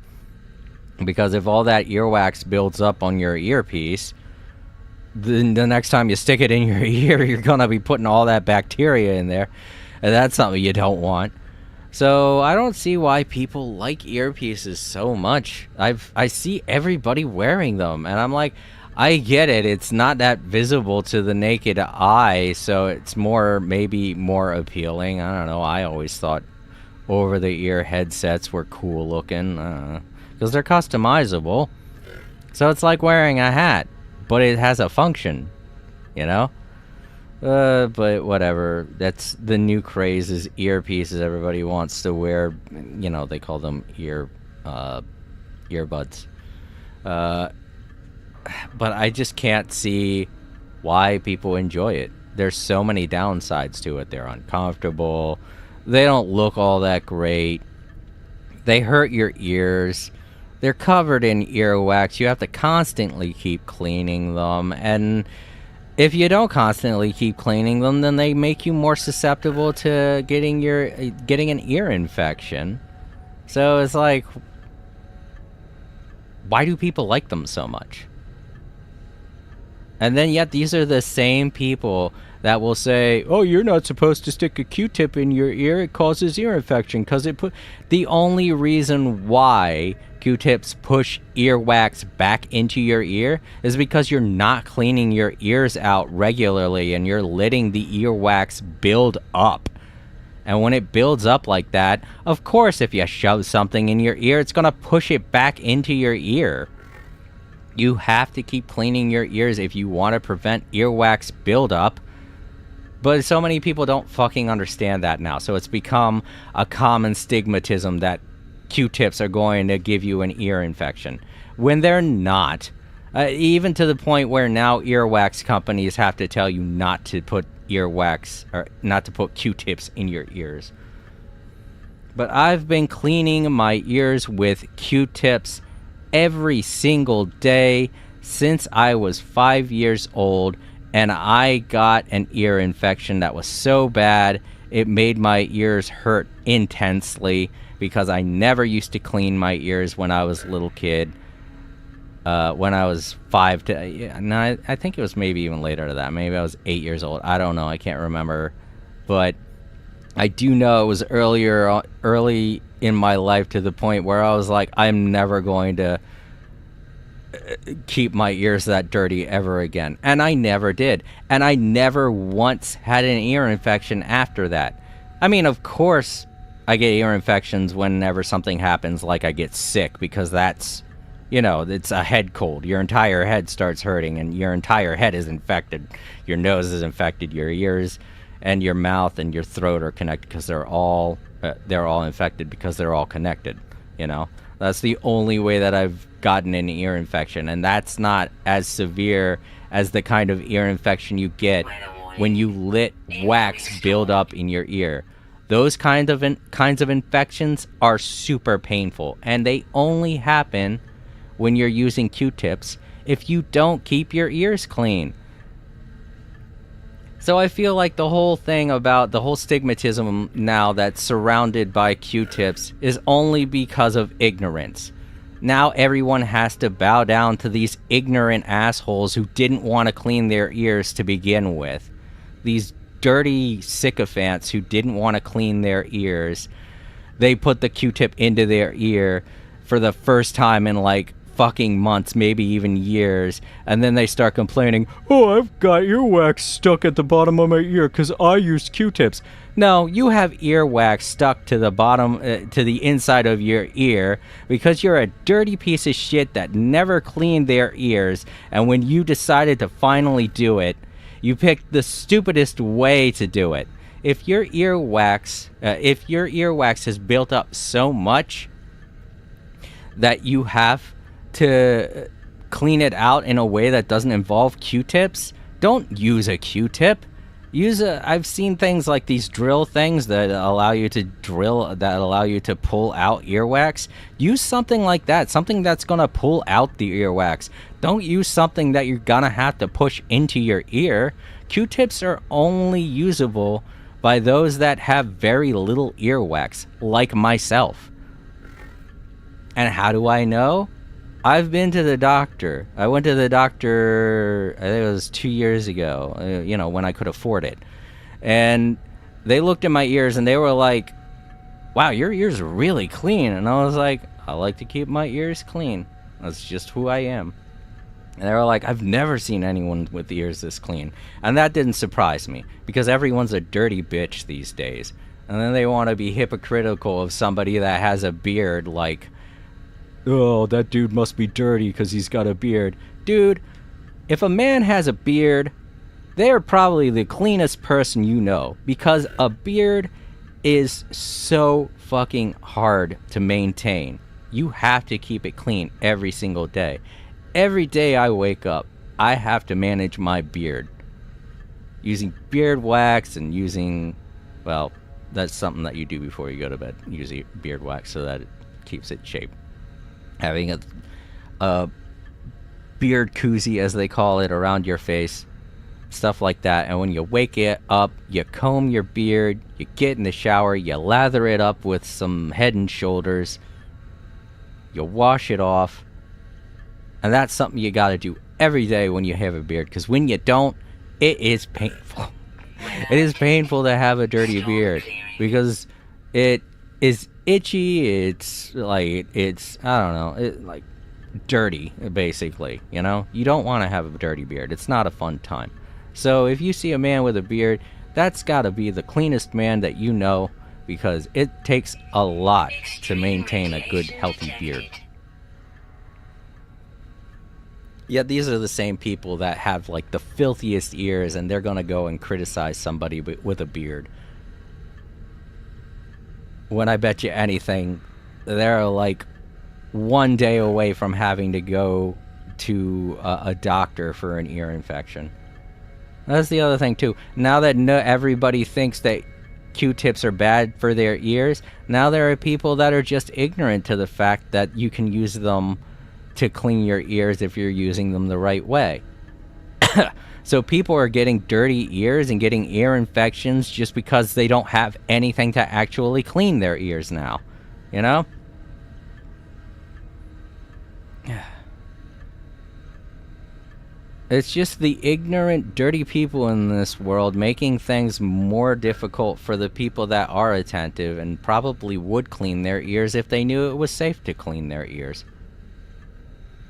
Because if all that earwax builds up on your earpiece, then the next time you stick it in your ear, you're going to be putting all that bacteria in there, and that's something you don't want. So I don't see why people like earpieces so much. I see everybody wearing them, and I'm like, I get it. It's not that visible to the naked eye, so it's maybe more appealing. I don't know. I always thought over-the-ear headsets were cool looking because they're customizable. So it's like wearing a hat, but it has a function, you know? But whatever. That's the new craze is earpieces. Everybody wants to wear, you know, they call them earbuds. But I just can't see why people enjoy it. There's so many downsides to it. They're uncomfortable. They don't look all that great. They hurt your ears. They're covered in earwax. You have to constantly keep cleaning them. And if you don't constantly keep cleaning them, then they make you more susceptible to getting an ear infection. So it's like, why do people like them so much? And then yet these are the same people that will say, oh, you're not supposed to stick a Q-tip in your ear. It causes ear infection because the only reason why Q-tips push earwax back into your ear is because you're not cleaning your ears out regularly and you're letting the earwax build up. And when it builds up like that, of course, if you shove something in your ear, it's going to push it back into your ear. You have to keep cleaning your ears if you want to prevent earwax buildup. But so many people don't fucking understand that now. So it's become a common stigmatism that Q-tips are going to give you an ear infection. When they're not. Even to the point where now earwax companies have to tell you not to put earwax or not to put Q-tips in your ears. But I've been cleaning my ears with Q-tips every single day since I was 5 years old, and I got an ear infection that was so bad it made my ears hurt intensely because I never used to clean my ears when I was a little kid. When I was 5 to... no, I think it was maybe even later to that. Maybe I was 8 years old. I don't know. I can't remember. But I do know it was early in my life to the point where I was like, I'm never going to keep my ears that dirty ever again. And I never did. And I never once had an ear infection after that. I mean, of course, I get ear infections whenever something happens, like I get sick, because that's, you know, it's a head cold. Your entire head starts hurting, and your entire head is infected. Your nose is infected, your ears and your mouth and your throat are connected because they're all infected because they're all connected, you know? That's the only way that I've gotten an ear infection, and that's not as severe as the kind of ear infection you get when you let wax build up in your ear. Those kinds of infections are super painful, and they only happen when you're using Q-tips if you don't keep your ears clean. So I feel like the whole thing about the whole stigmatism now that's surrounded by Q-tips is only because of ignorance. Now everyone has to bow down to these ignorant assholes who didn't want to clean their ears to begin with. These dirty sycophants who didn't want to clean their ears. They put the Q-tip into their ear for the first time in like fucking months, maybe even years, and then they start complaining, oh, I've got earwax stuck at the bottom of my ear because I used Q-tips. No, you have earwax stuck to the bottom, to the inside of your ear because you're a dirty piece of shit that never cleaned their ears, and when you decided to finally do it, you picked the stupidest way to do it. If your earwax has built up so much that you have to clean it out in a way that doesn't involve Q-tips, don't use a Q-tip. I've seen things like these drill things that allow you to pull out earwax. Use something like that, something that's gonna pull out the earwax. Don't use something that you're gonna have to push into your ear. Q-tips are only usable by those that have very little earwax, like myself. And how do I know? I've been to the doctor. I went to the doctor, I think it was 2 years ago, when I could afford it. And they looked at my ears and they were like, wow, your ears are really clean. And I was like, I like to keep my ears clean. That's just who I am. And they were like, I've never seen anyone with ears this clean. And that didn't surprise me, because everyone's a dirty bitch these days. And then they want to be hypocritical of somebody that has a beard, like, oh, that dude must be dirty because he's got a beard. Dude, if a man has a beard, they're probably the cleanest person you know, because a beard is so fucking hard to maintain. You have to keep it clean every single day. Every day I wake up, I have to manage my beard. Using beard wax and using, well, that's something that you do before you go to bed. Use beard wax so that it keeps it shaped. Having a beard koozie, as they call it, around your face. Stuff like that. And when you wake it up, you comb your beard, you get in the shower, you lather it up with some Head and Shoulders, you wash it off. And that's something you gotta do every day when you have a beard, because when you don't, it is painful. It is painful to have a dirty beard, because it is itchy, it's like, it's, I don't know, like, dirty, basically, you know? You don't want to have a dirty beard. It's not a fun time. So if you see a man with a beard, that's gotta be the cleanest man that you know, because it takes a lot to maintain a good, healthy beard. Yet these are the same people that have, like, the filthiest ears, and they're gonna go and criticize somebody with a beard. When I bet you anything, they're, like, one day away from having to go to a doctor for an ear infection. That's the other thing, too. Now that everybody thinks that Q-tips are bad for their ears, now there are people that are just ignorant to the fact that you can use them to clean your ears if you're using them the right way. So people are getting dirty ears and getting ear infections just because they don't have anything to actually clean their ears now. You know? It's just the ignorant, dirty people in this world making things more difficult for the people that are attentive and probably would clean their ears if they knew it was safe to clean their ears.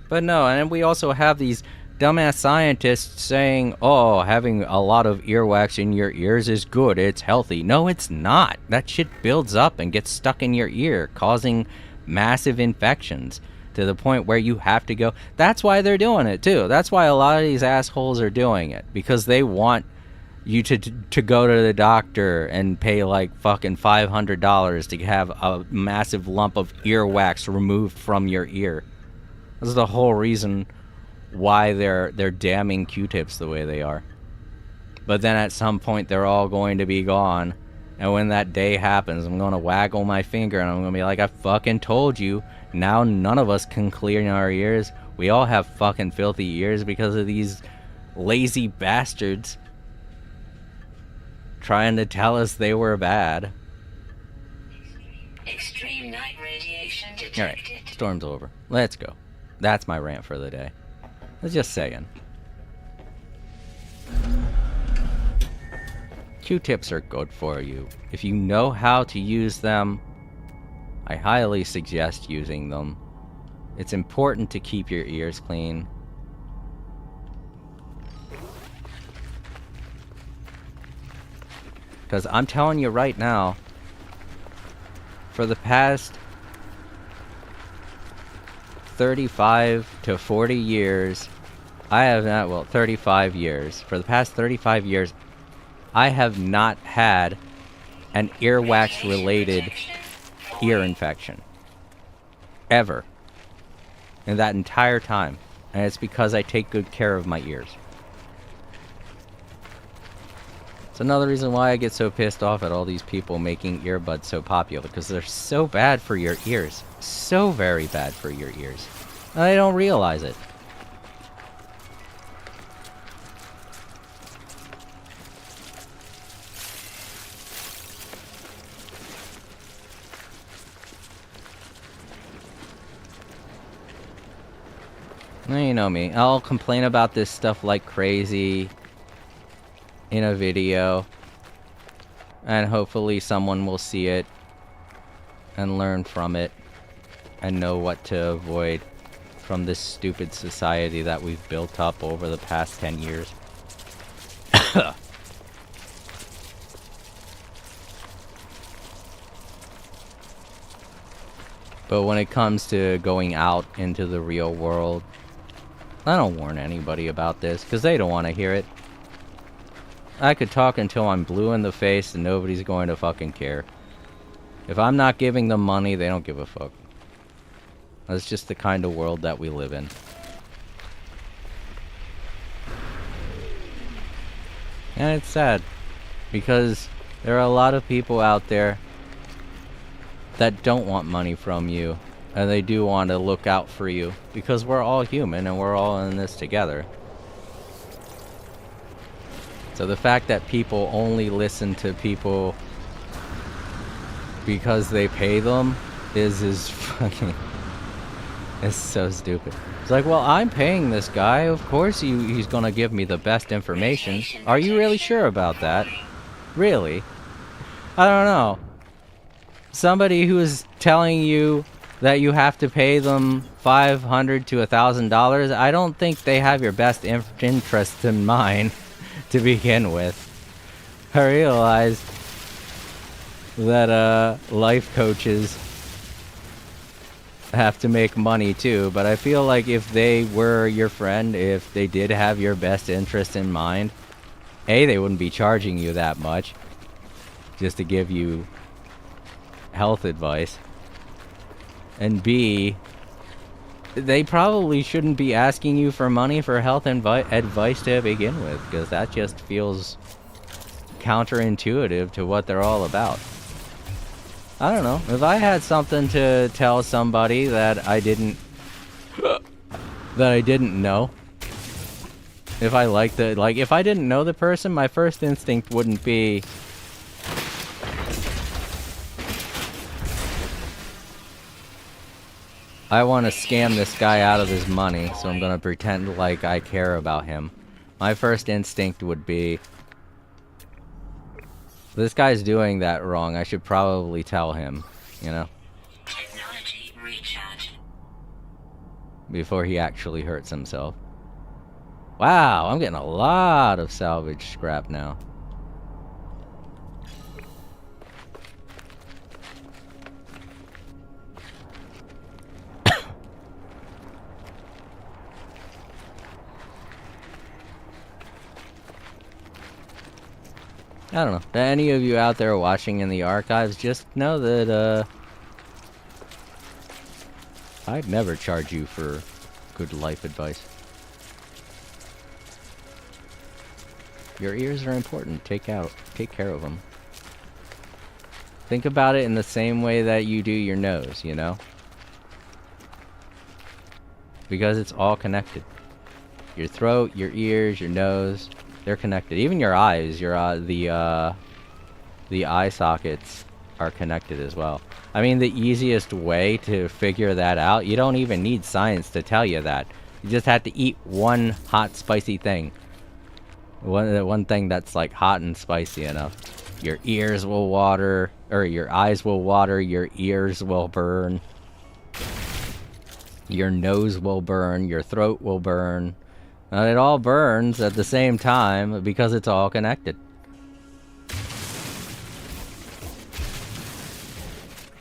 But no, and we also have these dumbass scientists saying, oh, having a lot of earwax in your ears is good, it's healthy. No, it's not. That shit builds up and gets stuck in your ear, causing massive infections to the point where you have to go. That's why they're doing it, too. That's why a lot of these assholes are doing it, because they want you to go to the doctor and pay like fucking $500 to have a massive lump of earwax removed from your ear. That's the whole reason why they're damning Q-tips the way they are. But then at some point they're all going to be gone, and when that day happens, I'm going to waggle my finger and I'm going to be like, I fucking told you. Now none of us can clean our ears. We all have fucking filthy ears because of these lazy bastards trying to tell us they were bad. Extreme night radiation detected. Alright, storm's over. Let's go. That's my rant for the day. I was just saying. Q-tips are good for you. If you know how to use them, I highly suggest using them. It's important to keep your ears clean. Because I'm telling you right now, for the past 35 to 40 years, I have not, well, 35 years. For the past 35 years, I have not had an earwax related ear infection. Ever. In that entire time. And it's because I take good care of my ears. It's another reason why I get so pissed off at all these people making earbuds so popular, because they're so bad for your ears. So very bad for your ears. And they don't realize it. Well, you know me. I'll complain about this stuff like crazy in a video, and hopefully someone will see it and learn from it and know what to avoid. from this stupid society that we've built up over the past 10 years. But when it comes to going out into the real world, I don't warn anybody about this, because they don't want to hear it. I could talk until I'm blue in the face and nobody's going to fucking care. If I'm not giving them money, they don't give a fuck. That's just the kind of world that we live in. And it's sad, because there are a lot of people out there that don't want money from you, and they do want to look out for you, because we're all human and we're all in this together. So the fact that people only listen to people because they pay them is fucking... It's so stupid. It's like, well, I'm paying this guy, of course he's gonna give me the best information. Are you really sure about that? Really? I don't know. Somebody who is telling you that you have to pay them $500 to $1,000, I don't think they have your best interest in mind to begin with. I realize that life coaches have to make money too, but I feel like if they were your friend, if they did have your best interest in mind, A, they wouldn't be charging you that much just to give you health advice, and B, they probably shouldn't be asking you for money for health advice to begin with, because that just feels counterintuitive to what they're all about. I don't know. If I had something to tell somebody that I didn't know, if I liked the, like, if I didn't know the person, my first instinct wouldn't be, I want to scam this guy out of his money, so I'm gonna pretend like I care about him. My first instinct would be, this guy's doing that wrong, I should probably tell him, you know? Technology recharge. Before he actually hurts himself. Wow, I'm getting a lot of salvage scrap now. I don't know. To any of you out there watching in the archives, just know that, I'd never charge you for good life advice. Your ears are important. Take care of them. Think about it in the same way that you do your nose, you know? Because it's all connected. Your throat, your ears, your nose, they're connected. Even your eyes, the eye sockets are connected as well. I mean, the easiest way to figure that out, you don't even need science to tell you that. You just have to eat one hot, spicy thing. One thing that's like hot and spicy enough. Your ears will water, or your eyes will water, your ears will burn. Your nose will burn, your throat will burn. And it all burns at the same time because it's all connected.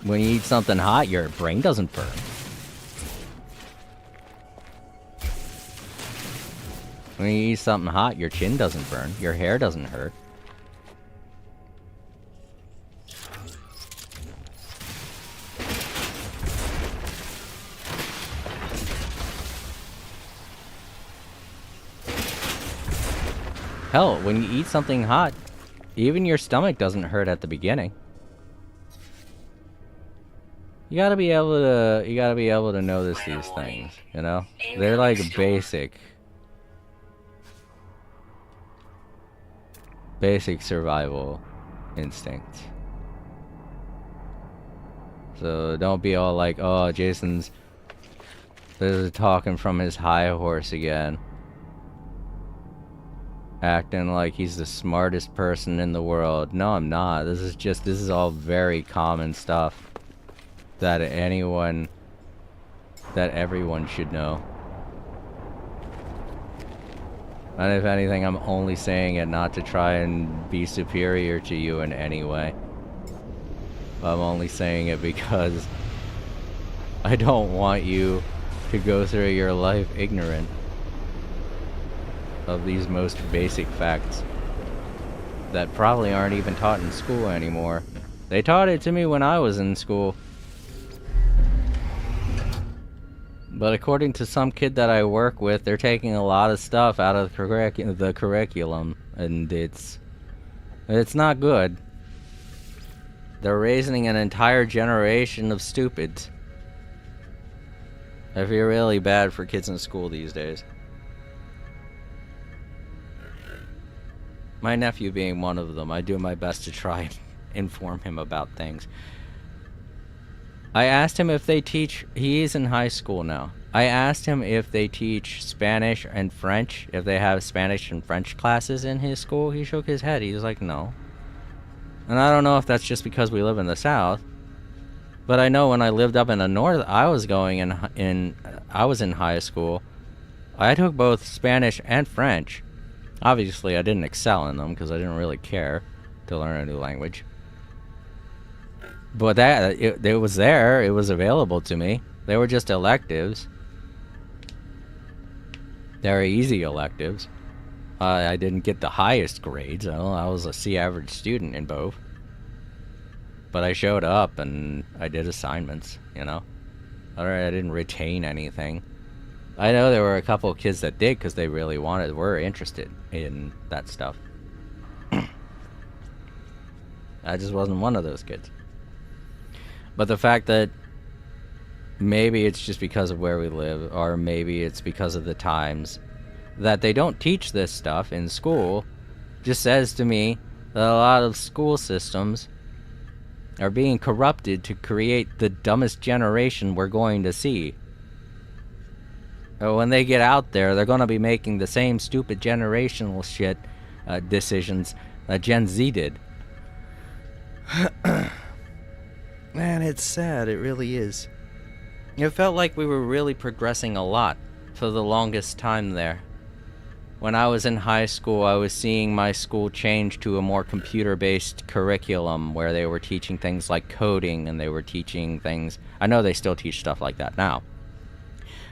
When you eat something hot, your brain doesn't burn. When you eat something hot, your chin doesn't burn. Your hair doesn't hurt. Hell, when you eat something hot, even your stomach doesn't hurt at the beginning. You gotta be able to notice these things, you know? They're like basic survival instincts. So don't be all like, oh, Jason's talking from his high horse again. Acting like he's the smartest person in the world. No, I'm not. This is all very common stuff that anyone that everyone should know. And if anything, I'm only saying it not to try and be superior to you in any way. I'm only saying it because I don't want you to go through your life ignorant of these most basic facts that probably aren't even taught in school anymore. They taught it to me when I was in school. But according to some kid that I work with, they're taking a lot of stuff out of the curriculum, and it's not good. They're raising an entire generation of stupids. I feel really bad for kids in school these days. My nephew being one of them, I do my best to try and inform him about things. I asked him if they teach, he's in high school now. I asked him if they teach Spanish and French, if they have Spanish and French classes in his school. He shook his head. He was like, no. And I don't know if that's just because we live in the South, but I know when I lived up in the North, I was I was in high school. I took both Spanish and French. Obviously, I didn't excel in them because I didn't really care to learn a new language. But it was there. It was available to me. They were just electives. They were easy electives. I didn't get the highest grades. I was a C average student in both. But I showed up and I did assignments, you know. I didn't retain anything. I know there were a couple of kids that did because they really were interested in that stuff. I just wasn't one of those kids. But the fact that maybe it's just because of where we live, or maybe it's because of the times, that they don't teach this stuff in school, just says to me that a lot of school systems are being corrupted to create the dumbest generation we're going to see. When they get out there, they're going to be making the same stupid generational shit decisions that Gen Z did. Man, it's sad. It really is. It felt like we were really progressing a lot for the longest time there. When I was in high school, I was seeing my school change to a more computer-based curriculum where they were teaching things like coding, and they were teaching things... I know they still teach stuff like that now.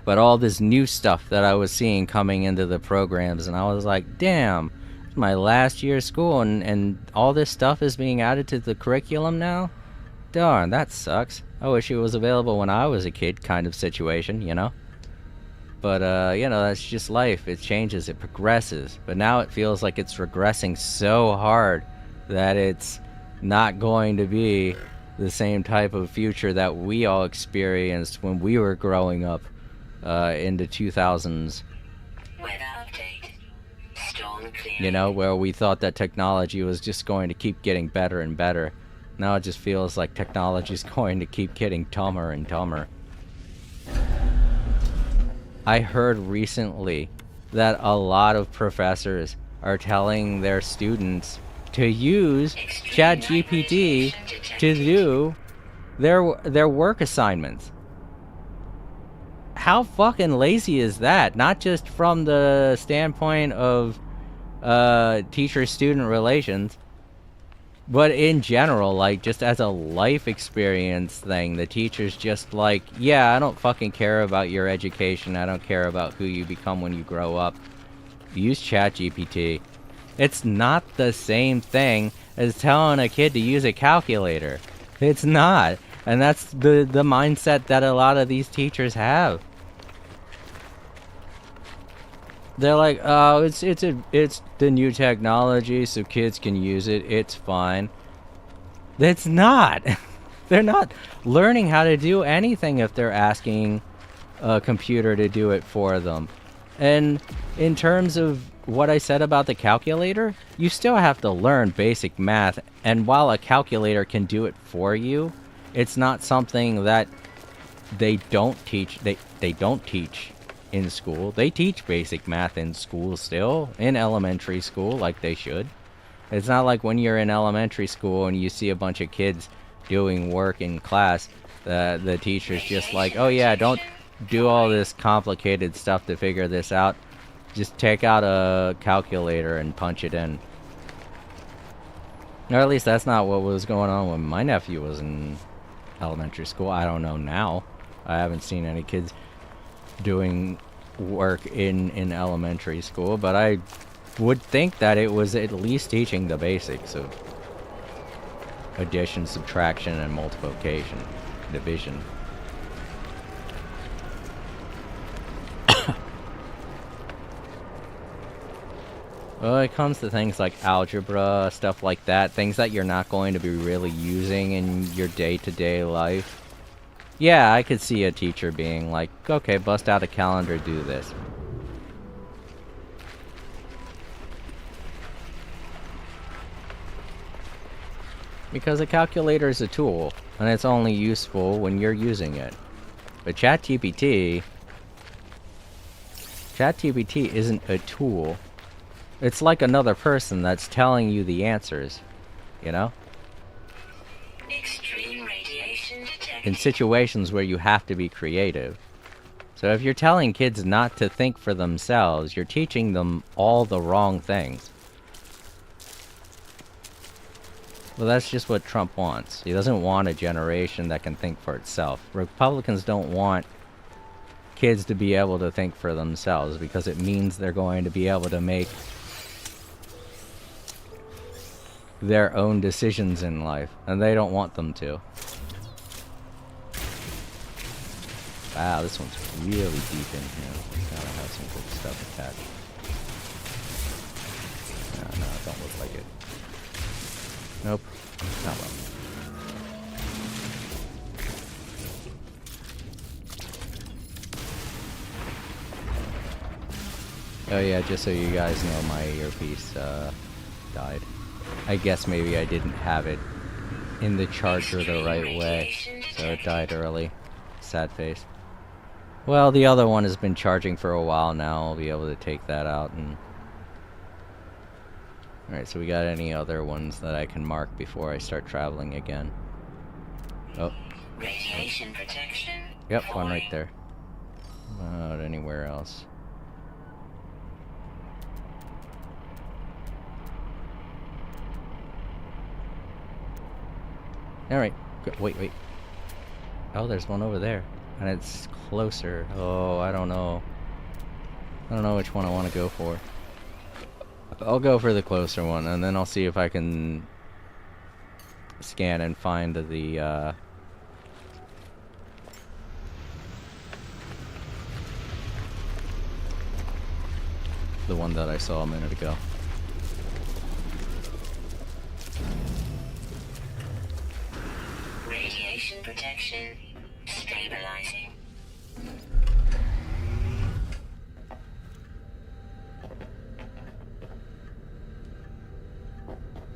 But all this new stuff that I was seeing coming into the programs, and I was like, damn, it's my last year of school, and all this stuff is being added to the curriculum now? Darn, that sucks. I wish it was available when I was a kid kind of situation, you know? But, you know, that's just life. It changes, it progresses. But now it feels like it's regressing so hard that it's not going to be the same type of future that we all experienced when we were growing up in the 2000s. Weather update. Storm clear. You know, where we thought that technology was just going to keep getting better and better. Now it just feels like technology is going to keep getting dumber and dumber. I heard recently that a lot of professors are telling their students to use ChatGPT to do their work assignments. How fucking lazy is that? Not just from the standpoint of teacher-student relations, but in general, like, just as a life experience thing. The teacher's just like, yeah, I don't fucking care about your education. I don't care about who you become when you grow up. Use ChatGPT. It's not the same thing as telling a kid to use a calculator. It's not. And that's the mindset that a lot of these teachers have. They're like, oh, it's the new technology, so kids can use it. It's fine. It's not. They're not learning how to do anything if they're asking a computer to do it for them. And in terms of what I said about the calculator, you still have to learn basic math. And while a calculator can do it for you, it's not something that they don't teach. They don't teach in school. They teach basic math in school still, in elementary school, like they should. It's not like when you're in elementary school and you see a bunch of kids doing work in class, the teacher's just like, oh yeah, don't do all this complicated stuff to figure this out. Just take out a calculator and punch it in. Or at least that's not what was going on when my nephew was in elementary school. I don't know now. I haven't seen any kids doing work in elementary school, but I would think that it was at least teaching the basics of addition, subtraction, and multiplication, division. Well, it comes to things like algebra, stuff like that, things that you're not going to be really using in your day-to-day life. Yeah, I could see a teacher being like, okay, bust out a calendar, do this. Because a calculator is a tool, and it's only useful when you're using it. But ChatGPT isn't a tool. It's like another person that's telling you the answers, you know? Extreme radiation detected. In situations where you have to be creative. So if you're telling kids not to think for themselves, you're teaching them all the wrong things. Well, that's just what Trump wants. He doesn't want a generation that can think for itself. Republicans don't want kids to be able to think for themselves because it means they're going to be able to make their own decisions in life, and they don't want them to. Wow, this one's really deep in here. Gotta have some good stuff attached. No, it don't look like it. Nope. Not well. Oh yeah, just so you guys know, my earpiece died. I guess maybe I didn't have it in the charger the right way, so it died early. Sad face. Well, the other one has been charging for a while now. I'll be able to take that out and... Alright, so we got any other ones that I can mark before I start traveling again? Oh. Radiation protection. Yep, one right there. Not anywhere else. Alright, wait. Oh, there's one over there. And it's closer. Oh, I don't know. I don't know which one I want to go for. I'll go for the closer one, and then I'll see if I can scan and find the one that I saw a minute ago. Radiation protection. Stabilizing.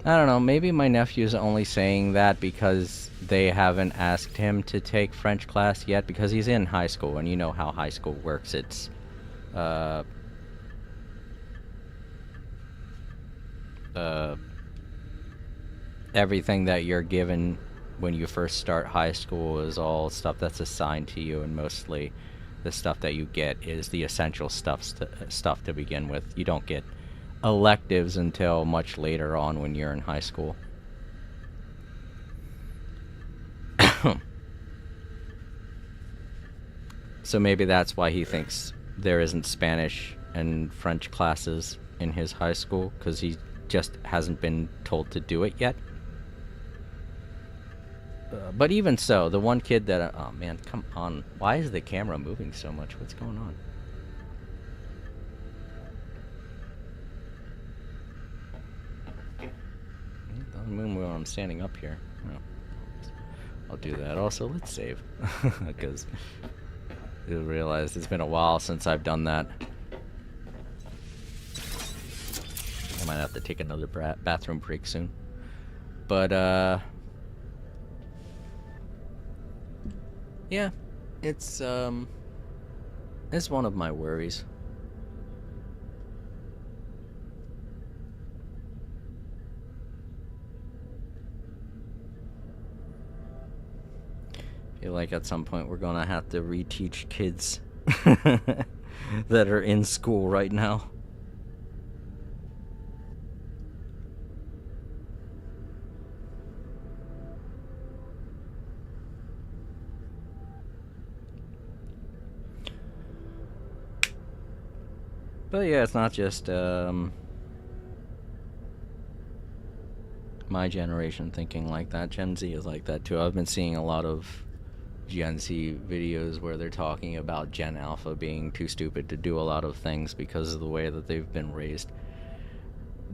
I don't know, maybe my nephew's only saying that because they haven't asked him to take French class yet, because he's in high school, and you know how high school works. It's, everything that you're given when you first start high school is all stuff that's assigned to you, and mostly the stuff that you get is the essential stuff to begin with. You don't get electives until much later on when you're in high school. So maybe that's why he thinks there isn't Spanish and French classes in his high school, because he just hasn't been told to do it yet. But even so, the one kid that... oh man, come on. Why is the camera moving so much? What's going on? It doesn't move when I'm standing up here. No. I'll do that. Also, let's save. Because you'll realize it's been a while since I've done that. I might have to take another bathroom break soon. But, yeah, it's one of my worries. If feel like at some point we're gonna have to reteach kids that are in school right now. But yeah, it's not just my generation thinking like that. Gen Z is like that too. I've been seeing a lot of Gen Z videos where they're talking about Gen Alpha being too stupid to do a lot of things because of the way that they've been raised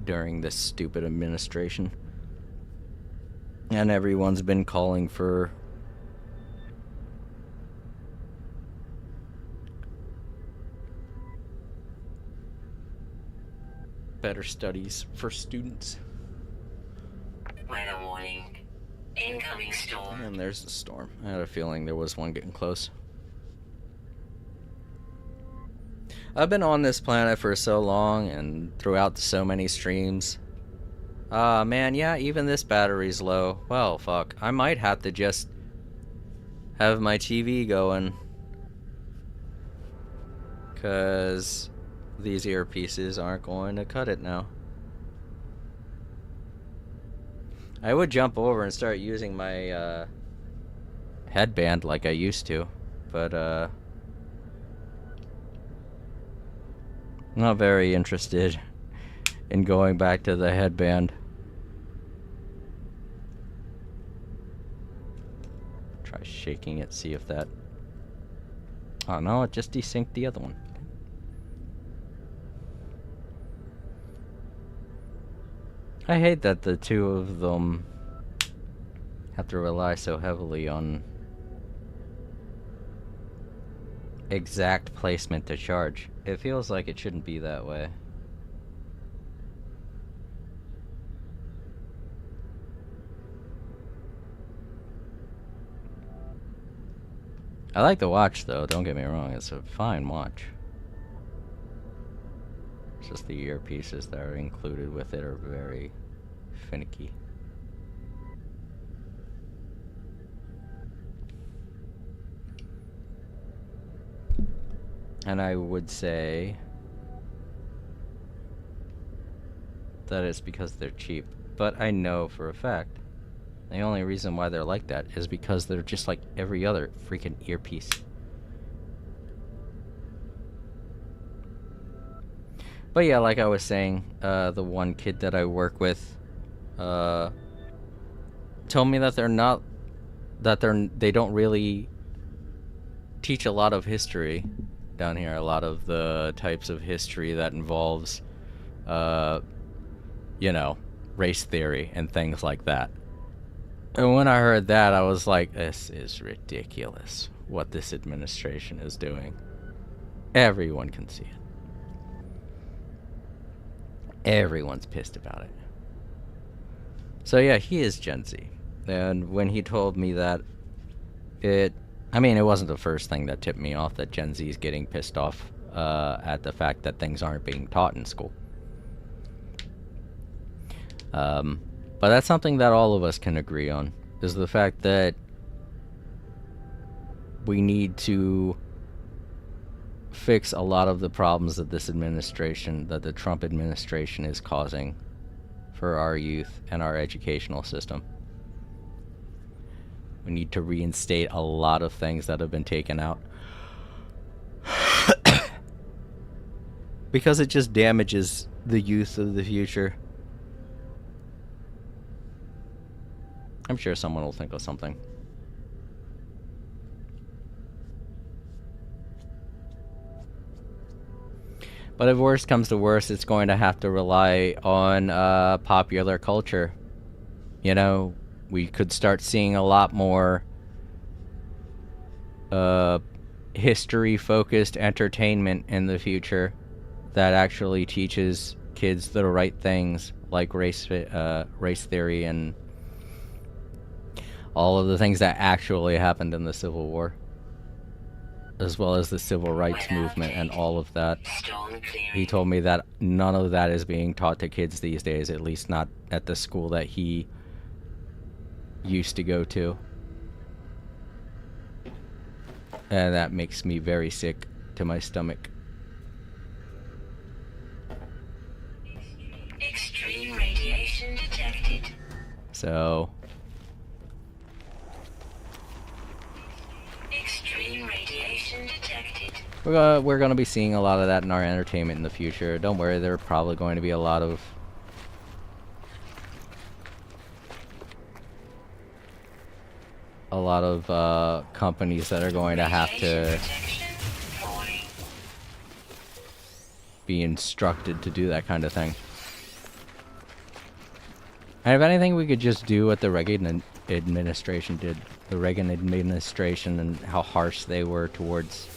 during this stupid administration. And everyone's been calling for better studies for students. Weather warning. Incoming storm. And there's the storm. I had a feeling there was one getting close. I've been on this planet for so long and throughout so many streams. Man, yeah, even this battery's low. Well, fuck. I might have to just have my TV going. 'Cause these earpieces aren't going to cut it now. I would jump over and start using my headband like I used to, but I'm not very interested in going back to the headband. Try shaking it, see if that... Oh no, it just desynced the other one. I hate that the two of them have to rely so heavily on exact placement to charge. It feels like it shouldn't be that way. I like the watch though, don't get me wrong, it's a fine watch. It's just the earpieces that are included with it are very finicky. And I would say that it's because they're cheap. But I know for a fact the only reason why they're like that is because they're just like every other freaking earpiece. But yeah, like I was saying, the one kid that I work with told me that they don't really teach a lot of history down here. A lot of the types of history that involves, you know, race theory and things like that. And when I heard that, I was like, this is ridiculous what this administration is doing. Everyone can see it. Everyone's pissed about it. So yeah, he is Gen Z. And when he told me that, it wasn't the first thing that tipped me off that Gen Z is getting pissed off at the fact that things aren't being taught in school. But that's something that all of us can agree on, is the fact that we need to fix a lot of the problems that this administration, that the Trump administration is causing for our youth and our educational system. We need to reinstate a lot of things that have been taken out. Because it just damages the youth of the future. I'm sure someone will think of something. But if worst comes to worst, it's going to have to rely on popular culture. You know, we could start seeing a lot more history-focused entertainment in the future that actually teaches kids the right things, like race theory and all of the things that actually happened in the Civil War, as well as the Civil Rights Movement and all of that. He told me that none of that is being taught to kids these days, at least not at the school that he used to go to. And that makes me very sick to my stomach. Extreme radiation detected. So, Extreme radiation detected. we're gonna be seeing a lot of that in our entertainment in the future. Don't worry, there are probably going to be a lot of companies that are going to have Radiation to protection falling. be instructed to do that kind of thing. And if anything, we could just do what the Reagan administration did. The Reagan administration and how harsh they were towards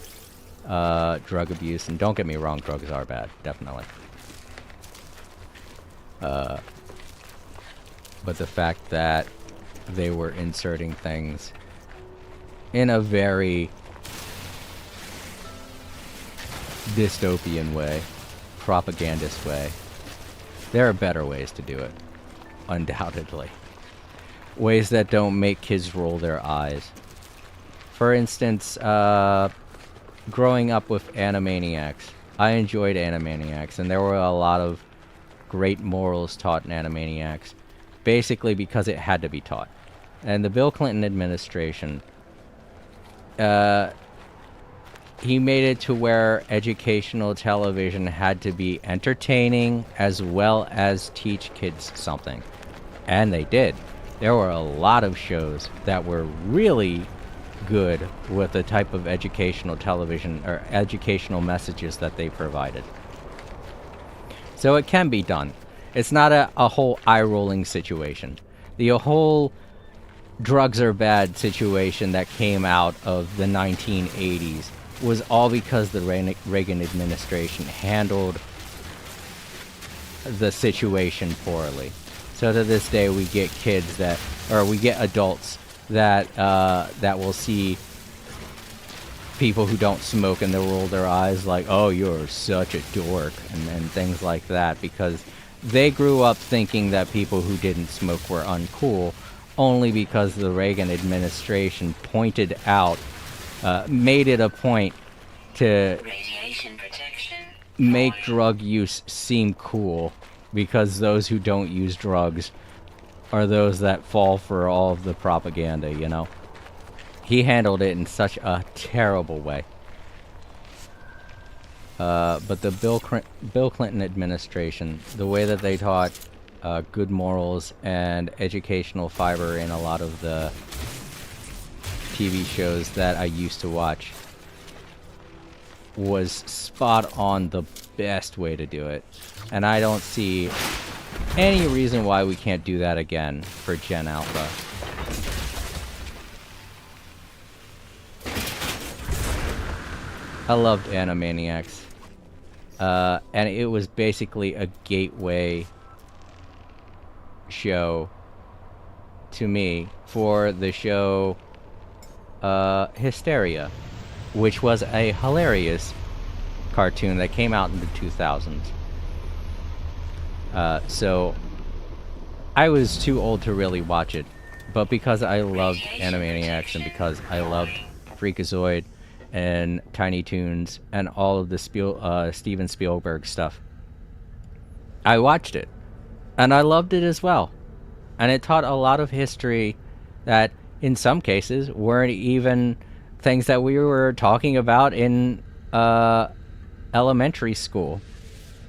drug abuse. And don't get me wrong, drugs are bad, definitely. But the fact that they were inserting things in a very dystopian way, propagandist way, there are better ways to do it, undoubtedly. Ways that don't make kids roll their eyes. For instance, growing up with Animaniacs, I enjoyed Animaniacs, and there were a lot of great morals taught in Animaniacs, basically because it had to be taught. And the Bill Clinton administration, he made it to where educational television had to be entertaining as well as teach kids something. And they did. There were a lot of shows that were really good with the type of educational television or educational messages that they provided. So it can be done. It's not a whole eye-rolling situation. The whole drugs are bad situation that came out of the 1980s was all because the Reagan administration handled the situation poorly. So to this day, we get kids that, or we get adults that that will see people who don't smoke and they'll roll their eyes like, "Oh, you're such a dork," and things like that, because they grew up thinking that people who didn't smoke were uncool, only because the Reagan administration pointed out, made it a point to Radiation protection make falling. drug use seem cool, because those who don't use drugs are those that fall for all of the propaganda, you know? He handled it in such a terrible way. But the Bill Clinton administration, the way that they taught good morals and educational fiber in a lot of the TV shows that I used to watch, was spot on the best way to do it. And I don't see any reason why we can't do that again for Gen Alpha. I loved Animaniacs. And it was basically a gateway show to me for the show Hysteria, which was a hilarious cartoon that came out in the 2000s. So I was too old to really watch it, but because I loved Animaniacs and because I loved Freakazoid and Tiny Toons and all of the Steven Spielberg stuff, I watched it, and I loved it as well. And it taught a lot of history that, in some cases, weren't even things that we were talking about in elementary school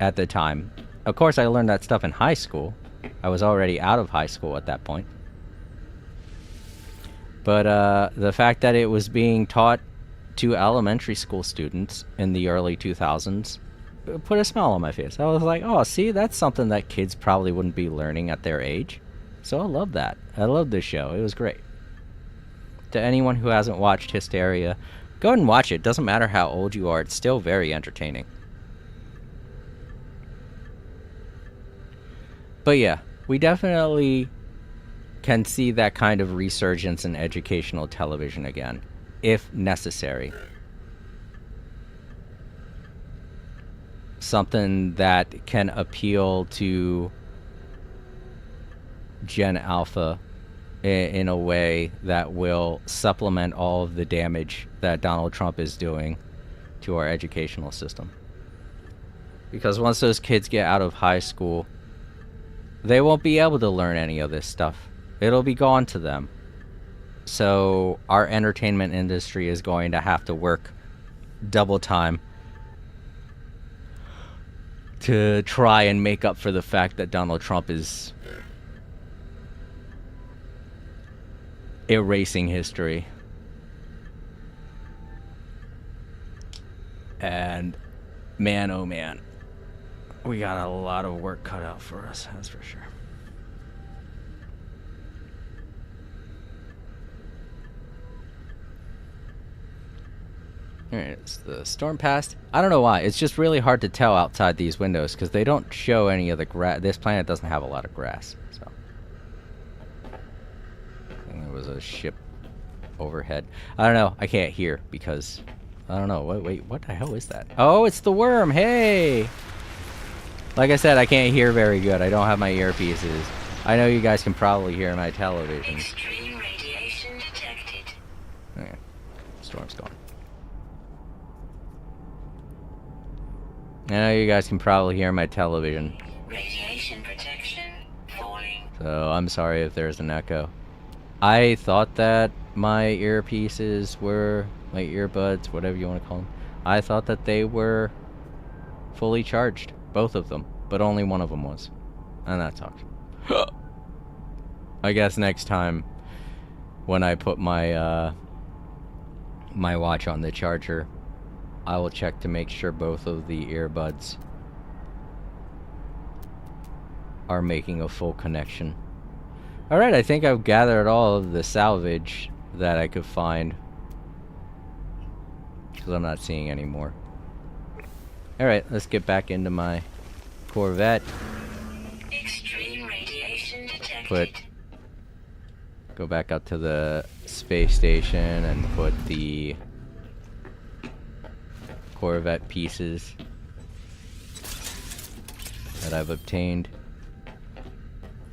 at the time. Of course, I learned that stuff in high school. I was already out of high school at that point. But the fact that it was being taught to elementary school students in the early 2000s put a smile on my face. I was like, oh, see, that's something that kids probably wouldn't be learning at their age. So I love that. I love this show. It was great. To anyone who hasn't watched Hysteria, go ahead and watch it. Doesn't matter how old you are, it's still very entertaining. But yeah, we definitely can see that kind of resurgence in educational television again, if necessary. Something that can appeal to Gen Alpha in a way that will supplement all of the damage that Donald Trump is doing to our educational system. Because once those kids get out of high school, they won't be able to learn any of this stuff. It'll be gone to them. So our entertainment industry is going to have to work double time to try and make up for the fact that Donald Trump is erasing history. And man, oh man, we got a lot of work cut out for us, that's for sure. Alright, it's the storm passed. I don't know why. It's just really hard to tell outside these windows because they don't show any of the grass. This planet doesn't have a lot of grass. So, and there was a ship overhead. I don't know. I can't hear because I don't know. Wait, what the hell is that? Oh, it's the worm. Hey! Like I said, I can't hear very good. I don't have my earpieces. I know you guys can probably hear my television. Extreme radiation detected. Okay. Storm's gone. I know you guys can probably hear my television. Radiation protection falling. So I'm sorry if there's an echo. I thought that my earpieces were, my earbuds, whatever you want to call them, I thought that they were fully charged. Both of them. But only one of them was. And that sucks. I guess next time when I put my my watch on the charger, I will check to make sure both of the earbuds are making a full connection. Alright, I think I've gathered all of the salvage that I could find. Because I'm not seeing any more. Alright, let's get back into my Corvette. Extreme radiation Put, detected. go back up to the space station and put the Corvette pieces that I've obtained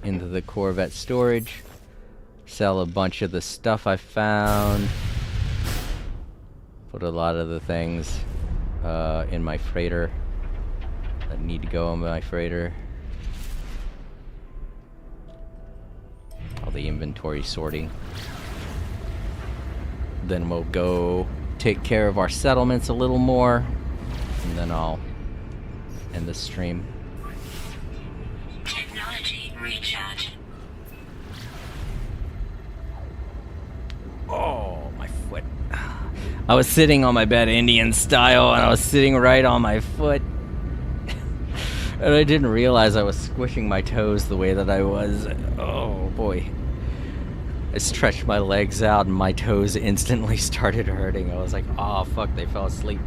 into the Corvette storage. Sell a bunch of the stuff I found. Put a lot of the things in my freighter that need to go in my freighter. All the inventory sorting. Then we'll go take care of our settlements a little more, and then I'll end the stream. Technology recharge. Oh, my foot. I was sitting on my bed Indian style, and I was sitting right on my foot. And I didn't realize I was squishing my toes the way that I was. Oh, boy. I stretched my legs out, and my toes instantly started hurting. I was like, oh, fuck, they fell asleep.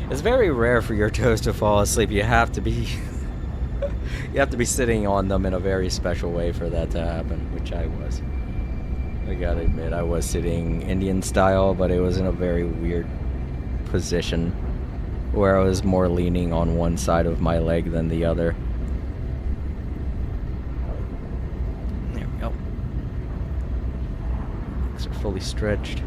It's very rare for your toes to fall asleep. You have to be... you have to be sitting on them in a very special way for that to happen, which I was. I gotta admit, I was sitting Indian style, but it was in a very weird position where I was more leaning on one side of my leg than the other. There we go. Legs are fully stretched.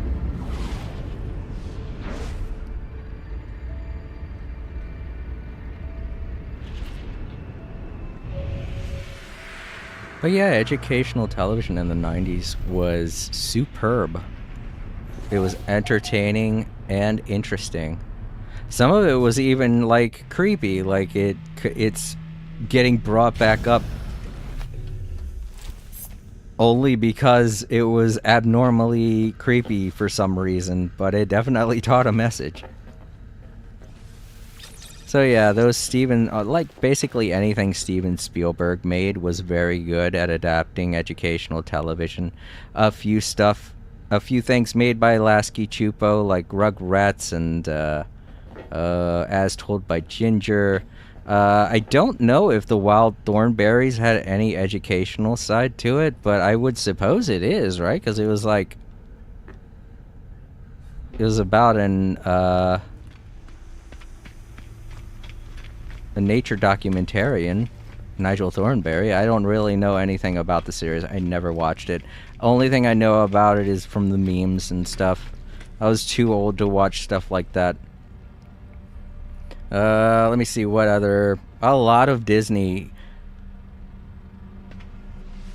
But yeah, educational television in the 90s was superb. It was entertaining and interesting. Some of it was even, like, creepy. Like, it's getting brought back up only because it was abnormally creepy for some reason, but it definitely taught a message. So yeah, those like basically anything Steven Spielberg made was very good at adapting educational television. A few things made by Lasky Chupo, like Rugrats and As Told by Ginger. I don't know if the Wild Thornberrys had any educational side to it, but I would suppose it is, right? Because it was like... It was about a nature documentarian Nigel Thornberry. I don't really know anything about the series. I never watched it. Only thing I know about it is from the memes and stuff. I was too old to watch stuff like that. Let me see what other... A lot of Disney...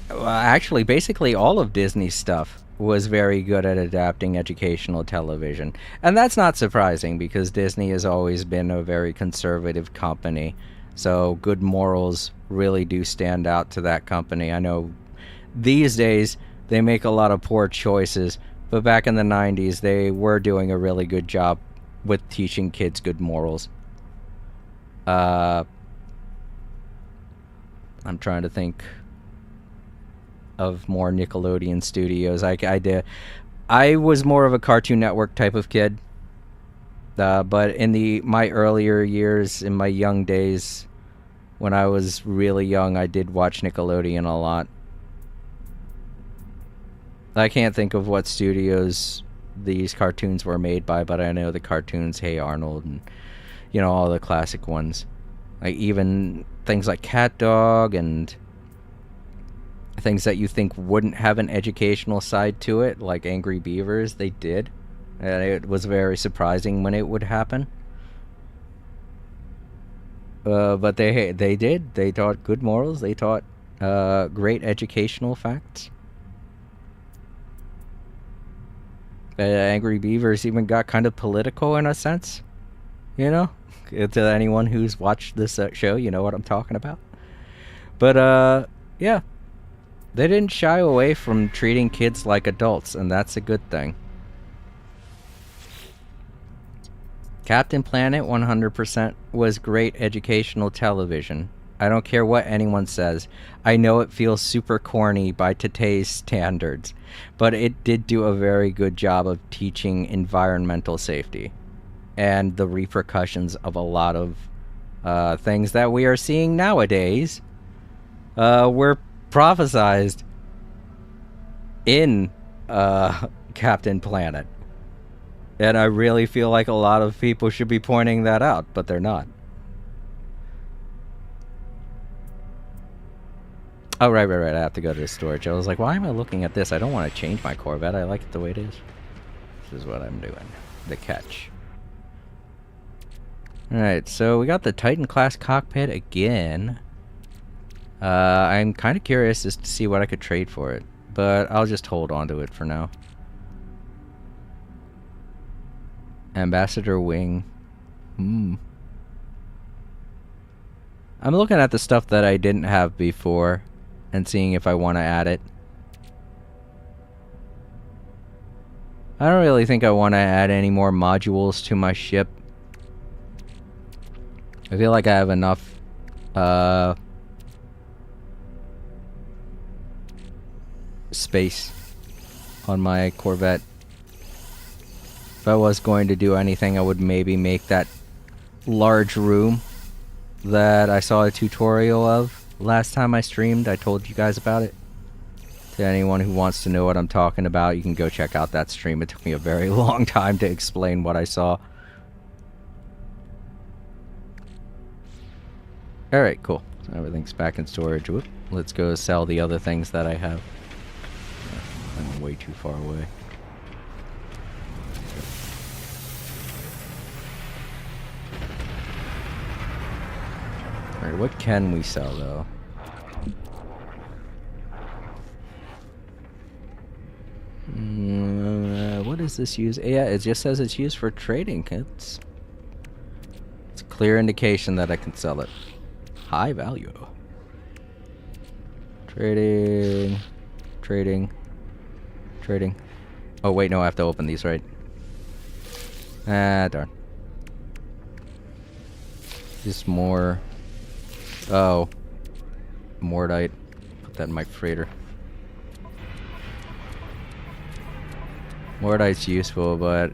Well, actually, basically all of Disney's stuff was very good at adapting educational television. And that's not surprising, because Disney has always been a very conservative company. So good morals really do stand out to that company. I know these days they make a lot of poor choices, but back in the 90s they were doing a really good job with teaching kids good morals. I'm trying to think of more Nickelodeon studios. I was more of a Cartoon Network type of kid. But in my earlier years, in my young days, when I was really young, I did watch Nickelodeon a lot. I can't think of what studios these cartoons were made by, but I know the cartoons, Hey Arnold, and, you know, all the classic ones. Like, even things like Cat Dog, and things that you think wouldn't have an educational side to it, like Angry Beavers, they did. And it was very surprising when it would happen. But they did. They taught good morals. They taught great educational facts. Angry Beavers even got kind of political in a sense. You know? To anyone who's watched this show, you know what I'm talking about. But, yeah. They didn't shy away from treating kids like adults, and that's a good thing. Captain Planet 100% was great educational television. I don't care what anyone says. I know it feels super corny by today's standards, but it did do a very good job of teaching environmental safety and the repercussions of a lot of things that we are seeing nowadays were prophesized in Captain Planet. And I really feel like a lot of people should be pointing that out, but they're not. Oh, right. I have to go to the storage. I was like, why am I looking at this? I don't want to change my Corvette. I like it the way it is. This is what I'm doing. The catch. Alright, so we got the Titan class cockpit again. I'm kind of curious as to see what I could trade for it, but I'll just hold on to it for now. Ambassador Wing. I'm looking at the stuff that I didn't have before and seeing if I want to add it. I don't really think I want to add any more modules to my ship. I feel like I have enough space on my Corvette. If I was going to do anything, I would maybe make that large room that I saw a tutorial of last time I streamed. I told you guys about it. To anyone who wants to know what I'm talking about, you can go check out that stream. It took me a very long time to explain what I saw. Alright, cool. So everything's back in storage. Whoop. Let's go sell the other things that I have. I'm way too far away. Alright, what can we sell though? What is this used? Yeah, it just says it's used for trading. It's a clear indication that I can sell it. High value. Trading. Oh wait, no, I have to open these, right? Ah, darn. Just more. Oh. Mordite. Put that in my freighter. Mordite's useful, but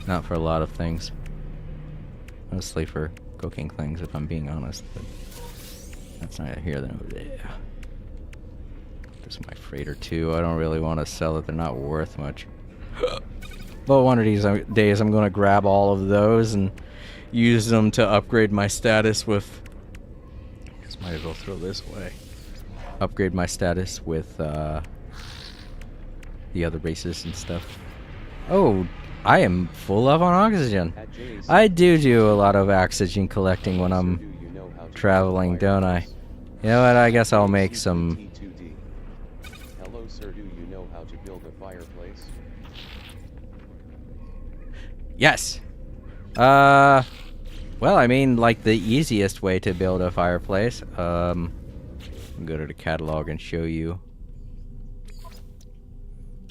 not for a lot of things. Mostly for cooking things, if I'm being honest. But that's neither here than over there. This is my freighter too. I don't really want to sell it. They're not worth much. But one of these days I'm going to grab all of those and use them to upgrade my status with... Because Might as well throw this away. Upgrade my status with the other bases and stuff. Oh, I am full up on oxygen. I do a lot of oxygen collecting when I'm traveling, don't I? You know what? I guess I'll make some. Hello, sir. Do you know how to build a fireplace? Yes. Well, I mean, like the easiest way to build a fireplace. Go to the catalog and show you.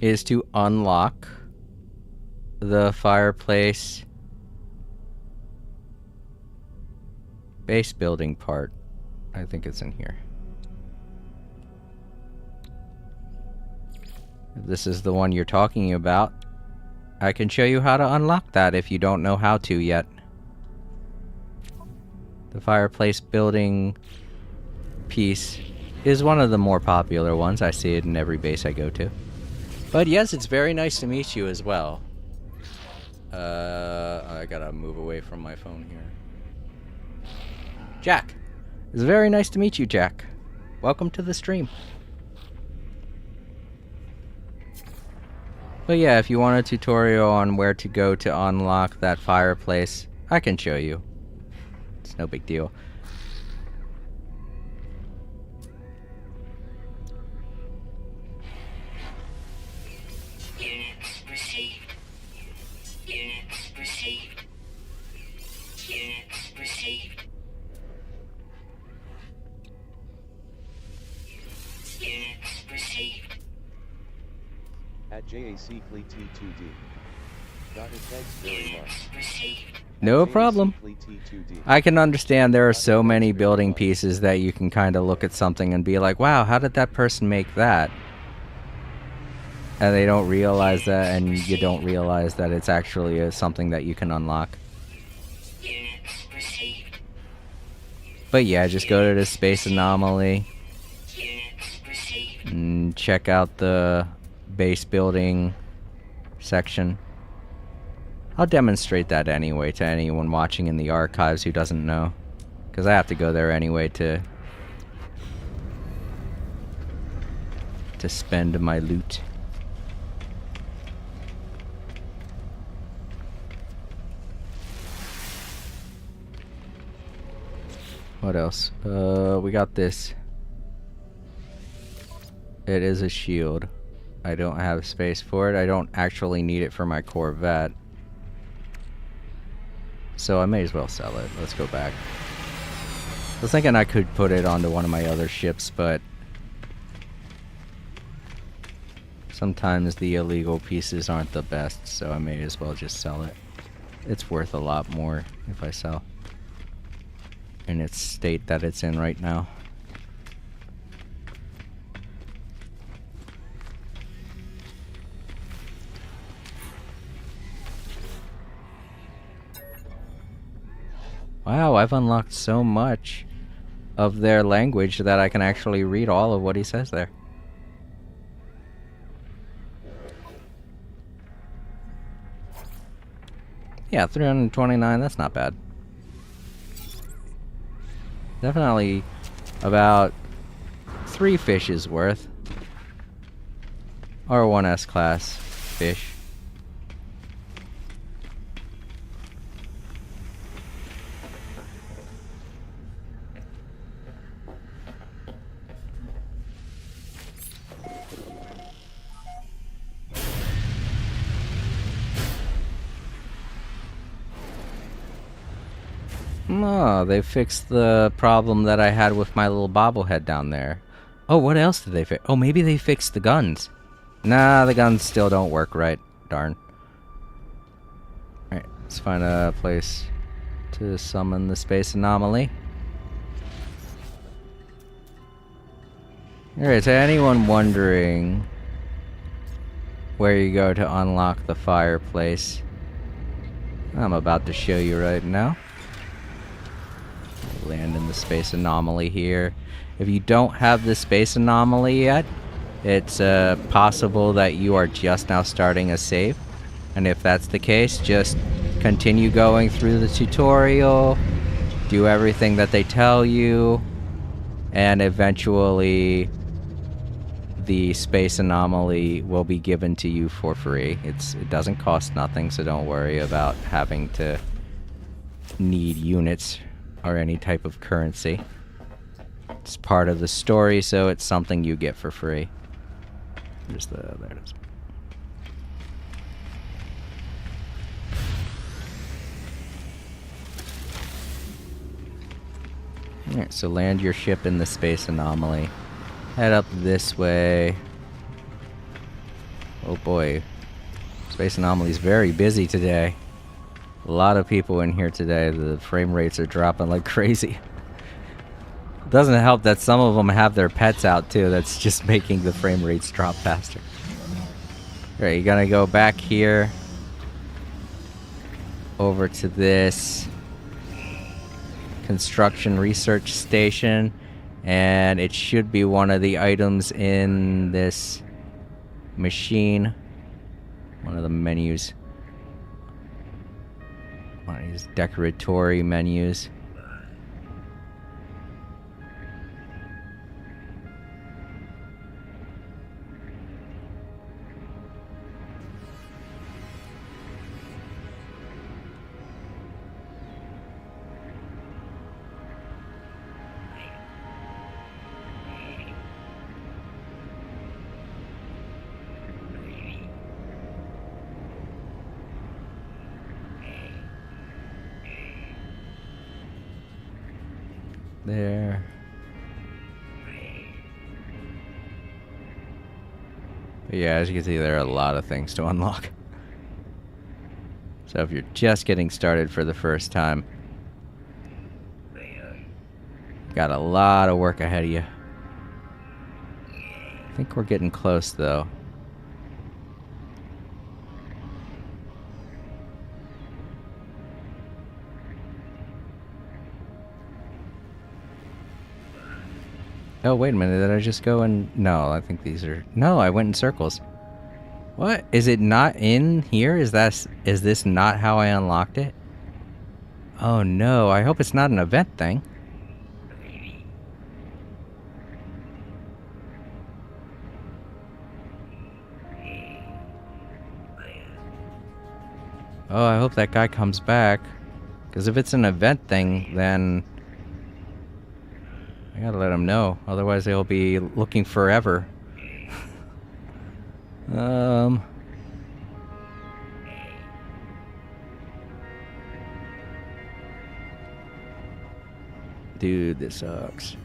Is to unlock the fireplace base building part. I think it's in here. If this is the one you're talking about, I can show you how to unlock that if you don't know how to yet. The fireplace building piece is one of the more popular ones. I see it in every base I go to. But yes, it's very nice to meet you as well. I gotta move away from my phone here. Jack! It's very nice to meet you, Jack. Welcome to the stream. But yeah, if you want a tutorial on where to go to unlock that fireplace, I can show you. It's no big deal. Units received. Units received. Units received. Units received. At JAC Fleet T2D. Got it, thanks very much. Units received. No JAC problem. Fleet T2D. I can understand there are so many building pieces that you can kind of look at something and be like, wow, how did that person make that? And they don't realize that, and you don't realize that it's actually something that you can unlock. Units received. But yeah, just go to the space anomaly Units received. and check out the base building section. I'll demonstrate that anyway to anyone watching in the archives who doesn't know, because I have to go there anyway to spend my loot. What else? We got this. It is a shield. I don't have space for it. I don't actually need it for my Corvette. So I may as well sell it. Let's go back. I was thinking I could put it onto one of my other ships, but sometimes the illegal pieces aren't the best, so I may as well just sell it. It's worth a lot more if I sell. In its state that it's in right now. Wow, I've unlocked so much of their language that I can actually read all of what he says there. Yeah, 329, that's not bad. Definitely about 3 fishes worth. Or 1 S-class fish. Oh, they fixed the problem that I had with my little bobblehead down there. Oh, what else did they fix? Oh, maybe they fixed the guns. Nah, the guns still don't work right. Darn. Alright, let's find a place to summon the space anomaly. Alright, so anyone wondering where you go to unlock the fireplace, I'm about to show you right now. Land in the space anomaly here. If you don't have the space anomaly yet, it's possible that you are just now starting a save. And if that's the case, just continue going through the tutorial, do everything that they tell you, and eventually the space anomaly will be given to you for free. It doesn't cost nothing, so don't worry about having to need units or any type of currency. It's part of the story, so it's something you get for free. There it is. Alright, so land your ship in the space anomaly. Head up this way. Oh boy. Space anomaly is very busy today. A lot of people in here today. The frame rates are dropping like crazy. Doesn't help that some of them have their pets out too. That's just making the frame rates drop faster. Alright, you're gonna go back here. Over to this construction research station, and it should be one of the items in this machine, one of the menus, one of these decoratory menus. There. But yeah, as you can see, there are a lot of things to unlock. So if you're just getting started for the first time, got a lot of work ahead of you. I think we're getting close, though. Oh, wait a minute, did I just go and... No, I think these are... No, I went in circles. What? Is it not in here? Is this not how I unlocked it? Oh no, I hope it's not an event thing. Oh, I hope that guy comes back. Because if it's an event thing, then... I gotta let him know, otherwise they'll be looking forever. Dude, this sucks.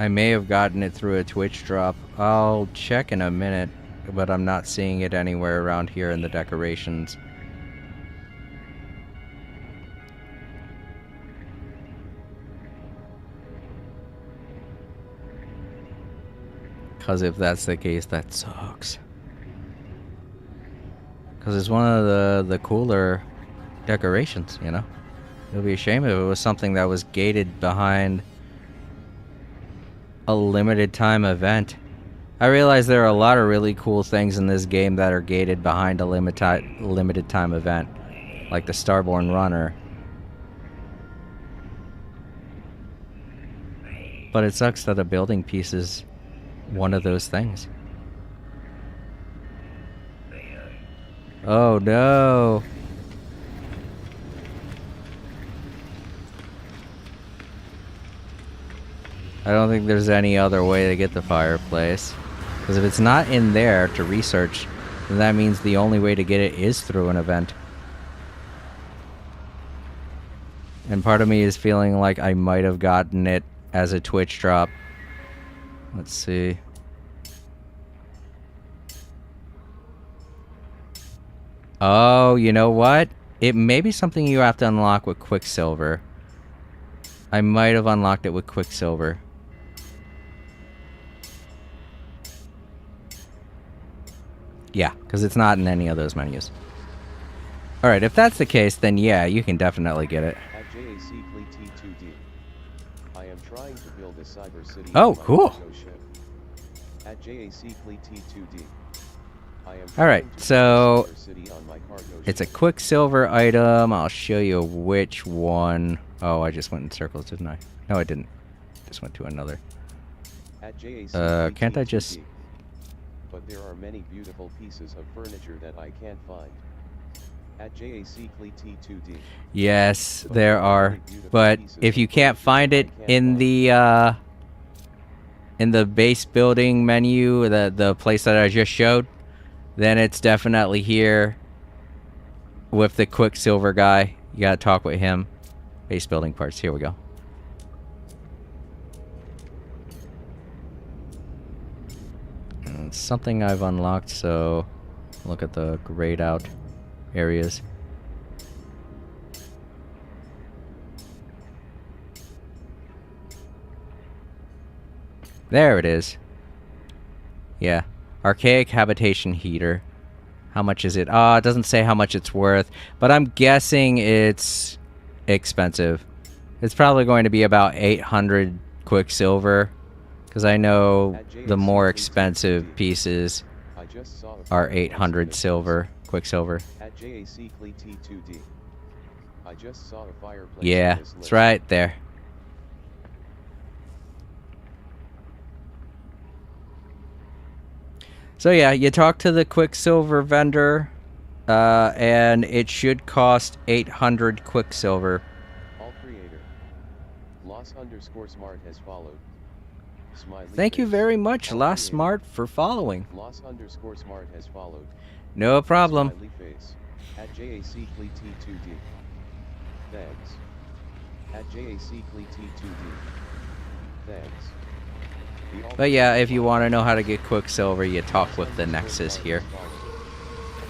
I may have gotten it through a Twitch drop. I'll check in a minute, but I'm not seeing it anywhere around here in the decorations. Because if that's the case, that sucks. Because it's one of the cooler decorations, you know? It would be a shame if it was something that was gated behind a limited time event. I realize there are a lot of really cool things in this game that are gated behind a limited time event. Like the Starborn Runner. But it sucks that a building piece is one of those things. Oh no! I don't think there's any other way to get the fireplace. Because if it's not in there to research, then that means the only way to get it is through an event. And part of me is feeling like I might have gotten it as a Twitch drop. Let's see. Oh, you know what? It may be something you have to unlock with Quicksilver. I might have unlocked it with Quicksilver. Yeah, because it's not in any of those menus. Alright, if that's the case, then yeah, you can definitely get it. At JAC Fleet T2D. I am trying to build a cyber city. Oh, cool. At JAC Fleet T2D. I am Alright, trying to so find City on my cargo it's a ship. Quicksilver item. I'll show you which one. Oh, I just went in circles, didn't I? No, I didn't. Just went to another. At JAC Can't I just... But there are many beautiful pieces of furniture that I can't find. At JAC T2D. Yes, there are. But if you can't find it in the base building menu, the place that I just showed, then it's definitely here with the Quicksilver guy. You gotta talk with him. Base building parts. Here we go. And it's something I've unlocked, so look at the grayed out areas. There it is. Yeah. Archaic habitation heater. How much is it? It doesn't say how much it's worth, but I'm guessing it's expensive. It's probably going to be about 800 Quicksilver, because I know the more expensive pieces I just saw a are fireplace 800 in silver, Quicksilver. At JAC T2D. I just saw a fireplace. Yeah, in this it's list. right there. So yeah, you talk to the Quicksilver vendor, and it should cost 800 Quicksilver. All creator. Loss_smart has followed. Smiley Thank you face. very much, All La creator. Smart, for following. Loss_smart has followed. No problem. Smiley face. At JAC T2D. Thanks. At JAC T2D. Thanks. The all But yeah, if you creator want to know how to get Quicksilver, you talk with the Nexus Loss_smart here. has followed.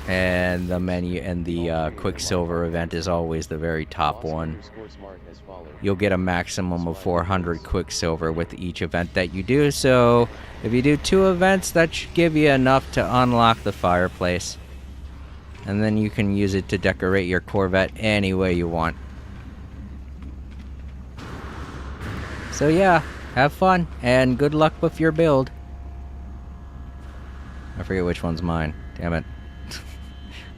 And the menu and the Quicksilver event is always the very top one. Loss_smart has followed. You'll get a maximum of 400 Quicksilver with each event that you do. So if you do 2 events, that should give you enough to unlock the fireplace. And then you can use it to decorate your Corvette any way you want. So yeah, have fun and good luck with your build. I forget which one's mine. Damn it.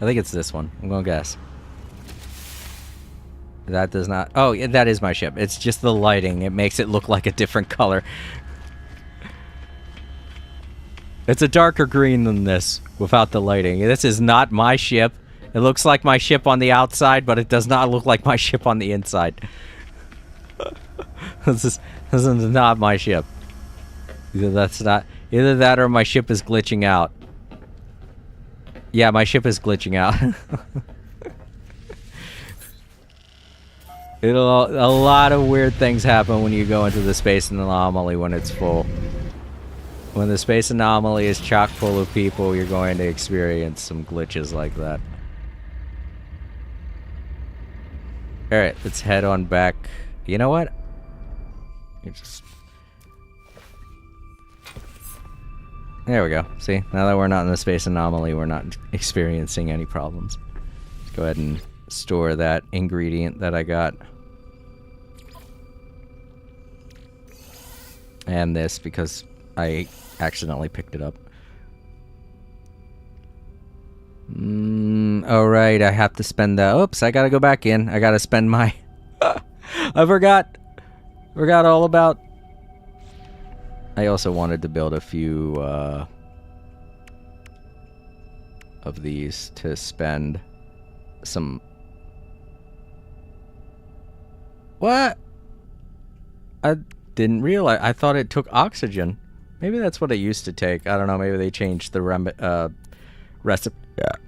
I think it's this one. I'm gonna guess. That does not... Oh, yeah, that is my ship. It's just the lighting. It makes it look like a different color. It's a darker green than this without the lighting. This is not my ship. It looks like my ship on the outside, but it does not look like my ship on the inside. This is not my ship. Either that or my ship is glitching out. Yeah, my ship is glitching out. A lot of weird things happen when you go into the space anomaly when it's full. When the space anomaly is chock full of people, you're going to experience some glitches like that. Alright, let's head on back. You know what? There we go. See, now that we're not in the space anomaly, we're not experiencing any problems. Let's go ahead and store that ingredient that I got. And this, because I accidentally picked it up. Alright, I have to spend the... Oops, I gotta go back in. I gotta spend my... I forgot all about... I also wanted to build a few of these to spend some... What? I didn't realize. I thought it took oxygen. Maybe that's what it used to take. I don't know. Maybe they changed the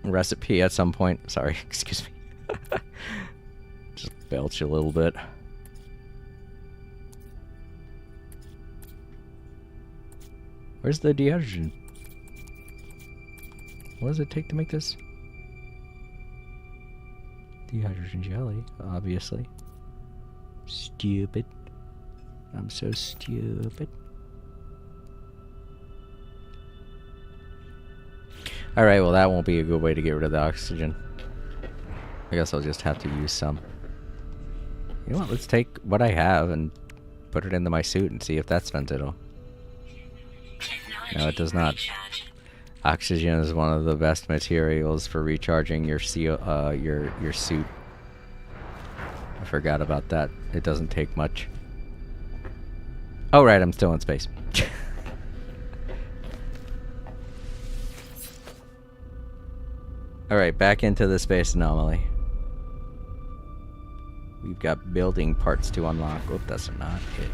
recipe at some point. Sorry, excuse me. Just belch a little bit. Where's the dehydrogen? What does it take to make this? Dehydrogen jelly, obviously. Stupid. I'm so stupid. Alright, well that won't be a good way to get rid of the oxygen. I guess I'll just have to use some. You know what, let's take what I have and put it into my suit and see if that spends it all. No, it does not. Oxygen is one of the best materials for recharging your your suit. I forgot about that. It doesn't take much. Oh right, I'm still in space. Alright, back into the space anomaly. We've got building parts to unlock. Oh, that's not it.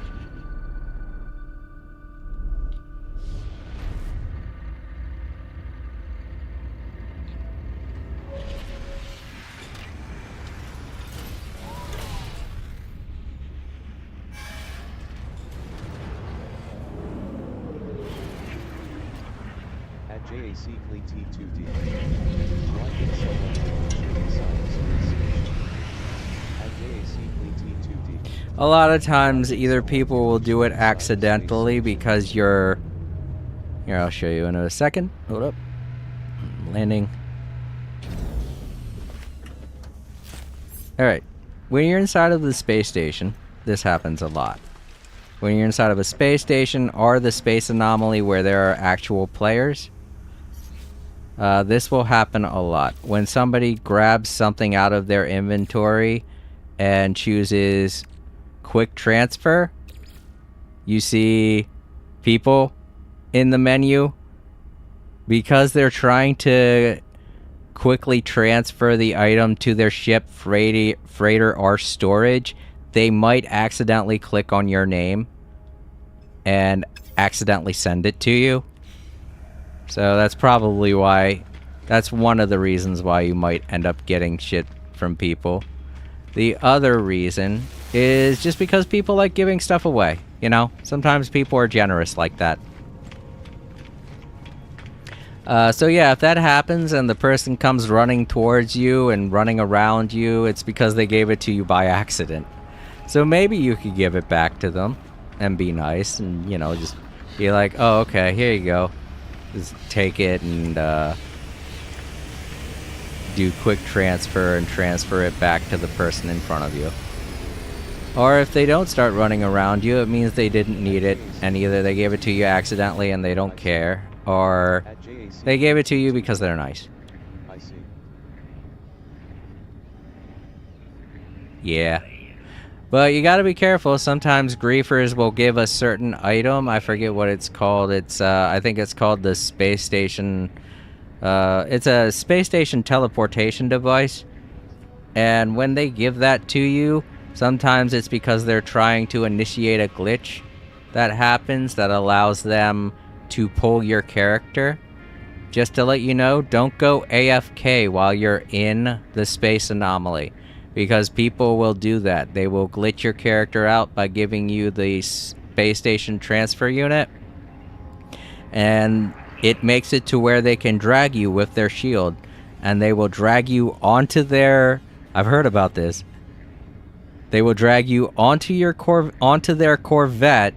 At JAC Fleet T2D. Why did someone shoot science? At JAC Fleet T2D. A lot of times, either people will do it accidentally because you're... Here, I'll show you in a second. Hold up. Landing. Alright. When you're inside of the space station, this happens a lot. When you're inside of a space station or the space anomaly where there are actual players, this will happen a lot. When somebody grabs something out of their inventory and chooses quick transfer, you see people in the menu, because they're trying to quickly transfer the item to their ship, freighter, or storage, they might accidentally click on your name and accidentally send it to you. So that's probably why, that's one of the reasons why you might end up getting shit from people. The other reason is just because people like giving stuff away, you know? Sometimes people are generous like that. So yeah, if that happens and the person comes running towards you and running around you, it's because they gave it to you by accident. So maybe you could give it back to them and be nice and, you know, just be like, oh, okay, here you go. Just take it and do quick transfer and transfer it back to the person in front of you. Or if they don't start running around you, it means they didn't need it, and either they gave it to you accidentally and they don't care, or they gave it to you because they're nice. I see. Yeah. But you gotta be careful. Sometimes griefers will give a certain item. I forget what it's called. It's, I think it's called the space station. It's a space station teleportation device. And when they give that to you, sometimes it's because they're trying to initiate a glitch that happens that allows them to pull your character. Just to let you know, don't go AFK while you're in the space anomaly, because people will do that. They will glitch your character out by giving you the space station transfer unit, and it makes it to where they can drag you with their shield, and they will drag you onto their... I've heard about this. They will drag you onto your onto their Corvette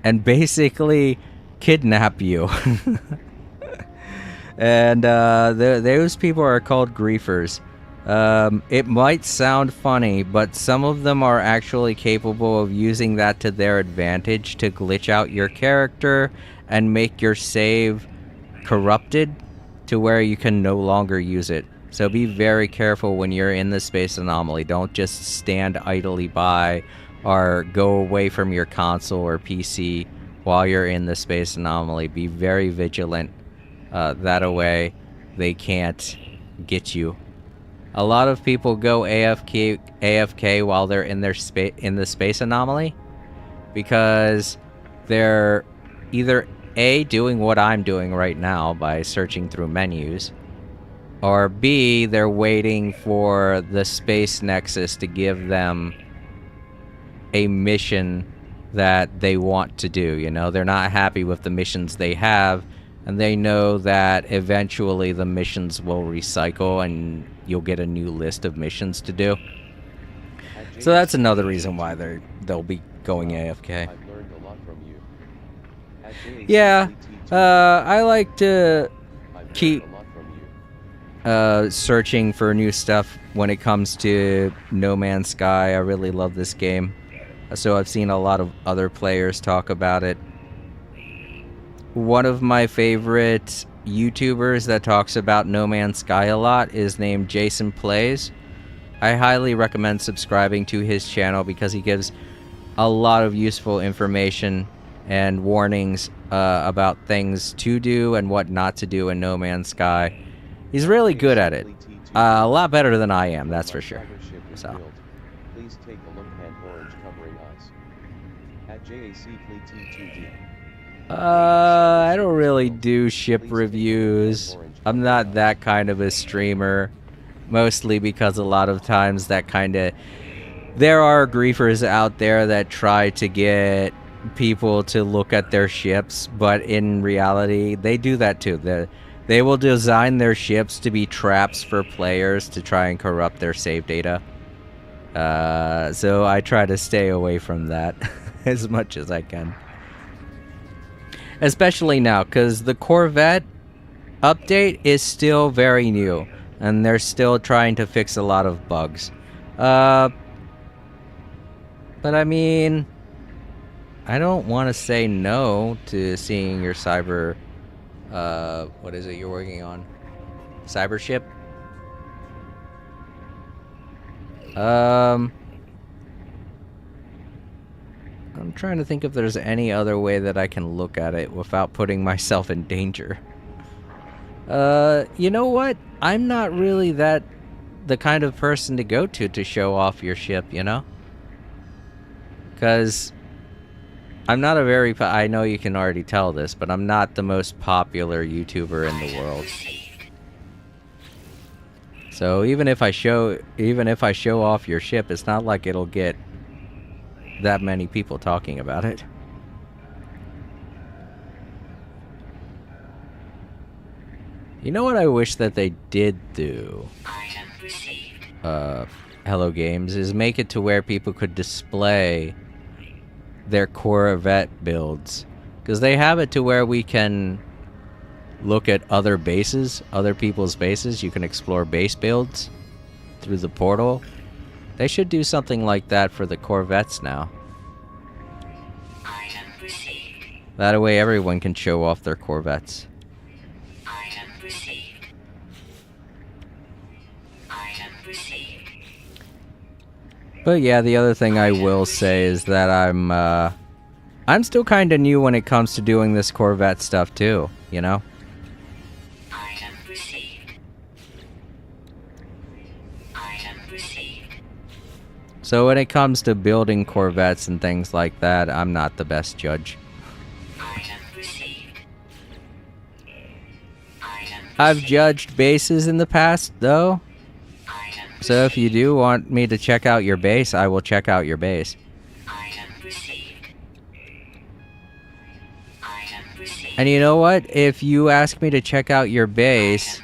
and basically kidnap you. And those people are called griefers. It might sound funny, but some of them are actually capable of using that to their advantage to glitch out your character and make your save corrupted to where you can no longer use it. So be very careful when you're in the space anomaly. Don't just stand idly by or go away from your console or PC while you're in the space anomaly. Be very vigilant. That way they can't get you. A lot of people go AFK while they're in the space anomaly because they're either A, doing what I'm doing right now by searching through menus, or B, they're waiting for the Space Nexus to give them a mission that they want to do. You know, they're not happy with the missions they have, and they know that eventually the missions will recycle and you'll get a new list of missions to do. So that's another reason why they'll be going AFK. I've learned a lot from you. At JAC Yeah, Fleet T2D, I like to I've learned keep a lot from you. searching for new stuff when it comes to No Man's Sky. I really love this game. So I've seen a lot of other players talk about it. One of my favorite YouTubers that talks about No Man's Sky a lot is named Jason Plays. I highly recommend subscribing to his channel because he gives a lot of useful information and warnings about things to do and what not to do in No Man's Sky. He's really good at it. A lot better than I am, that's for sure. So. Please take a look and orange covering eyes. At JAC Fleet T2D. I don't really do ship reviews. I'm not that kind of a streamer. Mostly because a lot of times that kind of... There are griefers out there that try to get people to look at their ships, but in reality, they do that too. They will design their ships to be traps for players to try and corrupt their save data. So I try to stay away from that as much as I can. Especially now, because the Corvette update is still very new, and they're still trying to fix a lot of bugs. But I mean, I don't want to say no to seeing your cyber... what is it you're working on? Cyber ship? I'm trying to think if there's any other way that I can look at it without putting myself in danger. You know what? I'm not really the kind of person to go to show off your ship, you know? Because I'm not a very... I know you can already tell this, but I'm not the most popular YouTuber in the world. So even if I show off your ship, it's not like it'll get that many people talking about it. You know what I wish that they did do? Hello Games, is make it to where people could display their Corvette builds. Because they have it to where we can look at other bases, other people's bases. You can explore base builds through the portal. They should do something like that for the Corvettes now. That way everyone can show off their Corvettes. But yeah, the other thing I will say is that I'm still kind of new when it comes to doing this Corvette stuff too, you know? So when it comes to building Corvettes and things like that, I'm not the best judge. I've judged bases in the past, though. So if you do want me to check out your base, I will check out your base. And you know what? If you ask me to check out your base,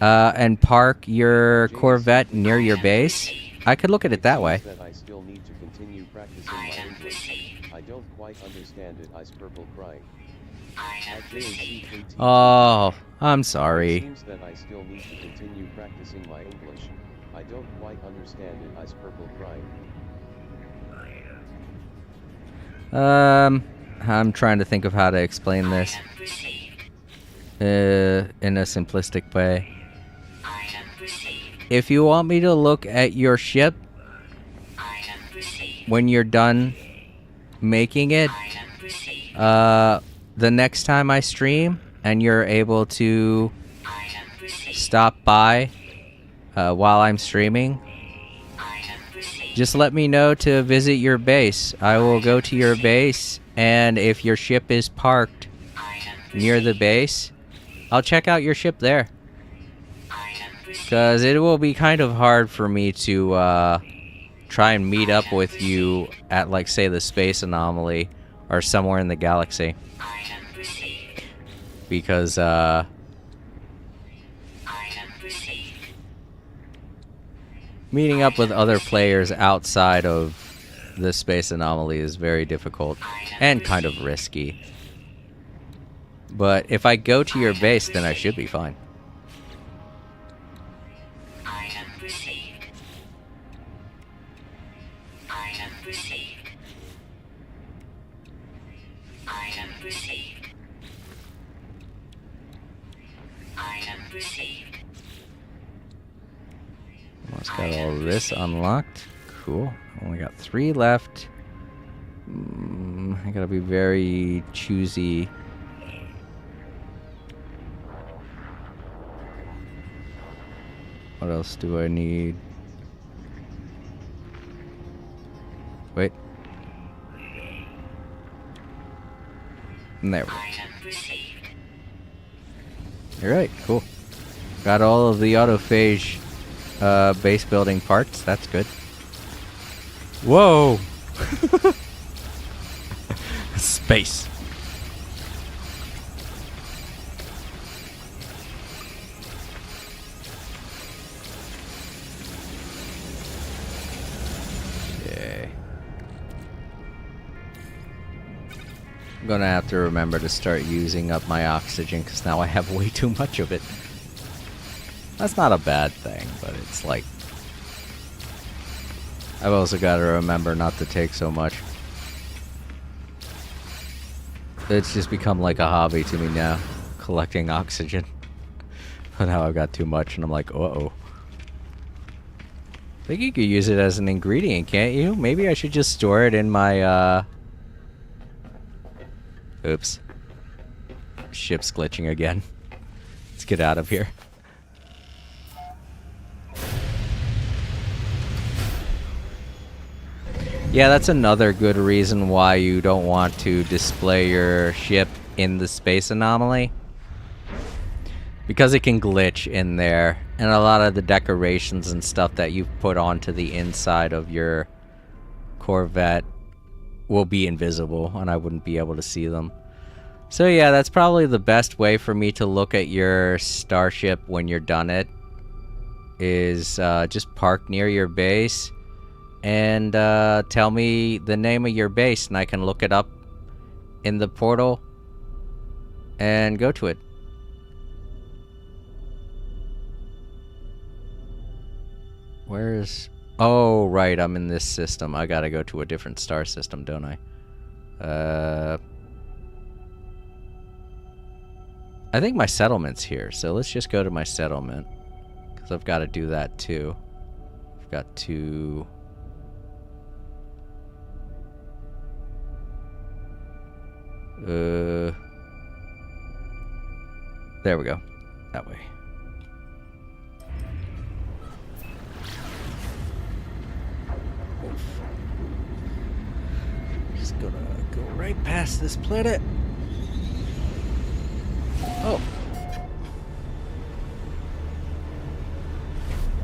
and park your Corvette near your base, I could look at it that way. I still need to continue practicing my English. I don't quite understand it. Ice Purple crying. Oh, I'm sorry. Seems that I still need to continue practicing my English. I don't quite understand it. Ice Purple crying. I'm trying to think of how to explain this in a simplistic way. If you want me to look at your ship when you're done making it, the next time I stream and you're able to stop by while I'm streaming, just let me know to visit your base. I will go to your base, and if your ship is parked near the base, I'll check out your ship there. Because it will be kind of hard for me to try and meet up with you at, like, say, the Space Anomaly or somewhere in the galaxy. Because, meeting up with other players outside of the Space Anomaly is very difficult and kind of risky. But if I go to your base, then I should be fine. Item received. Almost got all of this unlocked. Cool. Only got 3 left. I gotta be very choosy. What else do I need? Wait. And there we go. Item received. Alright, cool. Got all of the autophage base building parts. That's good. Whoa! Space. Okay. I'm gonna have to remember to start using up my oxygen because now I have way too much of it. That's not a bad thing, but it's like... I've also got to remember not to take so much. It's just become like a hobby to me now, collecting oxygen. But now I've got too much and I'm like, uh-oh. I think you could use it as an ingredient, can't you? Maybe I should just store it in my, Oops. Ship's glitching again. Let's get out of here. Yeah, that's another good reason why you don't want to display your ship in the space anomaly. Because it can glitch in there, and a lot of the decorations and stuff that you've put onto the inside of your Corvette will be invisible, and I wouldn't be able to see them. So yeah, that's probably the best way for me to look at your starship when you're done it, is just park near your base and tell me the name of your base, and I can look it up in the portal and go to it. Where's... Oh, right, I'm in this system. I gotta go to a different star system, don't I? I think my settlement's here, so let's just go to my settlement. Because I've got to do that too. I've got to... There we go. That way. Just gonna go right past this planet. Oh.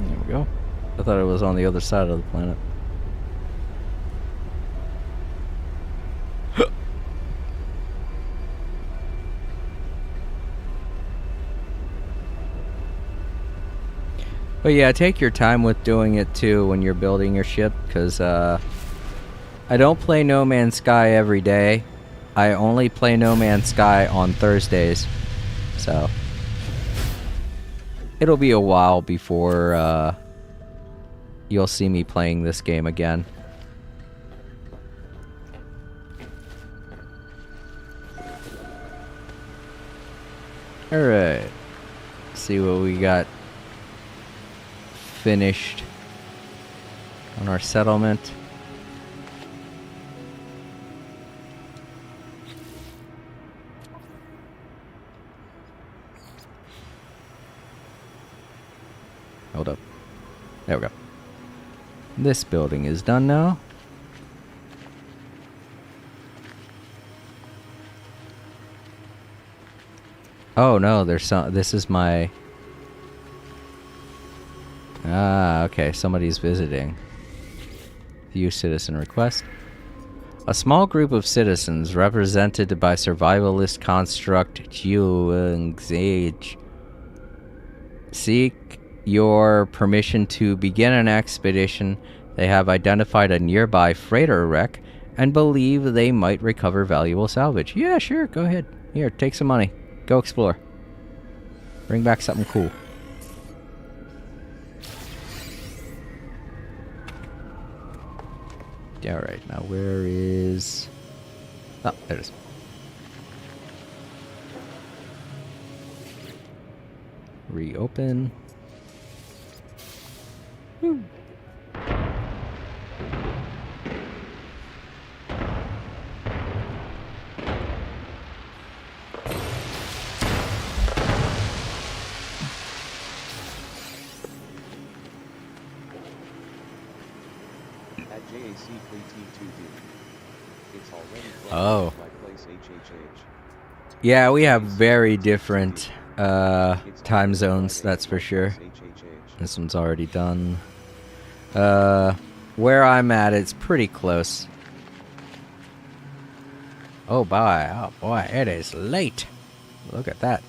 There we go. I thought it was on the other side of the planet. But yeah, take your time with doing it too when you're building your ship, because I don't play No Man's Sky every day. I only play No Man's Sky on Thursdays. So it'll be a while before you'll see me playing this game again. Alright. See what we got finished on our settlement. Hold up. There we go. This building is done now. Oh no, there's some... This is my... Ah, okay. Somebody's visiting. View citizen request. A small group of citizens represented by survivalist construct Geoengage seek your permission to begin an expedition. They have identified a nearby freighter wreck and believe they might recover valuable salvage. Yeah, sure, go ahead. Here, take some money. Go explore. Bring back something cool. Alright, now where is... Oh, there it is. Reopen. Whew. At JAC Play T2D. It's already Oh. my place HHH. Yeah, we have very different time zones, that's for sure. This one's already done. Where I'm at, it's pretty close. Oh boy, it is late. Look at that.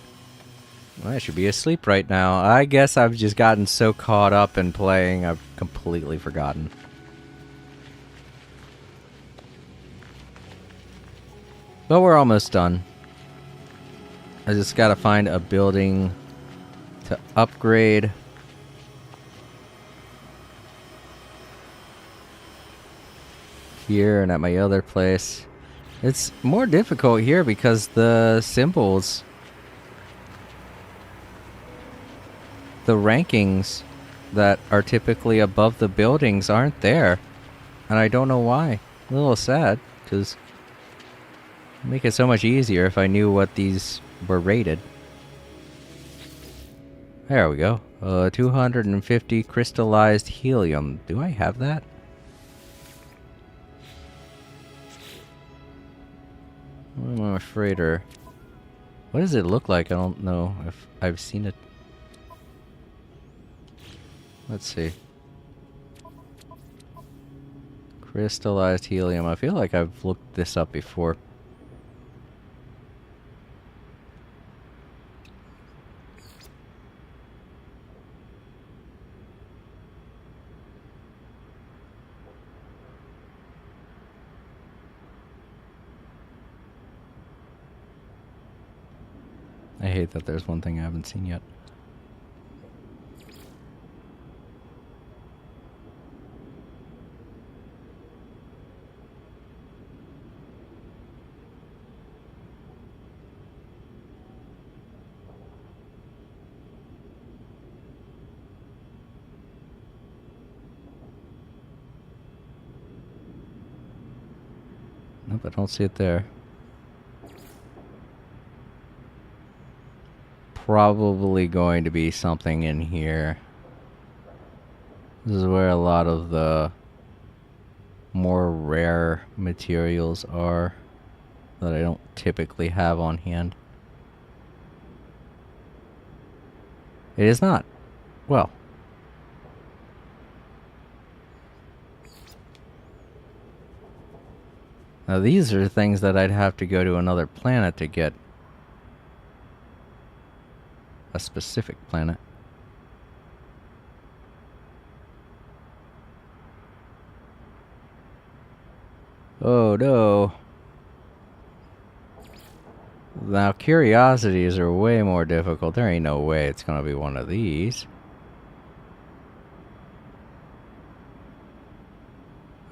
I should be asleep right now. I guess I've just gotten so caught up in playing, I've completely forgotten. But we're almost done. I just gotta find a building to upgrade. Here and at my other place. It's more difficult here because the symbols, the rankings that are typically above the buildings aren't there. And I don't know why. A little sad, because it'd make it so much easier if I knew what these were rated. There we go. 250 crystallized helium. Do I have that? I'm a freighter. What does it look like? I don't know if I've seen it. Let's see. Crystallized helium. I feel like I've looked this up before. I hate that there's one thing I haven't seen yet. Nope, I don't see it there. Probably going to be something in here. This is where a lot of the more rare materials are that I don't typically have on hand. It is not. Well. Now these are things that I'd have to go to another planet to get. A specific planet. Oh no. Now curiosities are way more difficult. There ain't no way it's gonna be one of these.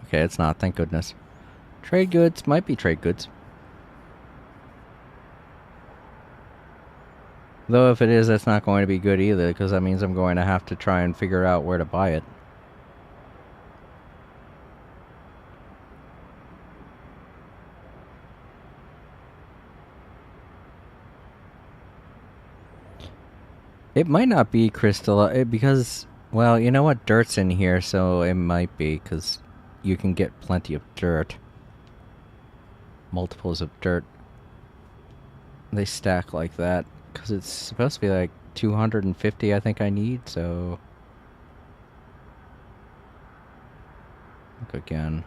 Okay, it's not, thank goodness. Trade goods, might be trade goods. Though if it is, that's not going to be good either, because that means I'm going to have to try and figure out where to buy it. It might not be crystal, because, well, you know what? Dirt's in here, so it might be, because you can get plenty of dirt. Multiples of dirt. They stack like that. Because it's supposed to be like 250 I think I need, so... Look again.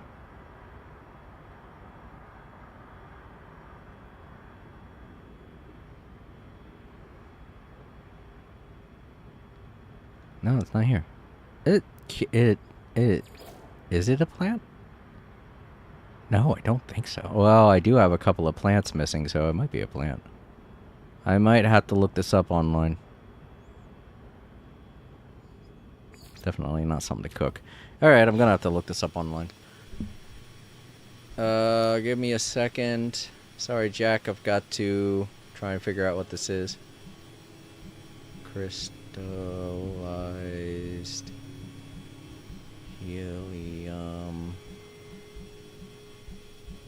No, it's not here. Is it a plant? No, I don't think so. Well, I do have a couple of plants missing, so it might be a plant. I might have to look this up online. Definitely not something to cook. Alright, I'm gonna have to look this up online. Give me a second. Sorry, Jack, I've got to try and figure out what this is. Crystallized helium.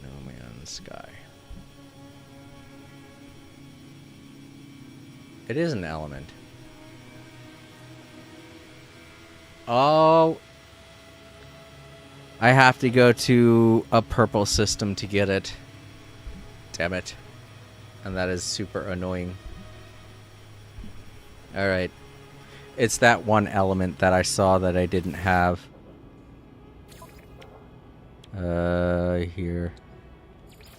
No Man's Sky. It is an element. Oh, I have to go to a purple system to get it. Damn it. And that is super annoying. Alright. It's that one element that I saw that I didn't have. Here.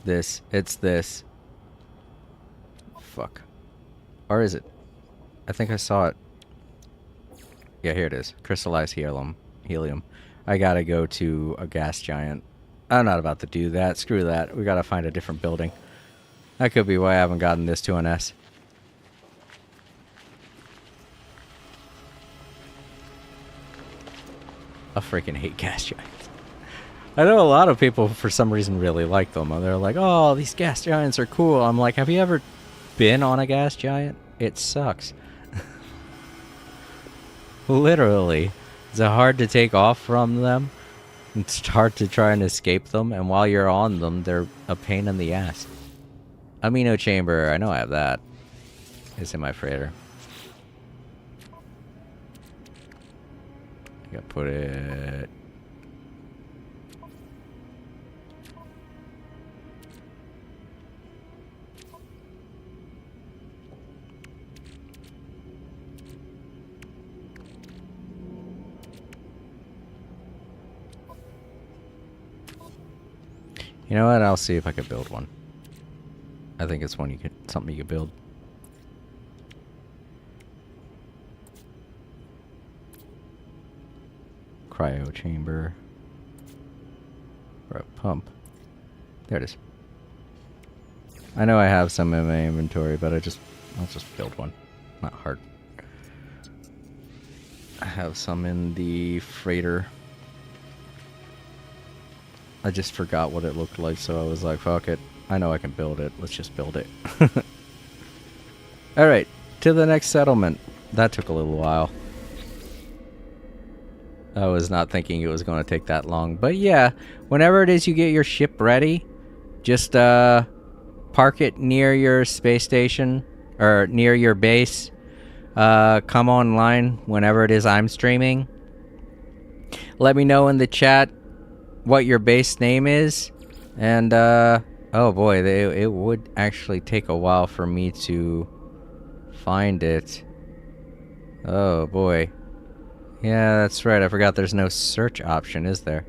This. It's this. Fuck. Or is it? I think I saw it. Yeah, here it is. Crystallized helium. I gotta go to a gas giant. I'm not about to do that. Screw that. We gotta find a different building. That could be why I haven't gotten this to an S. I freaking hate gas giants. I know a lot of people, for some reason, really like them. They're like, oh, these gas giants are cool. I'm like, have you ever been on a gas giant? It sucks. Literally. It's hard to take off from them. It's hard to try and escape them. And while you're on them, they're a pain in the ass. Amino chamber. I know I have that. It's in my freighter. I gotta put it... You know what? I'll see if I can build one. I think it's one something you could build. Cryo chamber. Or a pump. There it is. I know I have some in my inventory, but I'll just build one. Not hard. I have some in the freighter. I just forgot what it looked like, so I was like, fuck it. I know I can build it. Let's just build it. Alright, to the next settlement. That took a little while. I was not thinking it was going to take that long. But yeah, whenever it is you get your ship ready, just park it near your space station, or near your base. Come online whenever it is I'm streaming. Let me know in the chat what your base name is, and oh boy, it would actually take a while for me to find it. Oh boy. Yeah, that's right, I forgot there's no search option, is there?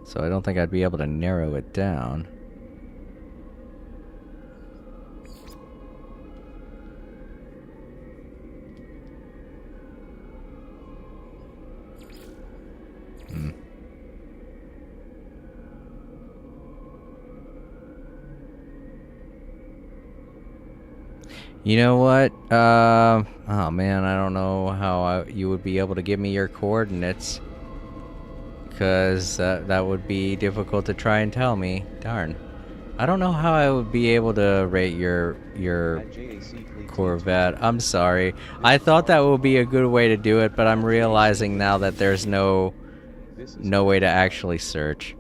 So I don't think I'd be able to narrow it down. You know what? Oh man, I don't know how you would be able to give me your coordinates. Because that would be difficult to try and tell me. Darn. I don't know how I would be able to rate your Corvette. I'm sorry. I thought that would be a good way to do it, but I'm realizing now that there's no way to actually search.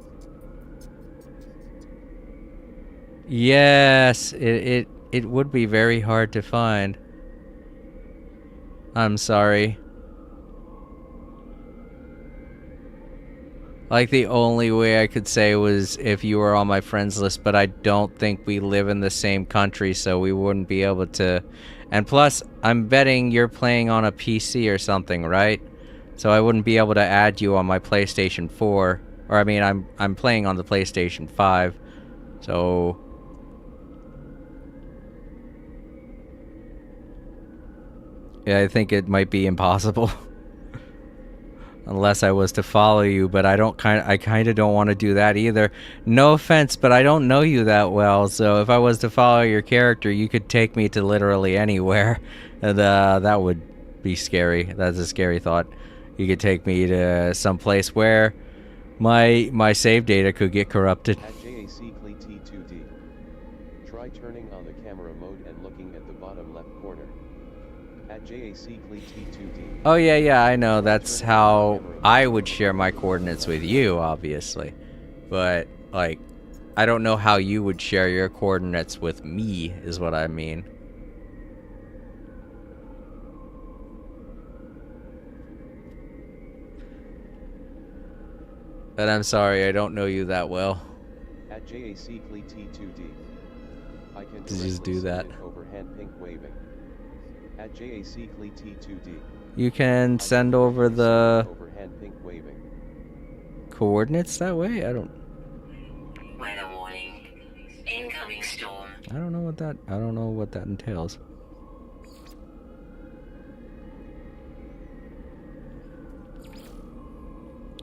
Yes, it would be very hard to find. I'm sorry. Like, the only way I could say was if you were on my friends list, but I don't think we live in the same country, so we wouldn't be able to. And plus, I'm betting you're playing on a PC or something, right? So I wouldn't be able to add you on my PlayStation 4. Or I mean, I'm playing on the PlayStation 5. So yeah, I think it might be impossible. Unless I was to follow you, but I kind of don't want to do that either. No offense, but I don't know you that well, so if I was to follow your character, you could take me to literally anywhere. And that would be scary. That's a scary thought. You could take me to some place where my save data could get corrupted. At JAC T2D. Try turning on the camera mode and looking at the bottom left corner. At JAC T2D. Oh yeah, I know. That's how I would share my coordinates with you, obviously. But, like, I don't know how you would share your coordinates with me, is what I mean. But I'm sorry, I don't know you that well. At JAC T2D. I can Just do that. overhand pink waving. At JAC T2D. You can send over the overhand pink waving. coordinates that way? I don't Weather warning. Incoming storm. I don't know what that entails.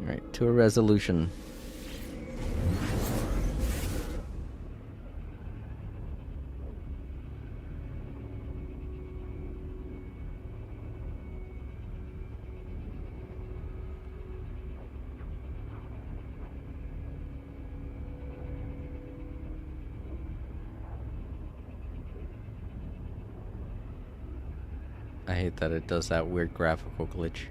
Alright, to a resolution. I hate that it does that weird graphical glitch.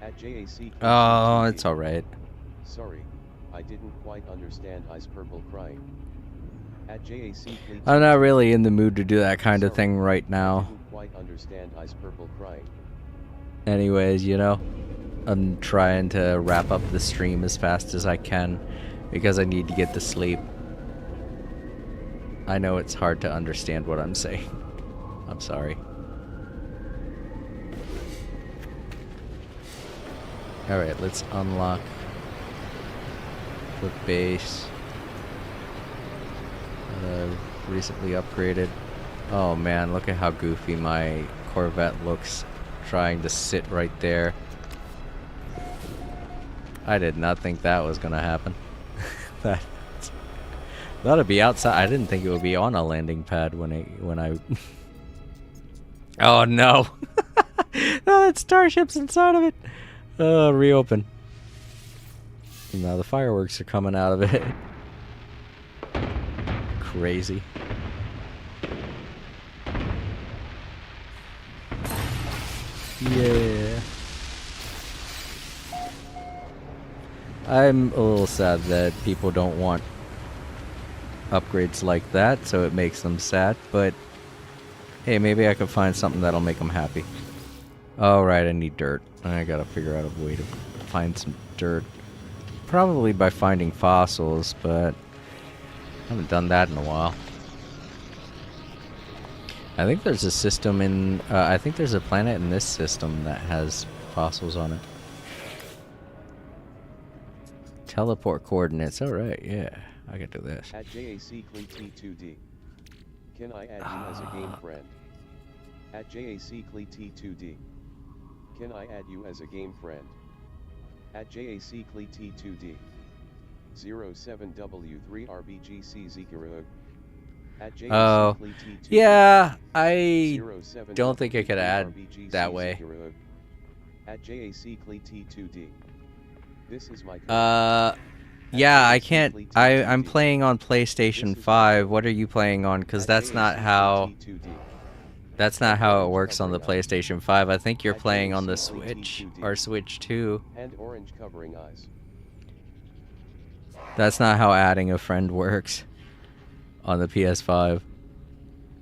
At JAC. Oh, it's alright. Sorry, I didn't quite understand Ice Purple crying. At JAC. I'm not really in the mood to do that kind of thing right now. I didn't quite understand Ice Purple crying. Anyways, you know, I'm trying to wrap up the stream as fast as I can because I need to get to sleep. I know it's hard to understand what I'm saying. I'm sorry. Alright, let's unlock the base that I've recently upgraded. Oh man, look at how goofy my Corvette looks trying to sit right there. I did not think that was gonna happen. That'd be outside. I didn't think it would be on a landing pad when I Oh no. No, that starship's inside of it. Reopen. Now the fireworks are coming out of it. Crazy. Yeah. I'm a little sad that people don't want upgrades like that, so it makes them sad, but hey, maybe I could find something that'll make them happy. Oh, right, I need dirt. I gotta figure out a way to find some dirt. Probably by finding fossils, but I haven't done that in a while. I think there's a system in... I think there's a planet in this system that has fossils on it. Teleport coordinates. Alright, yeah. I can do this. At JAC T2D. Can I add you as a game friend? At JAC T2D. Can I add you as a game friend? At JAC T2D. 07W3RBGC At JAC Oh, T2D. yeah, I don't think I could add that way. At JAC T2D. This is my yeah, I can't. I'm playing on PlayStation 5. What are you playing on? Because that's not how... That's not how it works on the PlayStation 5. I think you're playing on the Switch, or Switch 2. And orange covering eyes. That's not how adding a friend works on the PS5.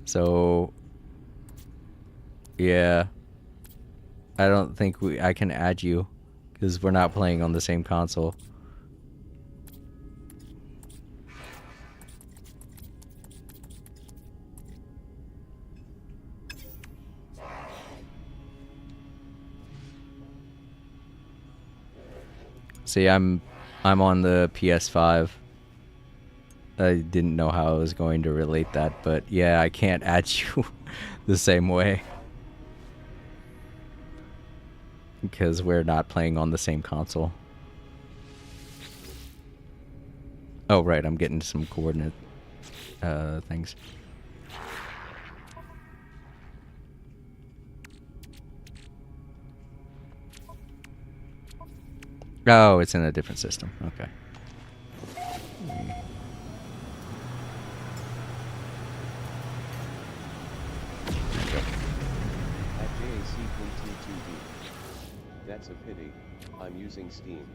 So, yeah. I don't think I can add you, because we're not playing on the same console. See, I'm on the PS5. I didn't know how I was going to relate that, but yeah, I can't add you the same way. Because we're not playing on the same console. Oh, right, I'm getting some coordinates. things. Oh, it's in a different system. Okay. At JAC Fleet 2D. That's a pity. I'm using Steam.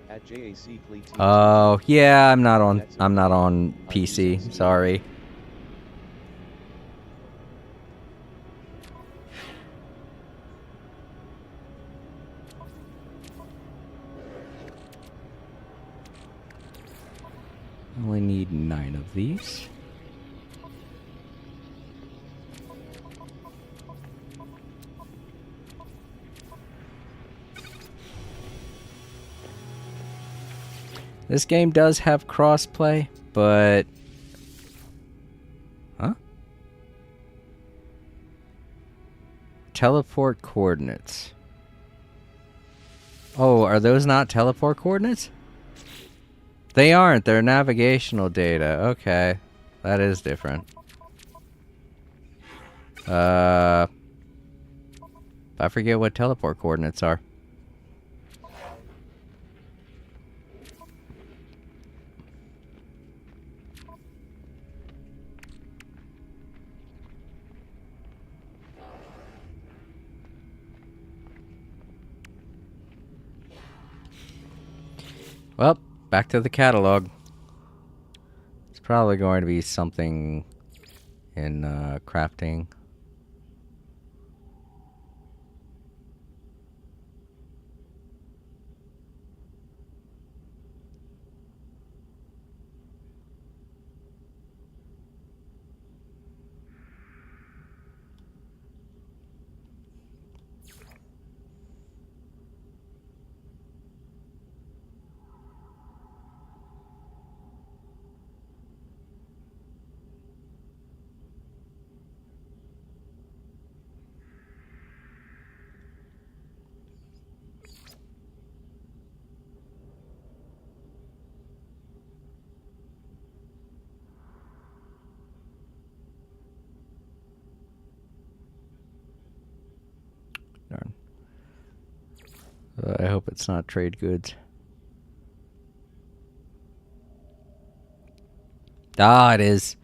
At JAC Fleet 2D. Oh, yeah, I'm not on PC. Sorry. Only need 9 of these. This game does have crossplay, but... Huh? Teleport coordinates. Oh, are those not teleport coordinates? They aren't. They're navigational data. Okay. That is different. I forget what teleport coordinates are. Well, back to the catalog. It's probably going to be something in crafting. Darn. I hope it's not trade goods. Ah, it is.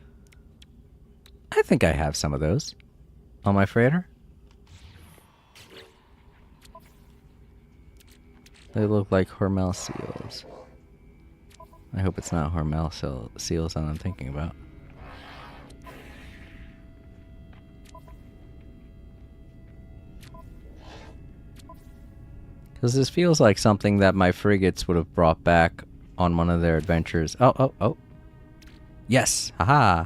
I think I have some of those on my freighter. They look like Hormel seals. I hope it's not Hormel seals that I'm thinking about. Because this feels like something that my frigates would have brought back on one of their adventures. Oh. Yes! Haha!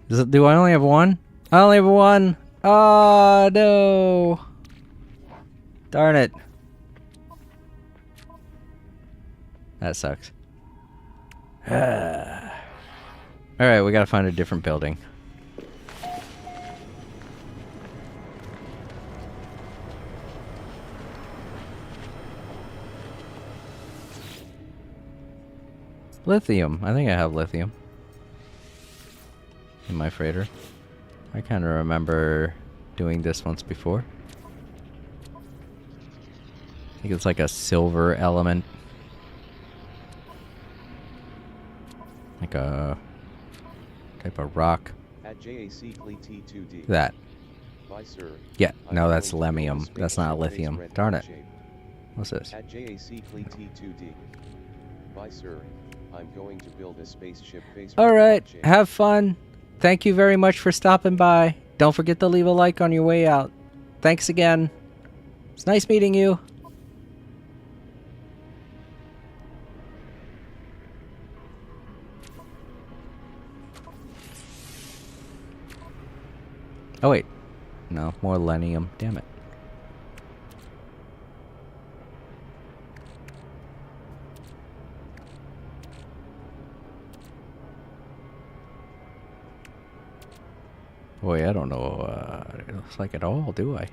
Do I only have one? I only have one! Oh, no! Darn it. That sucks. Alright, we gotta find a different building. Lithium. I think I have lithium in my freighter. I kind of remember doing this once before. I think it's like a silver element. Like a type of rock. At JAC Fleet T2D. That. Bye, sir. Yeah, no, I'm that's going to build a lemium. That's not spaceship lithium. base red Darn hot it. shape. What's this? At JAC Fleet T2D. Bye, sir. I'm going to build a spaceship base. Alright, have fun. Thank you very much for stopping by. Don't forget to leave a like on your way out. Thanks again. It's nice meeting you. Oh wait. No, more lenium. Damn it. Boy, I don't know it looks like at all, do I?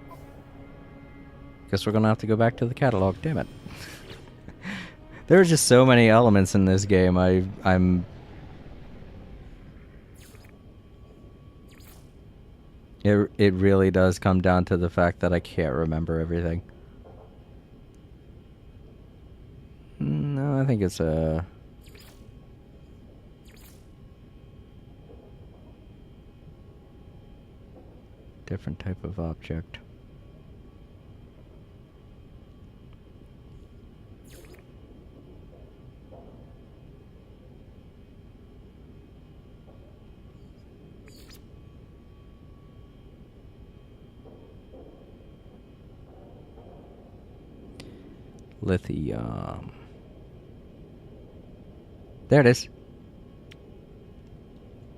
Guess we're gonna have to go back to the catalog. Damn it. There are just so many elements in this game. I'm It really does come down to the fact that I can't remember everything. No, I think it's a... different type of object. Lithium. There it is.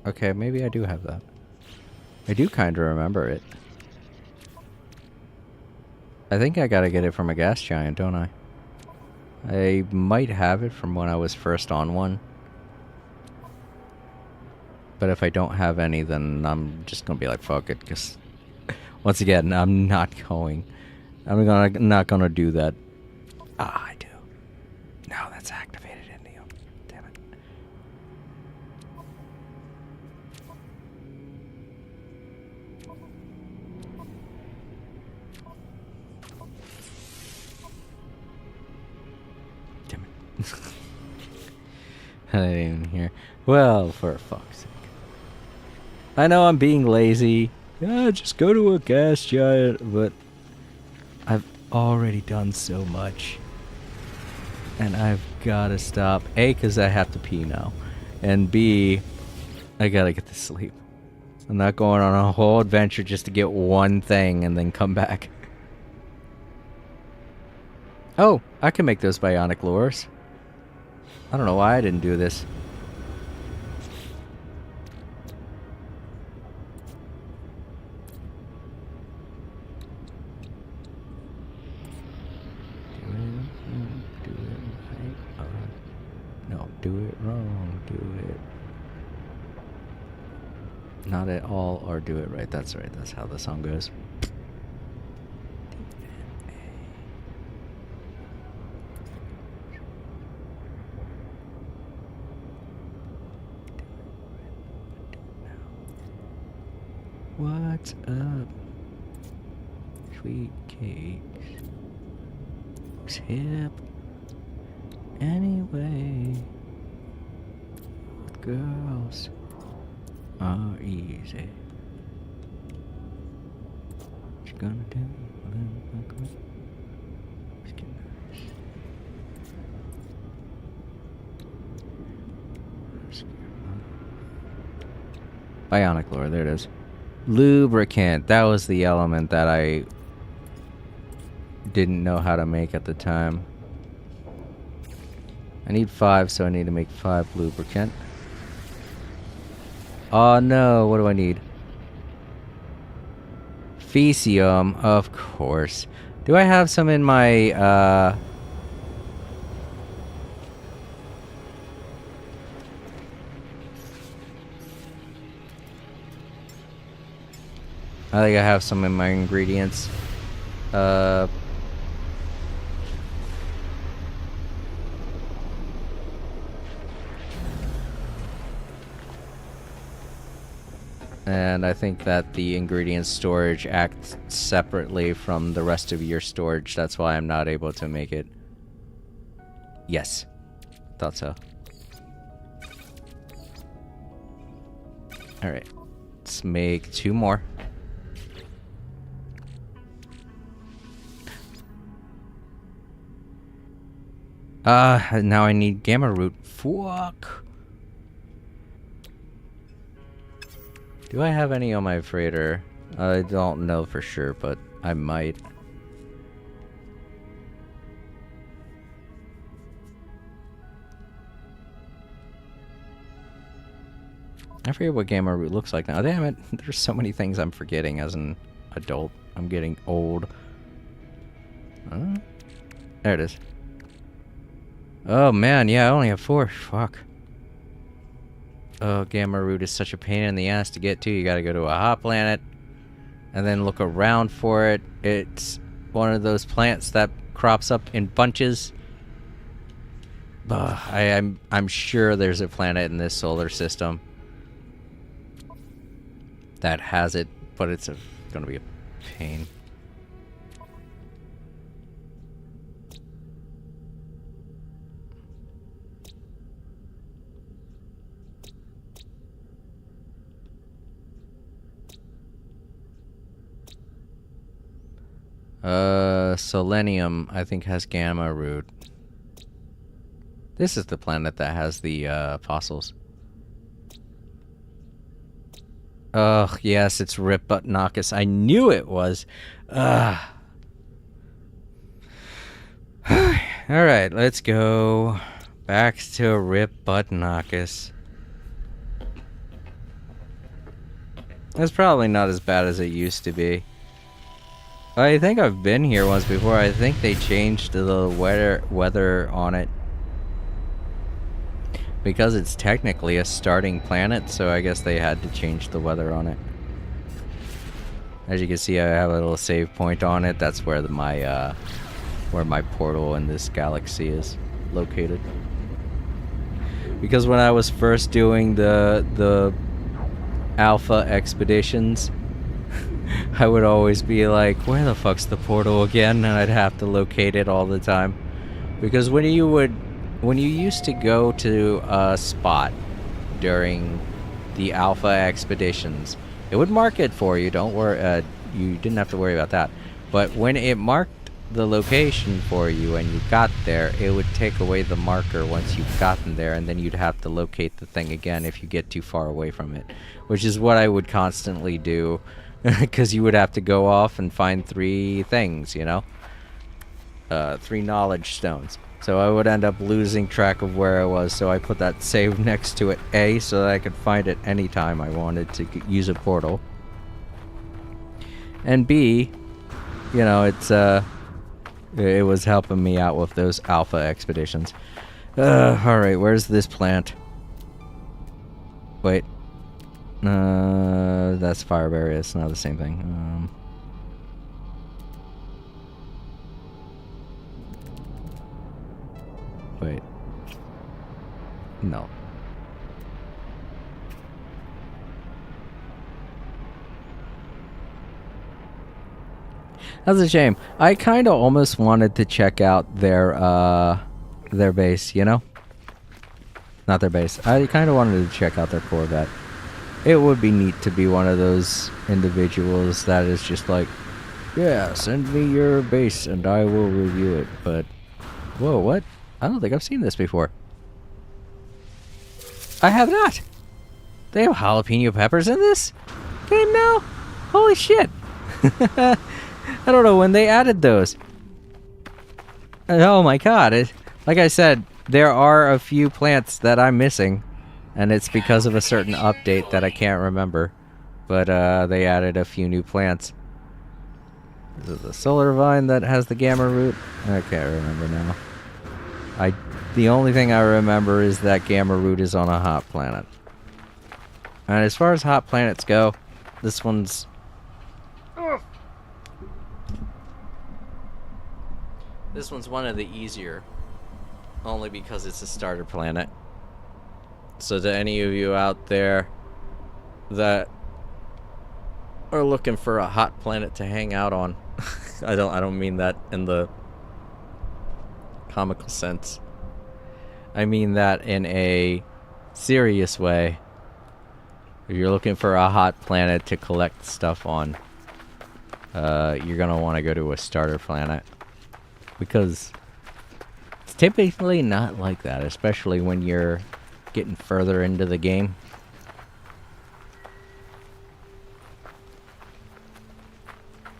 Okay, maybe I do have that. I do kind of remember it. I think I gotta get it from a gas giant, don't I? I might have it from when I was first on one. But if I don't have any, then I'm just gonna be like, fuck it, because... once again, I'm not going. Not gonna do that. Ah, I do. No, that's activated indium. Damn it. Damn it. I didn't even hear. Well, for fuck's sake. I know I'm being lazy. Yeah, just go to a gas giant, but I've already done so much. And I've gotta stop. A, because I have to pee now. And B, I gotta get to sleep. I'm not going on a whole adventure just to get one thing and then come back. Oh, I can make those bionic lures. I don't know why I didn't do this. Do it wrong, do it not at all, or do it right. That's right, that's how the song goes. What's up? Sweet cakes. Looks hip. Anyway. Girls are easy. What you gonna do? Bionic lure, there it is. Lubricant, that was the element that I didn't know how to make at the time. I need 5, so I need to make 5 lubricant. Oh no, what do I need? Fecium, of course. Do I have some in my, I think I have some in my ingredients. And I think that the ingredient storage acts separately from the rest of your storage. That's why I'm not able to make it. Yes. Thought so. Alright. Let's make 2 more. Now I need gamma root. Fuck. Do I have any on my freighter? I don't know for sure, but I might. I forget what gamma root looks like now. Damn it, there's so many things I'm forgetting as an adult. I'm getting old. There it is. Oh man, yeah, I only have 4. Fuck. Oh, gamma root is such a pain in the ass to get to. You gotta go to a hot planet and then look around for it. It's one of those plants that crops up in bunches. I'm sure there's a planet in this solar system that has it but it's gonna be a pain. Selenium, I think, has gamma root. This is the planet that has the fossils. Ugh, yes, it's Rip Buttonakis. I knew it was. Ugh. Alright, let's go back to Rip Buttonakis. It's probably not as bad as it used to be. I think I've been here once before. I think they changed the weather on it. Because it's technically a starting planet, so I guess they had to change the weather on it. As you can see, I have a little save point on it. That's where my portal in this galaxy is located. Because when I was first doing the alpha expeditions, I would always be like, where the fuck's the portal again? And I'd have to locate it all the time. Because when you used to go to a spot during the alpha expeditions, it would mark it for you. Don't worry, you didn't have to worry about that. But when it marked the location for you and you got there, it would take away the marker once you've gotten there, and then you'd have to locate the thing again if you get too far away from it. Which is what I would constantly do, because you would have to go off and find 3 things, you know? 3 knowledge stones. So I would end up losing track of where I was, so I put that save next to it, A, so that I could find it anytime I wanted to use a portal. And B, you know, it was helping me out with those alpha expeditions. Alright, where's this plant? Wait. That's Fireberry, it's not the same thing. Wait. No. That's a shame. I kind of almost wanted to check out their base, you know? Not their base. I kind of wanted to check out their Corvette. It would be neat to be one of those individuals that is just like, yeah, send me your base and I will review it. But, whoa, what? I don't think I've seen this before. I have not. They have jalapeno peppers in this game now? Holy shit. I don't know when they added those. Oh my god. Like I said, there are a few plants that I'm missing. And it's because of a certain update that I can't remember. But they added a few new plants. Is it the solar vine that has the gamma root? I can't remember now. The only thing I remember is that gamma root is on a hot planet. And as far as hot planets go, this one's... This one's one of the easier. Only because it's a starter planet. So to any of you out there that are looking for a hot planet to hang out on, I don't mean that in the comical sense. I mean that in a serious way. If you're looking for a hot planet to collect stuff on, you're gonna want to go to a starter planet. Because it's typically not like that, especially when you're getting further into the game.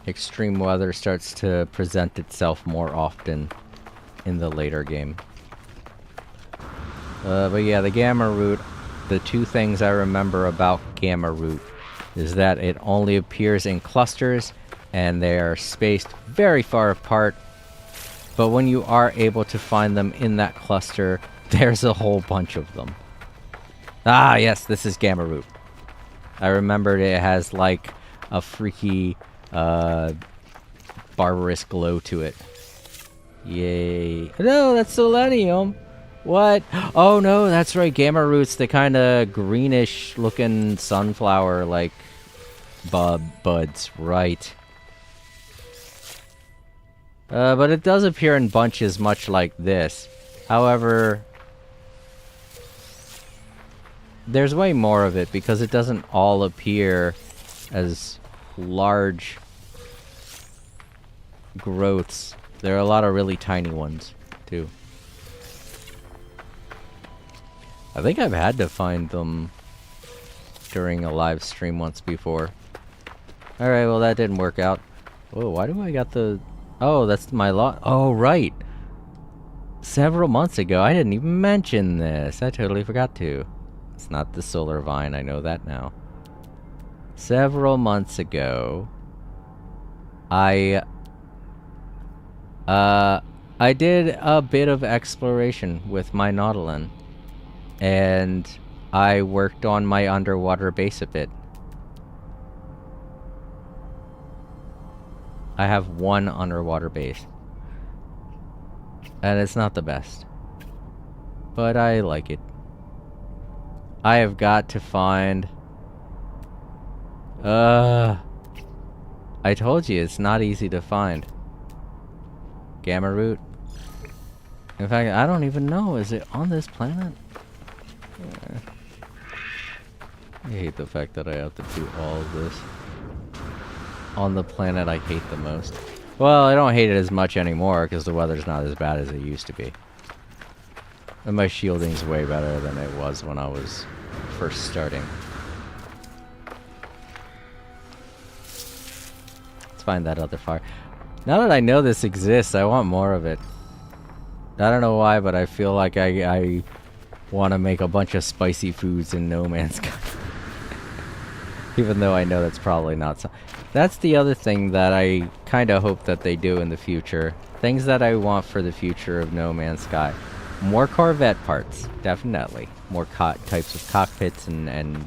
Extreme weather starts to present itself more often in the later game. But yeah, the gamma root, the 2 things I remember about gamma root is that it only appears in clusters and they are spaced very far apart. But when you are able to find them in that cluster, there's a whole bunch of them. Ah, yes, this is gamma root. I remembered it has like a freaky barbarous glow to it. Yay. No, that's selenium. What? Oh no, that's right, gamma root's the kind of greenish looking sunflower like buds, right. But it does appear in bunches much like this. However, there's way more of it because it doesn't all appear as large growths. There are a lot of really tiny ones, too. I think I've had to find them during a live stream once before. Alright, well that didn't work out. Whoa, why do I got the... Oh, that's my lot. Oh, right. Several months ago, I didn't even mention this. I totally forgot to. It's not the solar vine, I know that now. Several months ago, I did a bit of exploration with my Nautilin. And I worked on my underwater base a bit. I have one underwater base. And it's not the best. But I like it. I have got to find... I told you, it's not easy to find. Gamma root. In fact, I don't even know. Is it on this planet? I hate the fact that I have to do all of this on the planet I hate the most. Well, I don't hate it as much anymore because the weather's not as bad as it used to be. And my shielding's way better than it was when I was first starting. Let's find that other fire. Now that I know this exists, I want more of it. I don't know why, but I feel like I want to make a bunch of spicy foods in No Man's Sky. Even though I know that's probably not so. That's the other thing that I kind of hope that they do in the future. Things that I want for the future of No Man's Sky. More Corvette parts, definitely. More types of cockpits and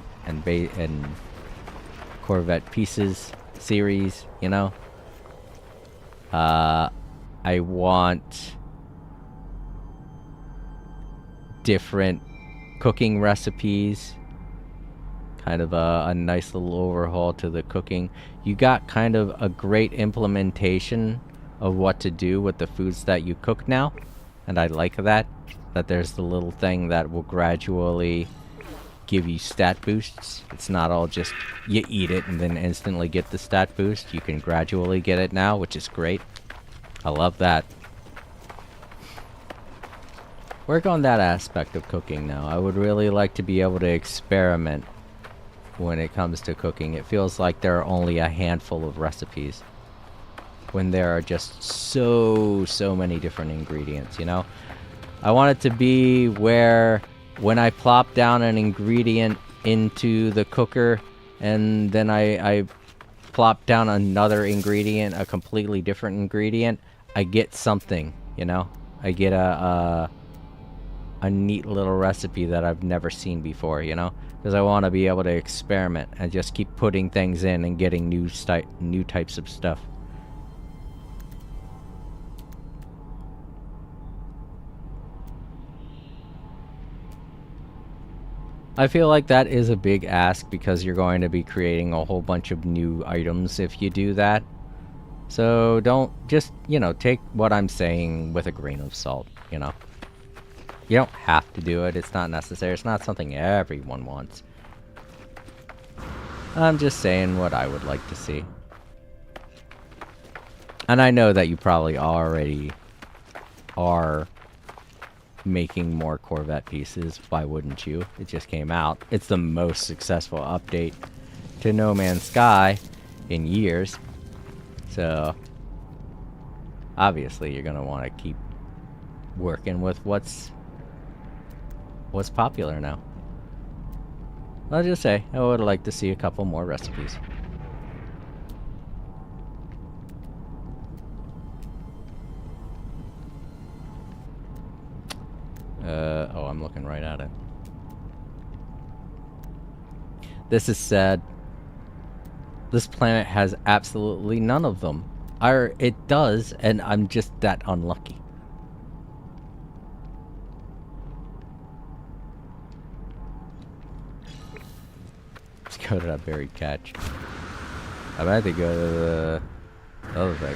Corvette pieces, series, you know. I want different cooking recipes. Kind of a nice little overhaul to the cooking. You got kind of a great implementation of what to do with the foods that you cook now. And I like that. That there's the little thing that will gradually give you stat boosts. It's not all just you eat it and then instantly get the stat boost. You can gradually get it now, which is great. I love that. Work on that aspect of cooking now. I would really like to be able to experiment when it comes to cooking. It feels like there are only a handful of recipes when there are just so many different ingredients, you know? I want it to be where when I plop down an ingredient into the cooker and then I plop down another ingredient, a completely different ingredient, I get something, you know? I get a neat little recipe that I've never seen before, you know? Because I want to be able to experiment and just keep putting things in and getting new types of stuff. I feel like that is a big ask because you're going to be creating a whole bunch of new items if you do that. So don't just, you know, take what I'm saying with a grain of salt, you know? You don't have to do it. It's not necessary. It's not something everyone wants. I'm just saying what I would like to see. And I know that you probably already are making more Corvette pieces. Why wouldn't you? It just came out. It's the most successful update to No Man's Sky in years. So, obviously you're going to want to keep working with what's popular now. I'll just say, I would like to see a couple more recipes. Oh, I'm looking right at it. This is sad. This planet has absolutely none of them. It does, and I'm just that unlucky. Let's go to that buried catch. I might have to go to the other thing.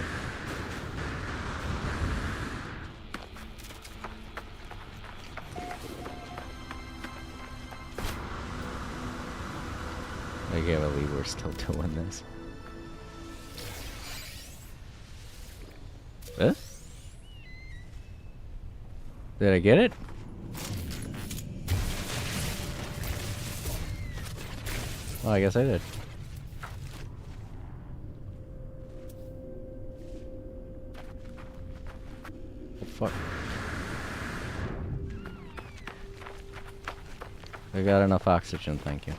I can't believe we're still doing this. Huh? Did I get it? Oh, I guess I did. Oh, fuck. I got enough oxygen, thank you.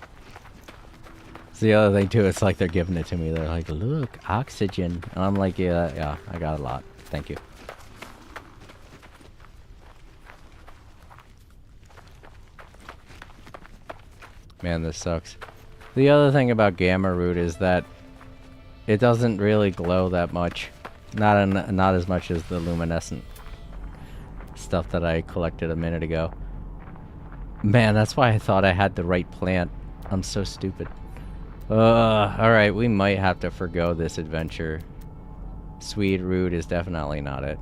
It's the other thing too, it's like they're giving it to me. They're like, look, oxygen. And I'm like, yeah, I got a lot. Thank you. Man, this sucks. The other thing about Gamma Root is that it doesn't really glow that much. Not as much as the luminescent stuff that I collected a minute ago. Man, that's why I thought I had the right plant. I'm so stupid. Alright, we might have to forgo this adventure. Sweet Root is definitely not it.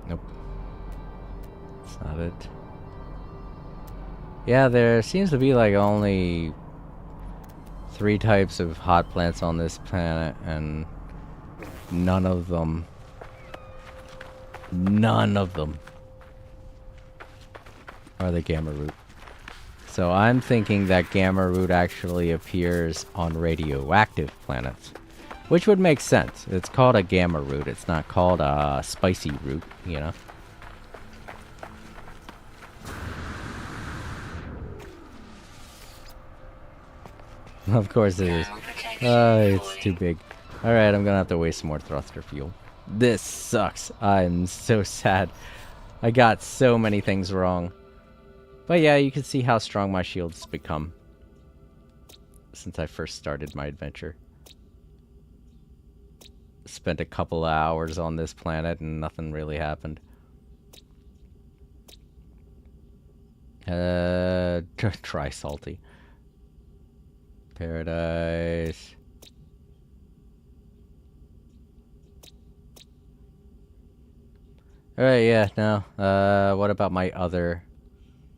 Nope. That's not it. Yeah, there seems to be like only 3 types of hot plants on this planet, and none of them are the Gamma Root. So I'm thinking that Gamma Root actually appears on radioactive planets. Which would make sense. It's called a Gamma Root. It's not called a spicy root, you know? Of course it is. It's too big. Alright, I'm gonna have to waste some more thruster fuel. This sucks. I'm so sad. I got so many things wrong. But yeah, you can see how strong my shield's become since I first started my adventure. Spent a couple of hours on this planet and nothing really happened. Try salty. Paradise. Alright, yeah, no. What about my other...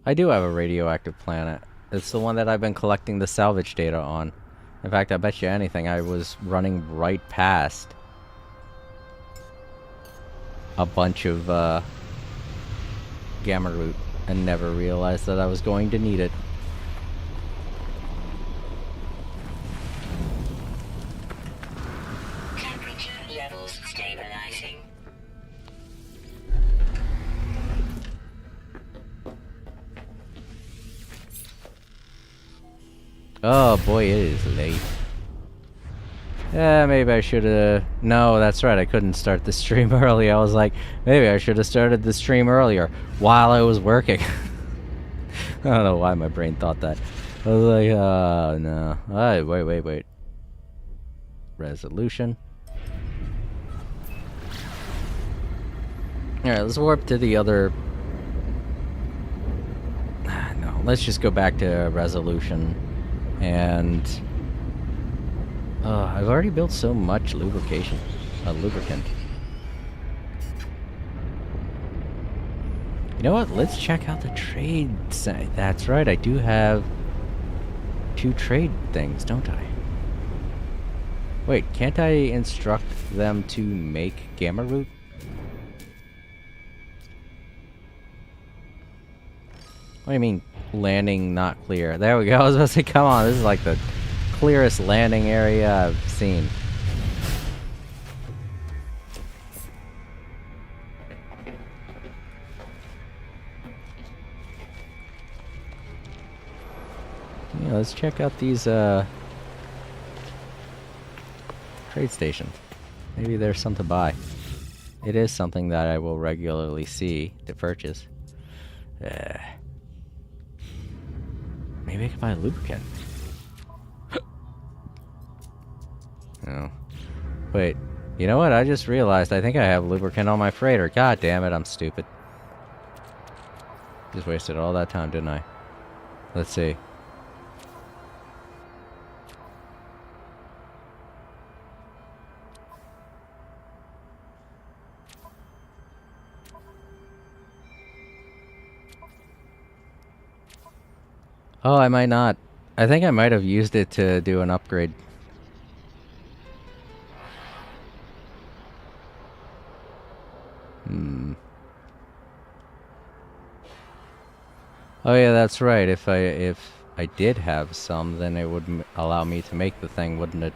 I do have a radioactive planet. It's the one that I've been collecting the salvage data on. In fact, I bet you anything, I was running right past a bunch of Gamma Root and never realized that I was going to need it. Temperature levels stabilizing. Oh boy, it is late. Yeah, maybe I should have... No, that's right, I couldn't start the stream early. I was like, maybe I should have started the stream earlier while I was working. I don't know why my brain thought that. I was like, no. Wait. Resolution. Alright, let's warp to the other... No, let's just go back to resolution. And... I've already built so much lubrication. Lubricant. You know what? Let's check out the trade site. That's right, I do have 2 trade things, don't I? Wait, can't I instruct them to make Gamma Root? What do you mean, landing not clear? There we go, I was about to say, come on, this is like the clearest landing area I've seen. let's check out these trade stations. Maybe there's some to buy. It is something that I will regularly see to purchase. Maybe I can buy a lubricant. No. Wait, you know what? I just realized I think I have lubricant on my freighter. God damn it, I'm stupid. Just wasted all that time, didn't I? Let's see. Oh, I might not. I think I might have used it to do an upgrade. Oh yeah, that's right. If I did have some, then it would allow me to make the thing, wouldn't it?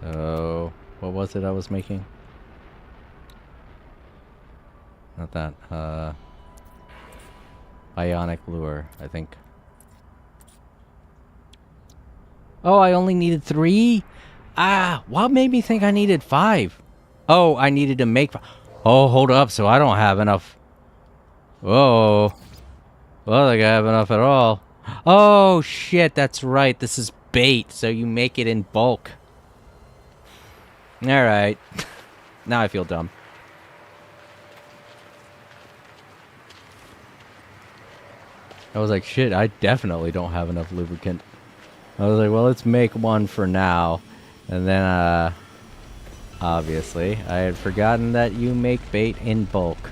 So, what was it I was making? Not that. Bionic lure, I think. Oh, I only needed 3? Ah, what made me think I needed 5? Oh, I needed to make... Oh, hold up, so I don't have enough. Whoa. Well, I don't think I have enough at all. Oh, shit, that's right. This is bait, so you make it in bulk. Alright. Now I feel dumb. I was like, shit, I definitely don't have enough lubricant. I was like, well, let's make one for now. And then, obviously, I had forgotten that you make bait in bulk.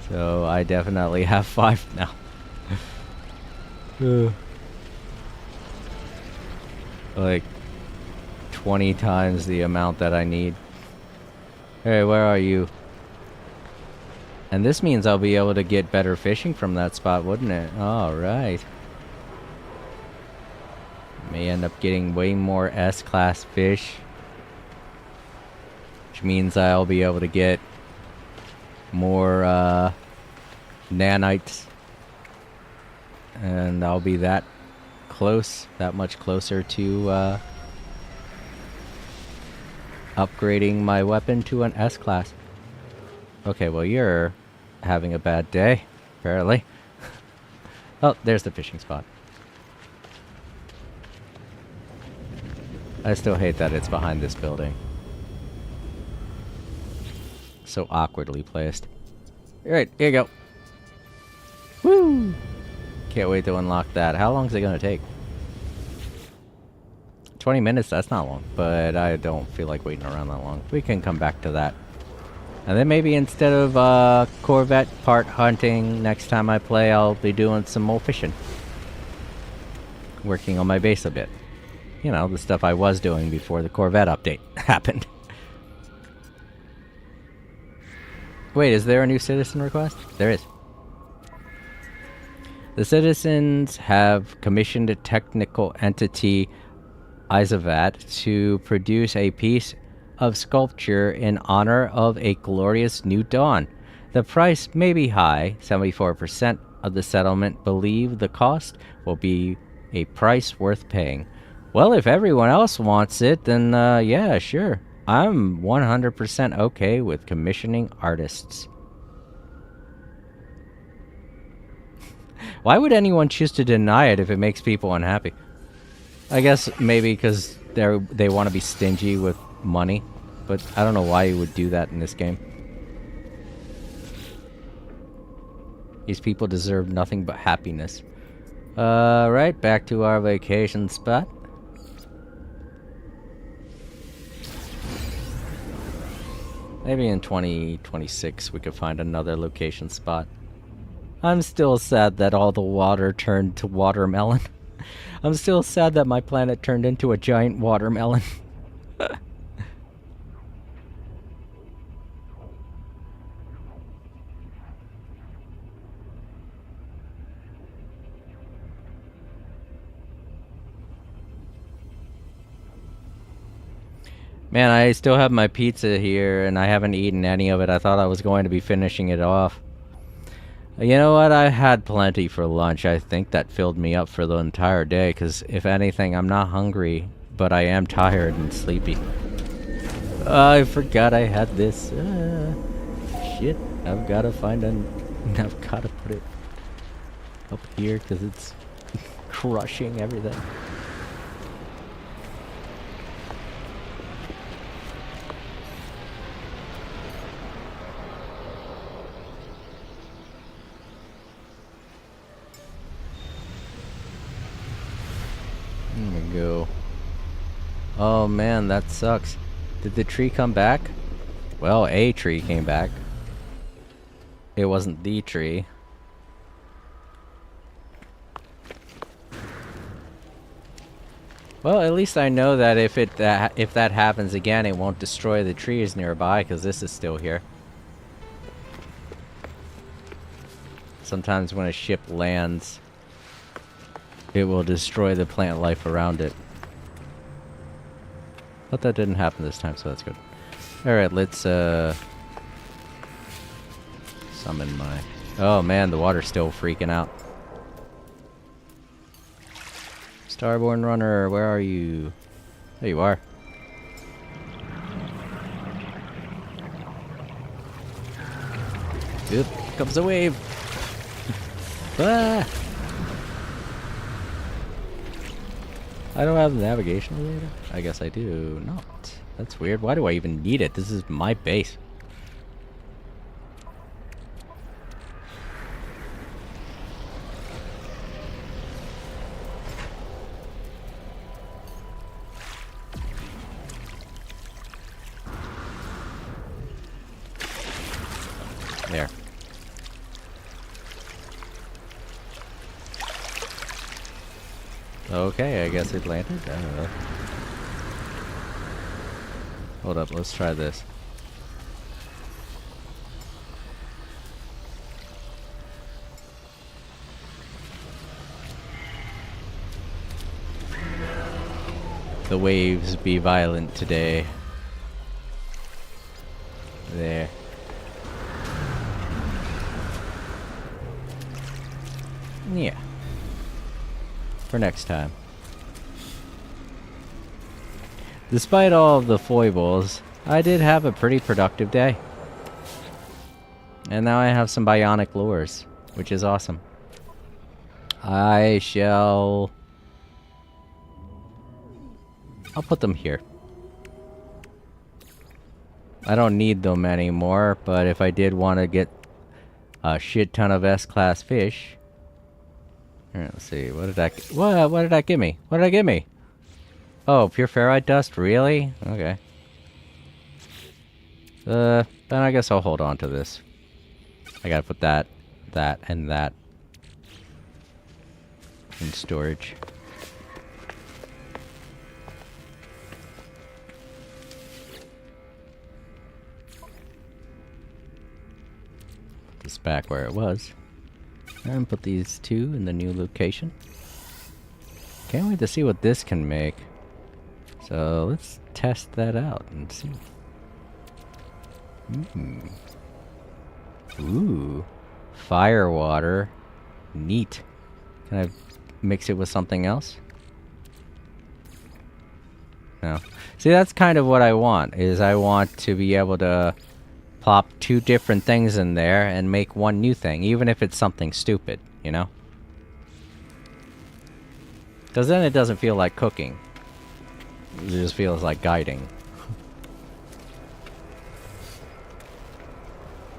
So I definitely have 5 now. Like, 20 times the amount that I need. Hey, where are you? And this means I'll be able to get better fishing from that spot, wouldn't it? Alright. May end up getting way more S-class fish. Which means I'll be able to get more nanites. And I'll be that close, that much closer to upgrading my weapon to an S-class. Okay, well, you're having a bad day, apparently. Oh, there's the fishing spot. I still hate that it's behind this building. So awkwardly placed. Alright, here you go. Woo! Can't wait to unlock that. How long is it going to take? 20 minutes? That's not long, but I don't feel like waiting around that long. We can come back to that. And then maybe instead of Corvette part hunting, next time I play, I'll be doing some more fishing. Working on my base a bit. You know, the stuff I was doing before the Corvette update happened. Wait, is there a new citizen request? There is. The citizens have commissioned a technical entity, Isavat, to produce a piece of sculpture in honor of a glorious new dawn. The price may be high. 74% of the settlement believe the cost will be a price worth paying. Well, if everyone else wants it, then yeah, sure. I'm 100% okay with commissioning artists. Why would anyone choose to deny it if it makes people unhappy? I guess maybe because they want to be stingy with money, but I don't know why you would do that in this game. These people deserve nothing but happiness. Right, back to our vacation spot. Maybe in 2026 we could find another location spot. I'm still sad that all the water turned to watermelon. I'm still sad that my planet turned into a giant watermelon. Man, I still have my pizza here, and I haven't eaten any of it. I thought I was going to be finishing it off. You know what? I had plenty for lunch. I think that filled me up for the entire day, because if anything, I'm not hungry, but I am tired and sleepy. I forgot I had this. Shit. I've got to find I've got to put it up here, because it's crushing everything. There we go. Oh man, that sucks. Did the tree come back? Well, a tree came back. It wasn't the tree. Well, at least I know that if that happens again, it won't destroy the trees nearby, because this is still here. Sometimes when a ship lands, it will destroy the plant life around it. But that didn't happen this time, so that's good. Alright, let's summon my... Oh man, the water's still freaking out. Starborn Runner, where are you? There you are. Oop, comes the wave! Ah! I don't have the navigation radar? I guess I do not. That's weird. Why do I even need it? This is my base. There. Okay, I guess it landed. I don't know. Hold up, let's try this. The waves be violent today. There. Yeah. For next time. Despite all of the foibles, I did have a pretty productive day. And now I have some bionic lures, which is awesome. I'll put them here. I don't need them anymore, but if I did want to get a shit ton of S-class fish... Alright, let's see. What did that give me? What did that give me? Oh, pure ferrite dust? Really? Okay. Then I guess I'll hold on to this. I gotta put that, and that in storage. Put this back where it was. And put these two in the new location. Can't wait to see what this can make. So let's test that out and see. Ooh. Fire water. Neat. Can I mix it with something else? No. See, that's kind of what I want, is I want to be able to plop two different things in there and make one new thing, even if it's something stupid, you know? Because then it doesn't feel like cooking. It just feels like guiding.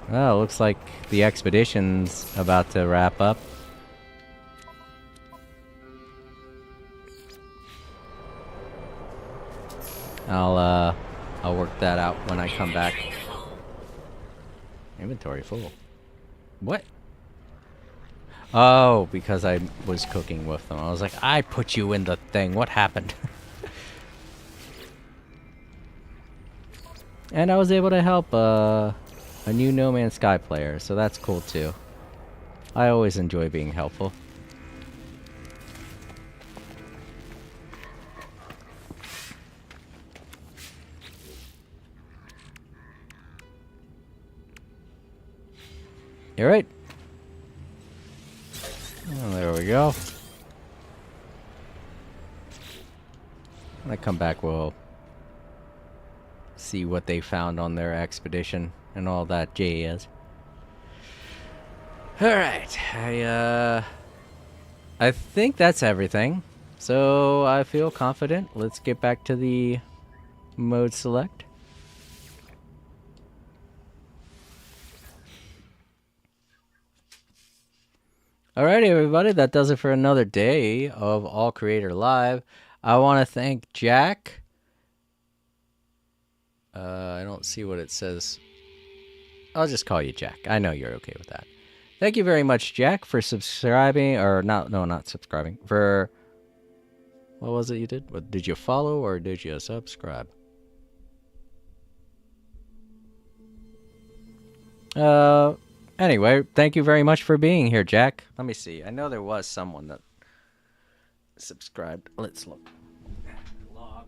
Well, looks like the expedition's about to wrap up. I'll work that out when I come back. Inventory full. What? Oh, because I was cooking with them. I was like, I put you in the thing. What happened? And I was able to help a new No Man's Sky player, so that's cool too. I always enjoy being helpful. You're right. Oh, there we go. When I come back, we'll see what they found on their expedition and all that jazz. Alright, I think that's everything. So I feel confident. Let's get back to the mode select. Alrighty, everybody, that does it for another day of All Creator Live. I want to thank Jack. I don't see what it says. I'll just call you Jack. I know you're okay with that. Thank you very much, Jack, for subscribing, or not subscribing. For what was it you did? What, did you follow or did you subscribe? Anyway, thank you very much for being here, Jack. Let me see. I know there was someone that subscribed. Let's look. Log.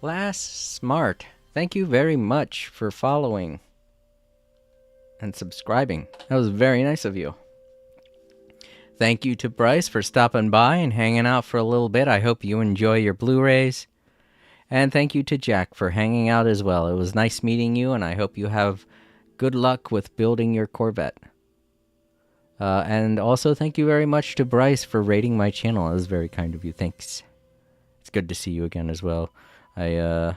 Last Smart, thank you very much for following and subscribing. That was very nice of you. Thank you to Bryce for stopping by and hanging out for a little bit. I hope you enjoy your Blu-rays. And thank you to Jack for hanging out as well. It was nice meeting you, and I hope you have good luck with building your Corvette. And also thank you very much to Bryce for rating my channel. It was very kind of you. Thanks. It's good to see you again as well. I'm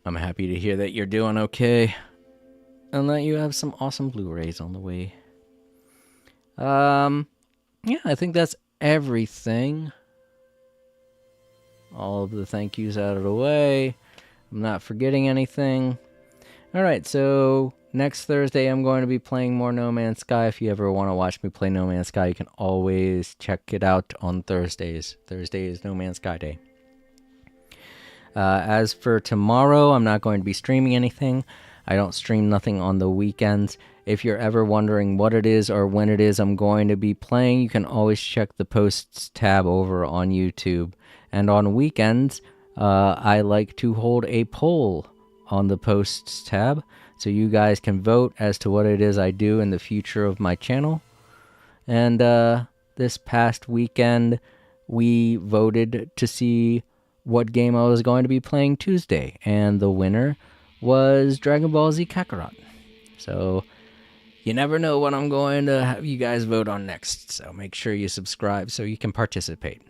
happy to hear that you're doing okay and that you have some awesome Blu-rays on the way. Yeah, I think that's everything. All of the thank yous out of the way. I'm not forgetting anything. Alright, so next Thursday I'm going to be playing more No Man's Sky. If you ever want to watch me play No Man's Sky, you can always check it out on Thursdays. Thursday is No Man's Sky Day. As for tomorrow, I'm not going to be streaming anything. I don't stream nothing on the weekends. If you're ever wondering what it is or when it is I'm going to be playing, you can always check the posts tab over on YouTube. And on weekends, I like to hold a poll on the posts tab, so you guys can vote as to what it is I do in the future of my channel. And this past weekend, we voted to see what game I was going to be playing Tuesday, and the winner was Dragon Ball Z Kakarot. So you never know what I'm going to have you guys vote on next, so make sure you subscribe so you can participate.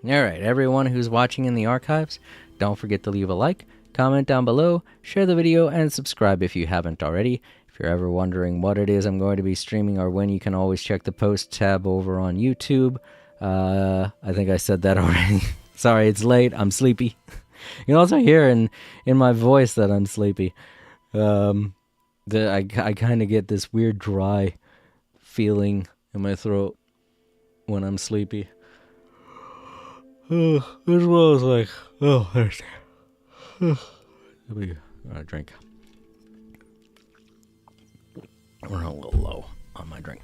Alright, everyone who's watching in the archives, don't forget to leave a like, comment down below, share the video, and subscribe if you haven't already. If you're ever wondering what it is I'm going to be streaming or when, you can always check the post tab over on YouTube. I think I said that already. Sorry, it's late. I'm sleepy. You can also hear in my voice that I'm sleepy. I kind of get this weird dry feeling in my throat when I'm sleepy. As well as like, oh, there's... Let me drink. I'm running a little low on my drink.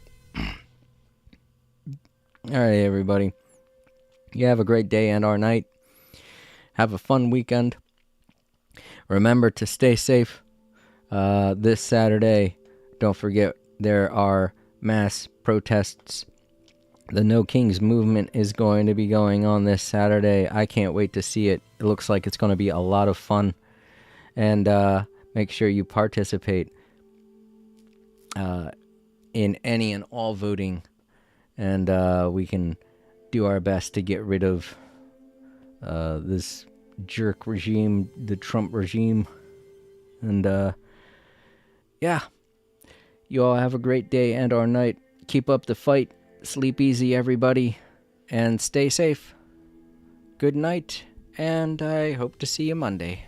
Alright, everybody. You have a great day and our night. Have a fun weekend. Remember to stay safe. This Saturday, don't forget, there are mass protests. The No Kings movement is going to be going on this Saturday. I can't wait to see it. It looks like it's going to be a lot of fun. And make sure you participate in any and all voting. And we can do our best to get rid of this jerk regime, the Trump regime. And yeah. You all have a great day and our night. Keep up the fight. Sleep easy, everybody, and stay safe. Good night, and I hope to see you Monday.